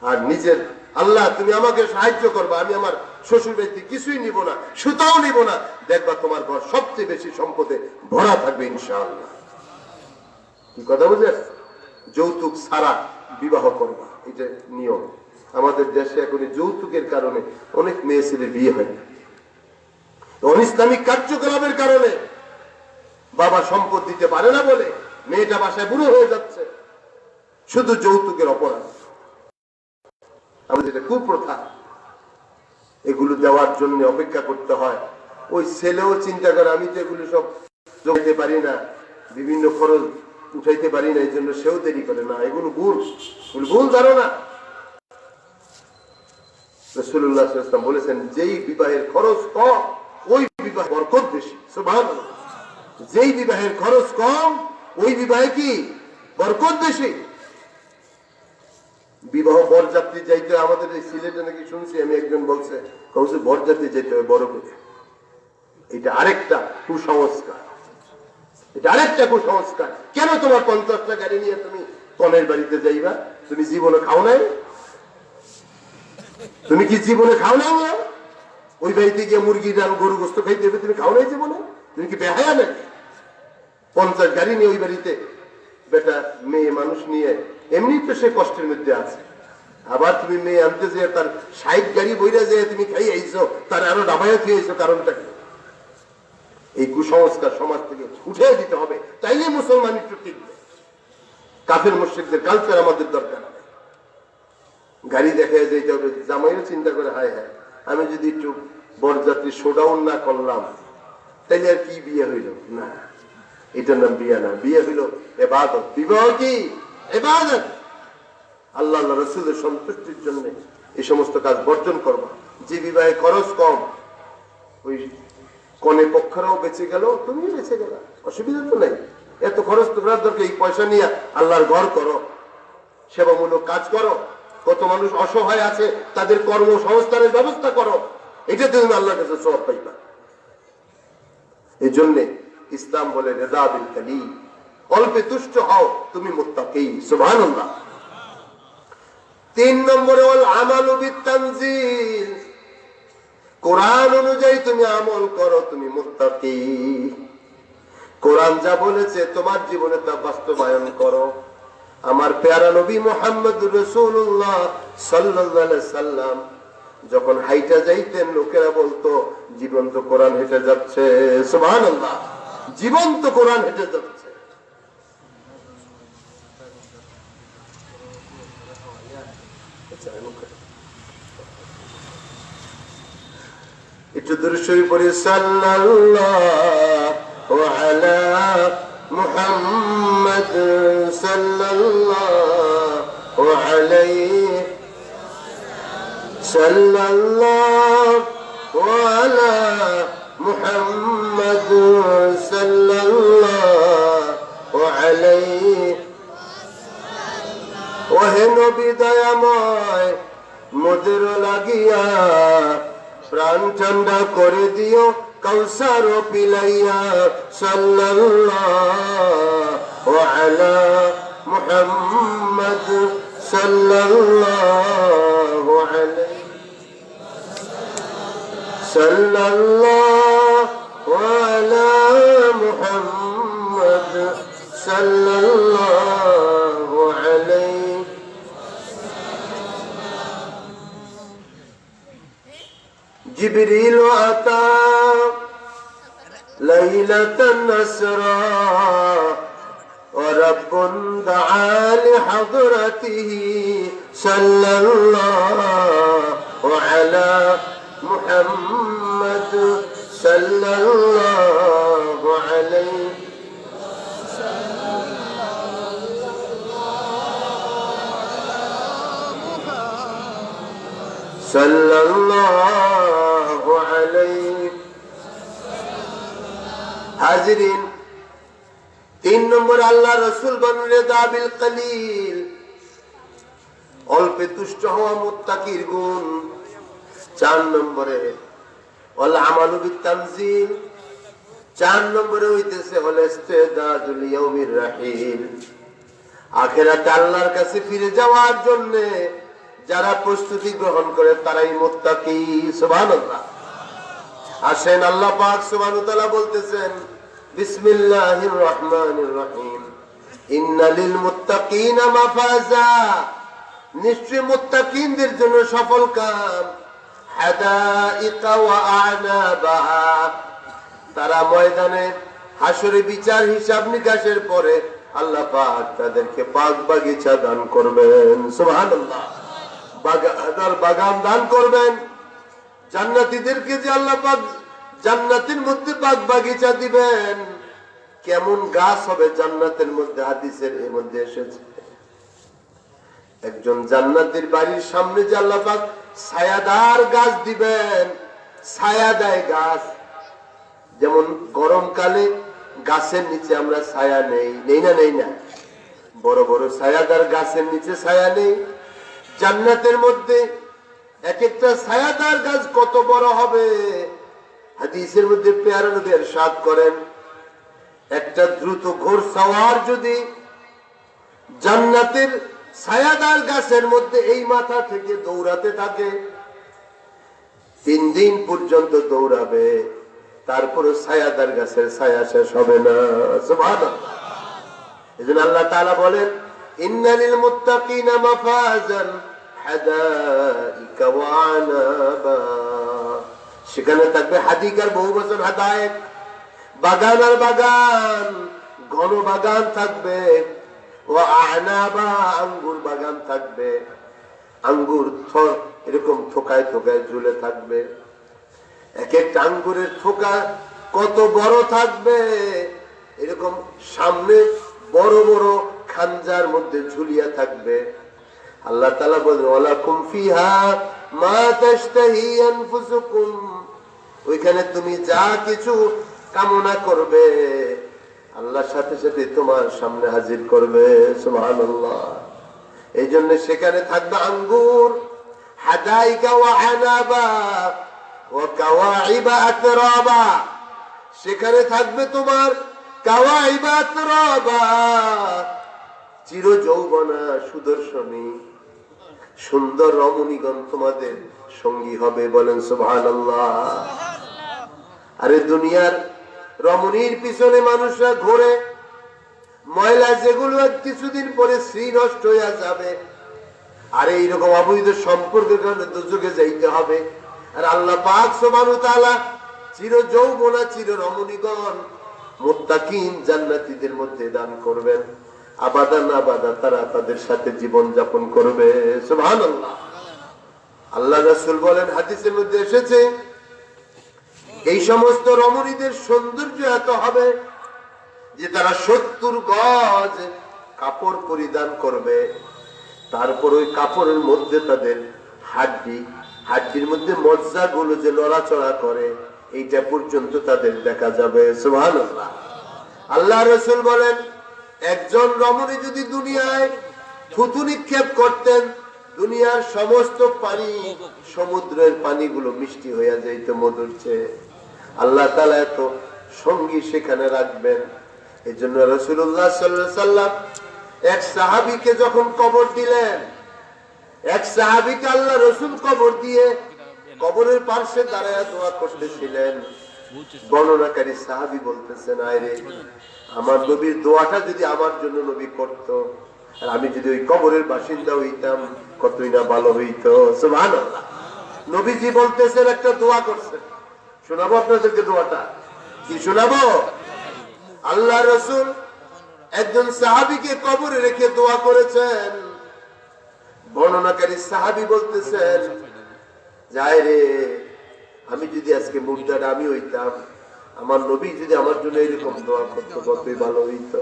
আর নিজের আল্লাহ তুমি আমাকে সাহায্য করবা, আমি আমার শ্বশুর বাড়িতে কিছুই নিব না, সুতাও নিব না, দেখবা তোমার ঘর সবচেয়ে বেশি সম্পদে ভরা থাকবে ইনশাআল্লাহ। কি কথা বুঝেছ? যৌতুক ছাড়া বিবাহ করবা, এটা নিয়ম। আমাদের দেশে এখন যৌতুকের কারণে অনেক মেয়ে ছেলে বিয়ে হয় না। অনিসলামিক কার্যকলাপের কারণে বাবা সম্পদ দিতে পারে না বলে মেয়েটা বাসায় বুড়ো হয়ে যাচ্ছে, শুধু যৌতুকের অপরাধ। আমাদের এটা কুপ্রথা। এগুলো দেওয়ার জন্য অপেক্ষা করতে হয়। ওই ছেলেও চিন্তা করে আমি তো এগুলো সব জোগাইতে পারি না, বিভিন্ন খরচ উঠাইতে পারি না, এই জন্য সেও দেরি করে না। এগুলো ভুল ধারণা। রাসূলুল্লাহ সাল্লাল্লাহু আলাইহি ওয়াসাল্লাম বলেছেন, যেই বিবাহের খরচ কম ওই বিবাহ বরকত বেশি। সুবহানাল্লাহ। যেই বিবাহের খরচ কম ওই বিবাহে কি বরকত বেশি। বিবাহ বরযাত্রী যাইতে আমাদের এই সিলেটে নাকি শুনছি, আমি একজন বলছে কৌশল বরযাত্রী যেতে হবে বড় করে। এটা আরেকটা কুসংস্কার, এটা আরেকটা কুসংস্কার। কেন তোমার 50টা গাড়ি নিয়ে তুমি কনের বাড়িতে যাইবা? তুমি জীবনে খাও নাই? তুমি কি জীবনে খাও নাই? ওই বাড়িতে গিয়ে মুরগি ডাল গরু গোস্ত খাইতে হবে, তুমি খাও নাই জীবনে? তুমি কি বেহায়া নাকি? 50 গাড়ি নিয়ে ওই বাড়িতে বেটা মেয়ে মানুষ নিয়ে, এমনি তো সে কষ্টের মধ্যে আছে, আবার তুমি মেয়ে আনতে যে তার 60 গাড়ি বইরা যে তুমি খাই আইছো, তার আরো ডাবাইয়া খেয়ে আইছো, কারণটা কি? এই কুসংস্কার সমাজ থেকে উঠে দিতে হবে, তাইলে মুসলমান একটু টিকবে। কাফের মুশরিকদের কালচার আমাদের দরকার নেই। গাড়ি দেখা যেতে হবে, জামাইও চিন্তা করে হায় হায় আমি যদি একটু বরযাত্রী শোডাউন না করলাম তাইলে আর কি বিয়ে হইল না। এটার নাম বিয়ে না, বিয়ে হইল ইবাদত। বিবাহ কি ইবাদত। আল্লাহ রাসূলের সন্তুষ্টির জন্য এই সমস্ত কাজ বর্জন করবা। যে বিবাহে খরচ কম, ওই কনে পক্ষরাও বেঁচে গেল, তুমি বেঁচে গেল, অসুবিধা তো নাই। এত খরচ তো করার দরকার। এই পয়সা নিয়ে আল্লাহর ঘর করো, সেবামূলক কাজ করো। কত মানুষ অসহায় আছে, তাদের কর্মসংস্থানের ব্যবস্থা করো, এটা তুমি আল্লাহর কাছে সওয়াব পাইবা। এই জন্য ইসলাম বলে রিদা বিল কালিল, অল্পে তুষ্ট হও, তুমি মুত্তাকি। সুবহানাল্লাহ। 3 নম্বরে ওয়াল আমালু বিত-তানজিল, কোরআন অনুযায়ী তুমি আমল করো, তুমি মুত্তাকি। কোরআন যা বলেছে তোমার জীবনে তা বাস্তবায়ন করো। আমার প্যারা নবী মুহাম্মদুর রাসূলুল্লাহ সাল্লাল্লাহু আলাইহি সাল্লাম যখন হাইটা যাইতেন, লোকেরা বলতো জীবন্ত কোরআন হেঁটে যাচ্ছে। সুবহানাল্লাহ, জীবন্ত কোরআন হেঁটে যাচ্ছে। একটু দুরূদ শরীফ পড়ি। সাল্লাল্লাহু আলা মুহাম্মদ সাল্লাল্লাহু আলাইহি সাল্লাল্লাহু আলা মুহাম্মদ সাল্লাল্লাহু আলাইহি ওহে নবী দয়াময় মোদের লাগিয়া প্রাণ ঠান্ডা করে দিও কাউসার পিলাইয়া সাল্লাল্লাহু আলা মুহাম্মদ সাল্লাল্লাহু আলাইহি সাল্লাল্লাহু আলা মুহাম্মদ সাল্লাল্লাহু আলাইহি जिब्रील आता लैलतन नसरा और रब्बुन दआ लिहज़रतिही सल्लल्लाहु अला मुहम्मद सल्लल्लाहु अलैहि सल्लल्लाहु अलैहि हाजिरीन 3 নম্বর আল্লাহ রাসূল বলেন দাবিল কলিল অল্পে তুষ্ট হওয়া মুত্তাকির গুণ 4 নম্বরে ওয়াল আমালু বিতানজিল 4 নম্বরে হইতেছে হল ইস্তেদাদুল ইয়াউমির রাহিল আখিরাতে আল্লাহর কাছে ফিরে যাওয়ার জন্য যারা প্রস্তুতি গ্রহণ করে তারাই মুত্তাকি সুবহানাল্লাহ আসেন আল্লাহ পাক সুবহানাহু ওয়া তাআলা বলতেছেন বিসমিল্লাহির রহমানির রহিম ইন্নালিল মুত্তাকিনা মাফাজা নিশ্চয় মুত্তাকিনদের জন্য সফল কাম হাদাইকা ওয়া আনাবা তারা ময়দানে হাসরে বিচার হিসাব নিকাশের পরে আল্লাহ পাক তাদেরকে বাগ বাগিচা দান করবেন সুবহানাল্লাহ বাগান দান করবেন জান্নাতীদেরকে যে আল্লাহ পাক জান্নাতের মধ্যে বাগ বাগিচা দিবেন কেমন গাছ হবে জান্নাতের মধ্যে হাদিসের এর মধ্যে এসেছে একজন জান্নাতের বাড়ির সামনে যে আল্লাহ পাক ছায়াদার গাছ দিবেন ছায়াদায় গাছ যেমন গরমকালে গাছের নিচে আমরা ছায়া নেই না বড় বড় ছায়াদার গাছের নিচে ছায়া নেই জান্নাতের মধ্যে এক একটা ছায়াদার গাছ কত বড় হবে হাদিসের মধ্যে পেয়ারা নবী ইরশাদ করেন একটা দ্রুত ঘোড়সওয়ার যদি জান্নাতের ছায়াদার গাছের মধ্যে এই মাথা থেকে দৌড়াতে থাকে 3 দিন পর্যন্ত দৌড়াবে তারপরে ছায়াদার গাছের ছায়া শেষ হবে না সুবহানাল্লাহ এজন্য আল্লাহ তাআলা বলেন ইন্নালিল মুত্তাকিনা মাফাজান হাদাইকা ওয়া আনাবা সেখানে থাকবে হাদিকার বহু বছর হাদায়েক বাগান আর বাগান ঘন বাগান থাকবে ওয়া আনাবা আঙ্গুর বাগান থাকবে আঙ্গুর এরকম থোকায় থোকায় ঝুলে থাকবে এক একটা আঙ্গুরের থোকা কত বড় থাকবে এরকম সামনে বড় বড় খানজার মধ্যে ঝুলিয়া থাকবে আল্লাহ তাআলা বলেন ওয়ালাকুম ফিহা মা তাশতাহি আনফুসুকুম ওইখানে তুমি যা কিছু কামনা করবে আল্লাহর সাথে সাথে তোমার সামনে হাজির করবে সুবহানাল্লাহ এইজন্য সেখানে থাকবে আঙ্গুর হাদাইকা ওয়া আনাবা ওয়া কাওয়াইবা আতরাবা সেখানে থাকবে তোমার কাওয়াইবা আতরাবা চির যৌবনা সুদর্শনী সুন্দর রমণীগণ তোমাদের সঙ্গী হবে বলেন সুবহানাল্লাহ আরে দুনিয়ার রমণীর পিছনে মানুষরা ঘোরে ময়লা যেগুলো কিছুদিন পরে শ্রী নষ্ট হয়ে যাবে আর এইরকম অবৈধ সম্পর্কের কারণে দুর্যোগে যাইতে হবে আর আল্লাহ পাক সুবহানাহু ওয়া তাআলা চির যৌবনা চির রমণীগণ মুত্তাকিন জান্নাতীদের মধ্যে দান করবেন আবাদান আবাদা তারা তাদের সাথে জীবন যাপন করবে সুবহানাল্লাহ আল্লাহ রাসূল বলেন হাদিসের মধ্যে এসেছে এই সমস্ত রমণীদের সৌন্দর্য এত হবে যে তারা 70 গজ কাপড় পরিধান করবে তারপর ওই কাপড়ের মধ্যে তাদের হাড্ডির মধ্যে মজ্জাগুলো যে নড়াচড়া করে এইটা পর্যন্ত তাদের দেখা যাবে সুবহানাল্লাহ আল্লাহ রাসূল বলেন একজন রমণী যদি দুনিয়ায় থুতু নিক্ষেপ করতেন, দুনিয়ার সমস্ত পানি, সমুদ্রের পানিগুলো মিষ্টি হইয়া যাইত মধুর চেয়ে। আল্লাহ তাআলা এত সঙ্গী সেখানে রাখবেন। এই জন্য রাসূলুল্লাহ সাল্লাল্লাহু আলাইহি সাল্লাম এক সাহাবীকে যখন কবর দিলেন, এক সাহাবীকে আল্লাহ রাসূল কবর দিয়ে কবরের পাশে দাঁড়ায় দোয়া করতেছিলেন। বর্ণনাকারী সাহাবী বলতেছেন, আরে আমার নবীর দোয়াটা যদি আমার জন্য নবী করত, আর আমি যদি ওই কবরের বাসিন্দা হইতাম, কতই না ভালো হইতো। সুবহানাল্লাহ। নবীজি বলতেছেন, একটা দোয়া করছেন, শোনাবো আপনাদেরকে দোয়াটা। কি শোনাবো? আল্লাহ রাসূল একজন সাহাবীকে কবরে রেখে দোয়া করেছেন। বর্ণনাকারী সাহাবী বলতেছেন, যাই রে, আমি যদি আজকে মুর্দার আমি হইতাম, আমার নবী যদি আমার জন্য এরকম দোয়া করতো, কতই ভালো হইতো।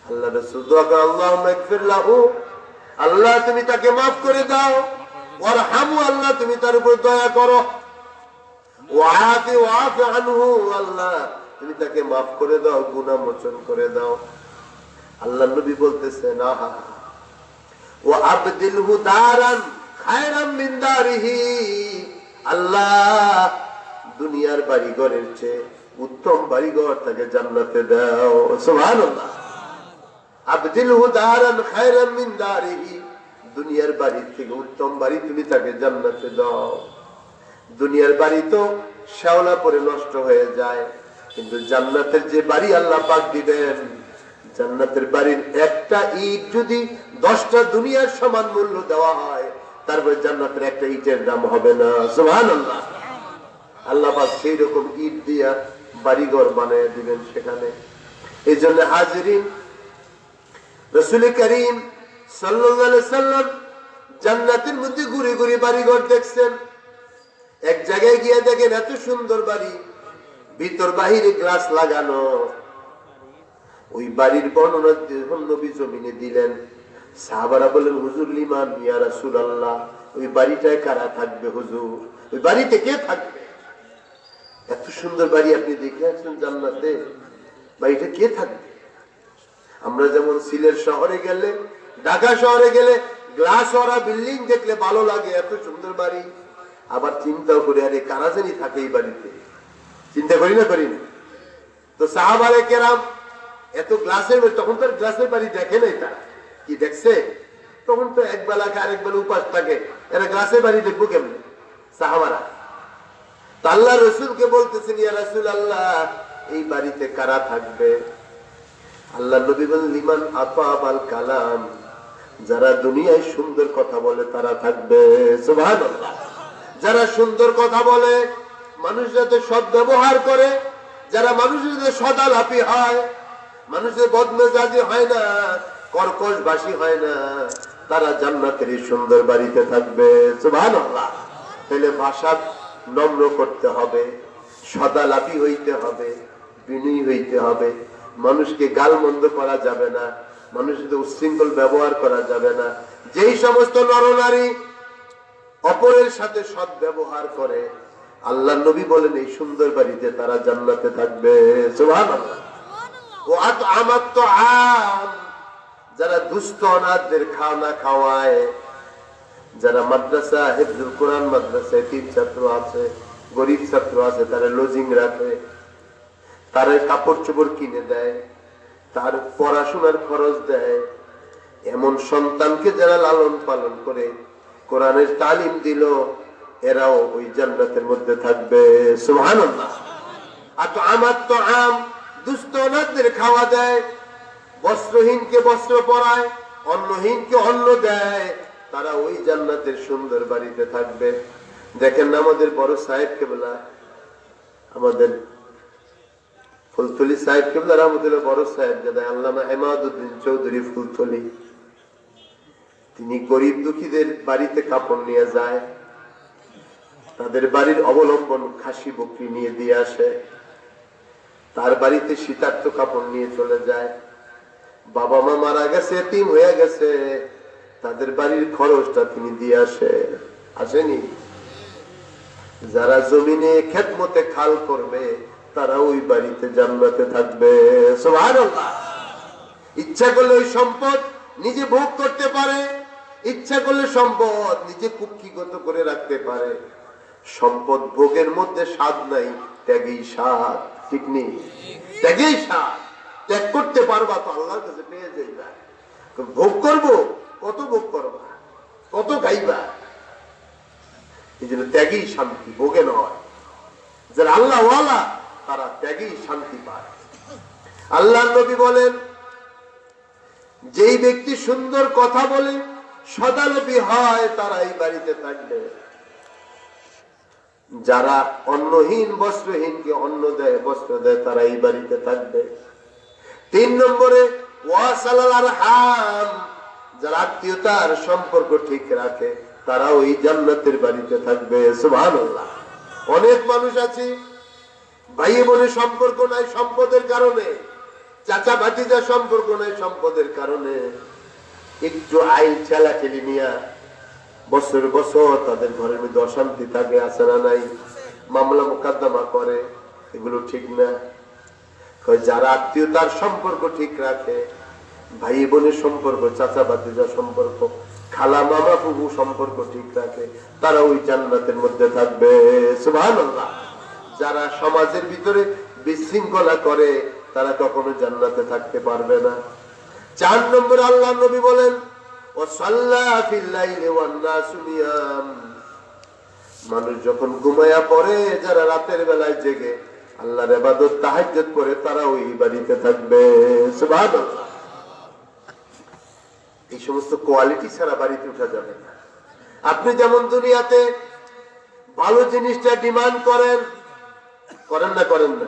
আল্লাহ রাসূল দোয়া করে, আল্লাহুম্মা ইগফির লাহু, আল্লাহ তুমি তাকে মাফ করে দাও, ওয়ারহামু, আল্লাহ তুমি তার উপর দয়া করো, ওয়াআফি আনহু, আল্লাহ তুমি তাকে মাফ করে দাও, গুনাহ মোচন করে দাও। আল্লাহ নবী বলতেছেন, আহা, ওয়া আবদিলহু দারান খায়রাম মিন দারিহি, আল্লাহ দুনিয়ার বাড়িঘরের চেয়ে উত্তম বাড়িঘর তাকে জান্নাতে দাও। সুবহানাল্লাহ। আবদিলহু দারান খায়রাম মিন দারিহি, দুনিয়ার বাড়ি থেকে উত্তম বাড়ি তুমি তাকে জান্নাতে দাও। দুনিয়ার বাড়ি তো শ্যাওলা পরে নষ্ট হয়ে যায়, কিন্তু জান্নাতের যে বাড়ি আল্লাহ পাক দিবেন, জান্নাতের বাড়ির একটা ইট যদি 10টা দুনিয়ার সমান মূল্য দেওয়া হয়, তারপরে জান্নাতের একটা ইটের দাম হবে না। সুবহানাল্লাহ। আল্লাহ পাক সেই রকম ইট দিয়া বাড়িঘর বানিয়ে দিবেন সেখানে। এই জন্য হাজিরিন, রাসূল করিম সাল্লাল্লাহু আলাইহি সাল্লাম জান্নাতের মধ্যে ঘুরে ঘুরে বাড়িঘর দেখছেন। এক জায়গায় গিয়ে দেখেন এত সুন্দর বাড়ি, ভিতর বাহিরে গ্লাস লাগানো। ওই বাড়ির বর্ণনা যখন নবী জমিনে দিলেন, সাহাবারা বললেন, হুজুর লিমান ইয়া রাসূলুল্লাহ, ওই বাড়িটায় কারা থাকবে হুজুর? ওই বাড়িতে কে থাকবে? এত সুন্দর বাড়ি আপনি দেখে আসছেন জান্নাতে, বাড়িটা কে থাকবে? আমরা যেমন সিলেট শহরে গেলে, ঢাকা শহরে গেলে গ্লাস ওয়ালা বিল্ডিং দেখলে ভালো লাগে, এত সুন্দর বাড়ি, আবার চিন্তাও করি, আরে কারা জানি থাকে এই বাড়িতে, চিন্তা করি না, করি না? তো সাহাবায়ে কেরাম এত গ্লাসের, তখন তো গ্লাসের বাড়ি দেখে নাই, তারা কি দেখছে? তখন তো এক বেলা আরেক বেলা উপাস থাকে, এরা গ্লাসের বাড়ি দেখবো কেমনে সাহাবারা? আল্লাহ রাসূলকে বলতেছেন, ইয়া রাসূলুল্লাহ, এই বাড়িতে কারা থাকবে? আল্লাহ নবী বলেন, লিমান আতাবাল কালাম, যারা দুনিয়ায় সুন্দর কথা বলে তারা থাকবে। সুবহানাল্লাহ। যারা সুন্দর কথা বলে, মানুষের সাথে সৎ ব্যবহার করে, যারা মানুষের সাথে সদালাপি হয়, মানুষের বদমেজাজি হয় না, কর্কশবাসী হয় না, তারা জান্নাতের সুন্দর বাড়িতে থাকবে। সুবহানাল্লাহ। তাহলে ভাষা নম্র করতে হবে, সদালাপি হইতে হবে, বিনয়ী হইতে হবে, মানুষকে গালমন্দ করা যাবে না, মানুষের সাথে উচ্ছৃঙ্খল ব্যবহার করা যাবে না। যেই সমস্ত নরনারী অপরের সাথে সৎ ব্যবহার করে, আল্লাহ নবী বলেন, এই সুন্দর বাড়িতে তারা জান্নাতে থাকবে। সুবহানাল্লাহ। ও আতআমাত তুআম, যারা দুস্থ অনাথদের খানা খাওয়ায়, যারা মাদ্রাসা হিফজুল কোরআন মাদ্রাসায় এতিম ছাত্র আছে, গরিব ছাত্র আছে, তারা লজিং রাখে, তার কাপড় চোপড় কিনে দেয়, তার পড়াশোনার খরচ দেয়, এমন সন্তানকে যারা লালন পালন করে কোরআনের তালিম দিল, এরাও ওই জান্নাতের মধ্যে থাকবে। সুবহানাল্লাহ। আতআমাত তুআম, দুস্থ অনাথদের খাওয়া দেয়, বস্ত্রহীনকে বস্ত্র পরায়, অন্নহীনকে অন্ন দেয়, তারা ওই জান্নাতের সুন্দর বাড়িতে থাকবে। দেখেন না, আমাদের বড় সাহেব কেবলা, আমাদের ফুলতলি সাহেব কেবলা রহমতুল্লাহ, বড় সাহেব জাদা আল্লামা ইমাদউদ্দিন চৌধুরী ফুলতলি, তিনি গরিব দুঃখীদের বাড়িতে কাপড় নিয়ে যায়, তাদের বাড়ির অবলম্বন খাসি বকরি নিয়ে দিয়ে আসে, তার বাড়িতে শীতার্থ কাপড় নিয়ে চলে যায়। বাবা মা মারা গেছে, এতিম হয়ে গেছে, তাদের বাড়ির খরচটা তিনি দিয়ে আসেনি? যারা জমিনে খেদমতে খাল করবে, তারা ওই বাড়িতে জান্নাতে থাকবে। সুবহানাল্লাহ। ইচ্ছা করলে ওই সম্পদ নিজে ভোগ করতে পারে, ইচ্ছা করলে সম্পদ নিজে কুক্ষিগত করে রাখতে পারে। সম্পদ ভোগের মধ্যে স্বাদ নাই, ত্যাগেই স্বাদ। ঠিক নেই? ত্যাগেই স্বাদ। ত্যাগ করতে পারবা তো আল্লাহর কাছে পেয়ে যাইবা। ভোগ করবো, কত ভোগ করবা, কত গাইবা। এই জন্য ত্যাগেই শান্তি, ভোগে নয়। যারা আল্লাহ ওয়ালা তারা ত্যাগেই শান্তি পায়। আল্লাহ নবী বলেন, যেই ব্যক্তি সুন্দর কথা বলে সদালোভী হয় তারা এই বাড়িতে থাকবে। যারা অন্নহীন বস্ত্রহীনকে অন্ন দেয়, বস্ত্র দেয়, তারা এই বাড়িতে থাকবে। 3 নম্বরে ওয়াসালাল আরহাম, যারা আত্মীয়তার সম্পর্ক ঠিক রাখে তারা ওই জান্নাতের বাড়িতে থাকবে। সুবহানাল্লাহ। অনেক মানুষ আছে ভাই বোনের সম্পর্ক নাই সম্পদের কারণে, চাচা ভাতিজা সম্পর্ক নাই সম্পদের কারণে, একটু আইল ছেলা ঠেলি নিয়া বছর বছর তাদের ঘরের মধ্যে অশান্তি থাকে, আছে না নাই? মামলা মোকদ্দমা করে, এগুলো ঠিক না। যারা আত্মীয়তার সম্পর্ক ঠিক রাখে, ভাই বোনের সম্পর্ক, চাচা ভাতিজা সম্পর্ক, খালা মামা ফুফু সম্পর্ক ঠিক রাখে, তারা ওই জান্নাতের মধ্যে থাকবে। সুবহানাল্লাহ। যারা সমাজের ভিতরে বিশৃঙ্খলা করে তারা কখনো জান্নাতে থাকতে পারবে না। 4 নম্বরে আল্লাহ নবী বলেন, মানুষ যখন ঘুমায়া পড়ে, যারা রাতের বেলায় জেগে আল্লাহর ইবাদত তাহাজ্জুদ করে, তারা ওই বাড়িতে থাকবে। সুবহানাল্লাহ। এই সমস্ত কোয়ালিটি ছাড়া বাড়িতে উঠা যাবে না। আপনি যেমন দুনিয়াতে ভালো জিনিসটা ডিমান্ড করেন, করেন না? করেন না?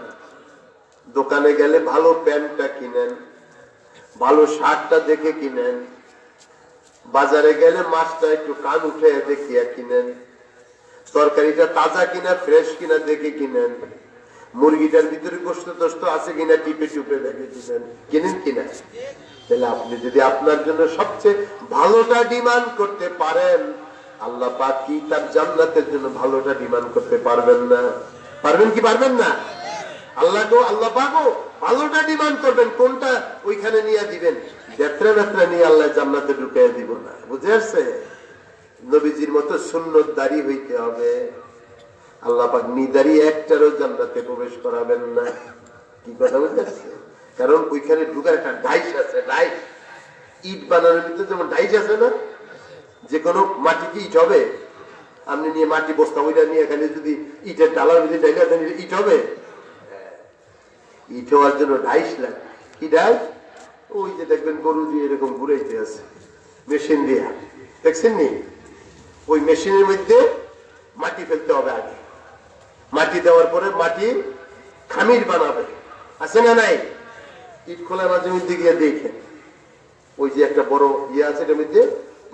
দোকানে গেলে ভালো প্যান্টটা কিনেন, ভালো শার্টটা দেখে কিনেন, বাজারে গেলে মাছটা একটু কান উঠে দেখিয়া কিনেন, তরকারিটা তাজা কিনা ফ্রেশ কিনা দেখে কিনেন, মুরগিটার ভিতরে গোশত টোস্ত আছে কিনা টিপে টুপে দেখে কিনেন, কিনেন কিনা? তাহলে আপনি যদি আপনার জন্য সবচেয়ে ভালোটা ডিমান্ড করতে পারেন, আল্লাহ পাক কি তার জান্নাতের জন্য ভালোটা ডিমান্ড করতে পারবেন না? পারবেন কি পারবেন না? আল্লাহ পাকও ভালোটা ডিমান্ড করবেন, কোনটা ওইখানে নিয়ে দিবেন। যাত্রা যাত্রা নিয়ে আল্লাহ জান্নাতে ঢুকিয়ে দিব না। বুঝে আসছে? নবীজির মতো সুন্নত দাড়ি হইতে হবে। আল্লাহ পাক নিদারি একটারও জান্নাতে প্রবেশ করাবেন না। কি কথা বুঝতে আসছে? কারণ ওইখানে ঢুকার একটা ডাইস আছে। ডাইস, ইট বানানোর ভিতরে যেমন ডাইস আছে না, যে কোনো মাটি কি ইট হবে? আপনি নিয়ে মাটি বস্তা ওইটা নিয়ে এখানে যদি ইটের ডালার ভিতরে ডাইলা দেন, ইট হবে? ইট হওয়ার জন্য ডাইস লাগে। কি ডাইস? ওই যে দেখবেন গরু দিয়ে এরকম ঘুরাইতে আছে মেশিন দিয়ে, দেখছেন নি? ওই মেশিনের মধ্যে মাটি ফেলতে হবে আগে, মাটি দেওয়ার পরে মাটি খামির বানাবে, আছে না নাই? ইট খোলা মাঝে মধ্যে গিয়ে দেখেন, ওই যে একটা বড় ইয়ে আছে এটার মধ্যে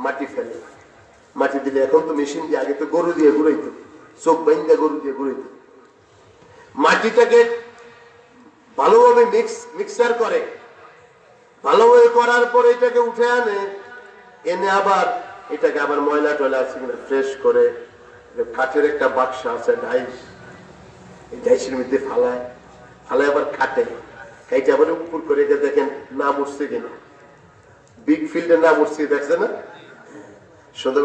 মাটি ফেলে, মাটি দিলে, এখন তো মেশিন দিয়ে, আগে তো গরু দিয়ে ঘুরাইতো, চোখ বাইন্দা গরু দিয়ে ঘুরাইতো। মাটিটাকে ভালোভাবে মিক্সার করে, ভালোভাবে করার পরে এটাকে উঠে আনে, এনে আবার এটাকে আবার ময়লা টয়লা আছে কিনা ফ্রেশ করে কাঠের একটা বাক্সা আছে ডাইস, এই ডাইসের মধ্যে ফালায় আবার কাটে, কাইটে আবার উপর করে দেখেন না উঠছে কিনা, বিগ ফিল্ডে না উঠছে, দেখছে না? সুন্দর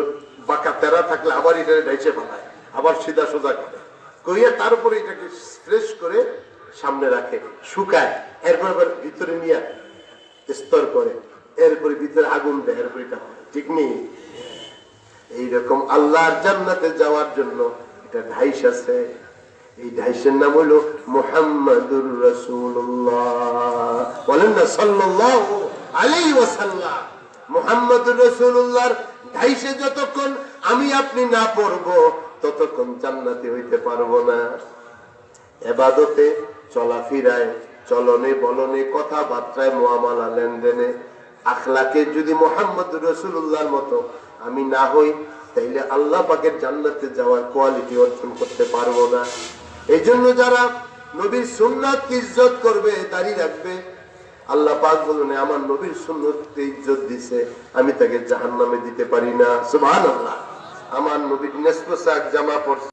বাঁকা তেরা থাকলে আবার এটা ডাইসে ফালায়, আবার সিধা সোজা করে কইয়া তার উপরে এটাকে ফ্রেশ করে সামনে রাখে, শুকায়, এরপর আবার ভিতরে নিয়ে স্তর করে, এরপরে ভিতরে আগুন দেয়, এরপরে এটা হয়। ঠিক নেই? এইরকম আল্লাহর জান্নাতে যাওয়ার জন্য এটা ঢাইস আছে। এই ঢাইসের নাম হলো মুহাম্মাদুর রাসূলুল্লাহ। বলেন না সাল্লাল্লাহু আলাইহি ওয়াসাল্লাম। মুহাম্মাদুর রাসূলুল্লাহর ঢাইসে যতক্ষণ আমি আপনি না পড়ব, ততক্ষণ জান্নাতে হইতে পারবো না। ইবাদতে, চলাফেরায়, চলনে বলনে, কথাবার্তায়, মুআমালা লেনদেনে, আখলাকে যদি মুহাম্মদুর রাসূলুল্লাহর মতো আমি না হই, তাইলে আল্লাহ পাকের জান্নাতে যাওয়ার কোয়ালিটি অর্জন করতে পারবো না। এই জন্য যারা নবীর সুন্নাতকে ইজ্জত করবে, দাঁড়িয়ে রাখবে, আল্লাহ পাক বলেন আমার নবীর সুন্নতকে ইজ্জত দিছে, আমি তাকে জাহান্নামে দিতে পারি না। সুবহানাল্লাহ। আমার নবীর নেসপোশাক জামা পরছে,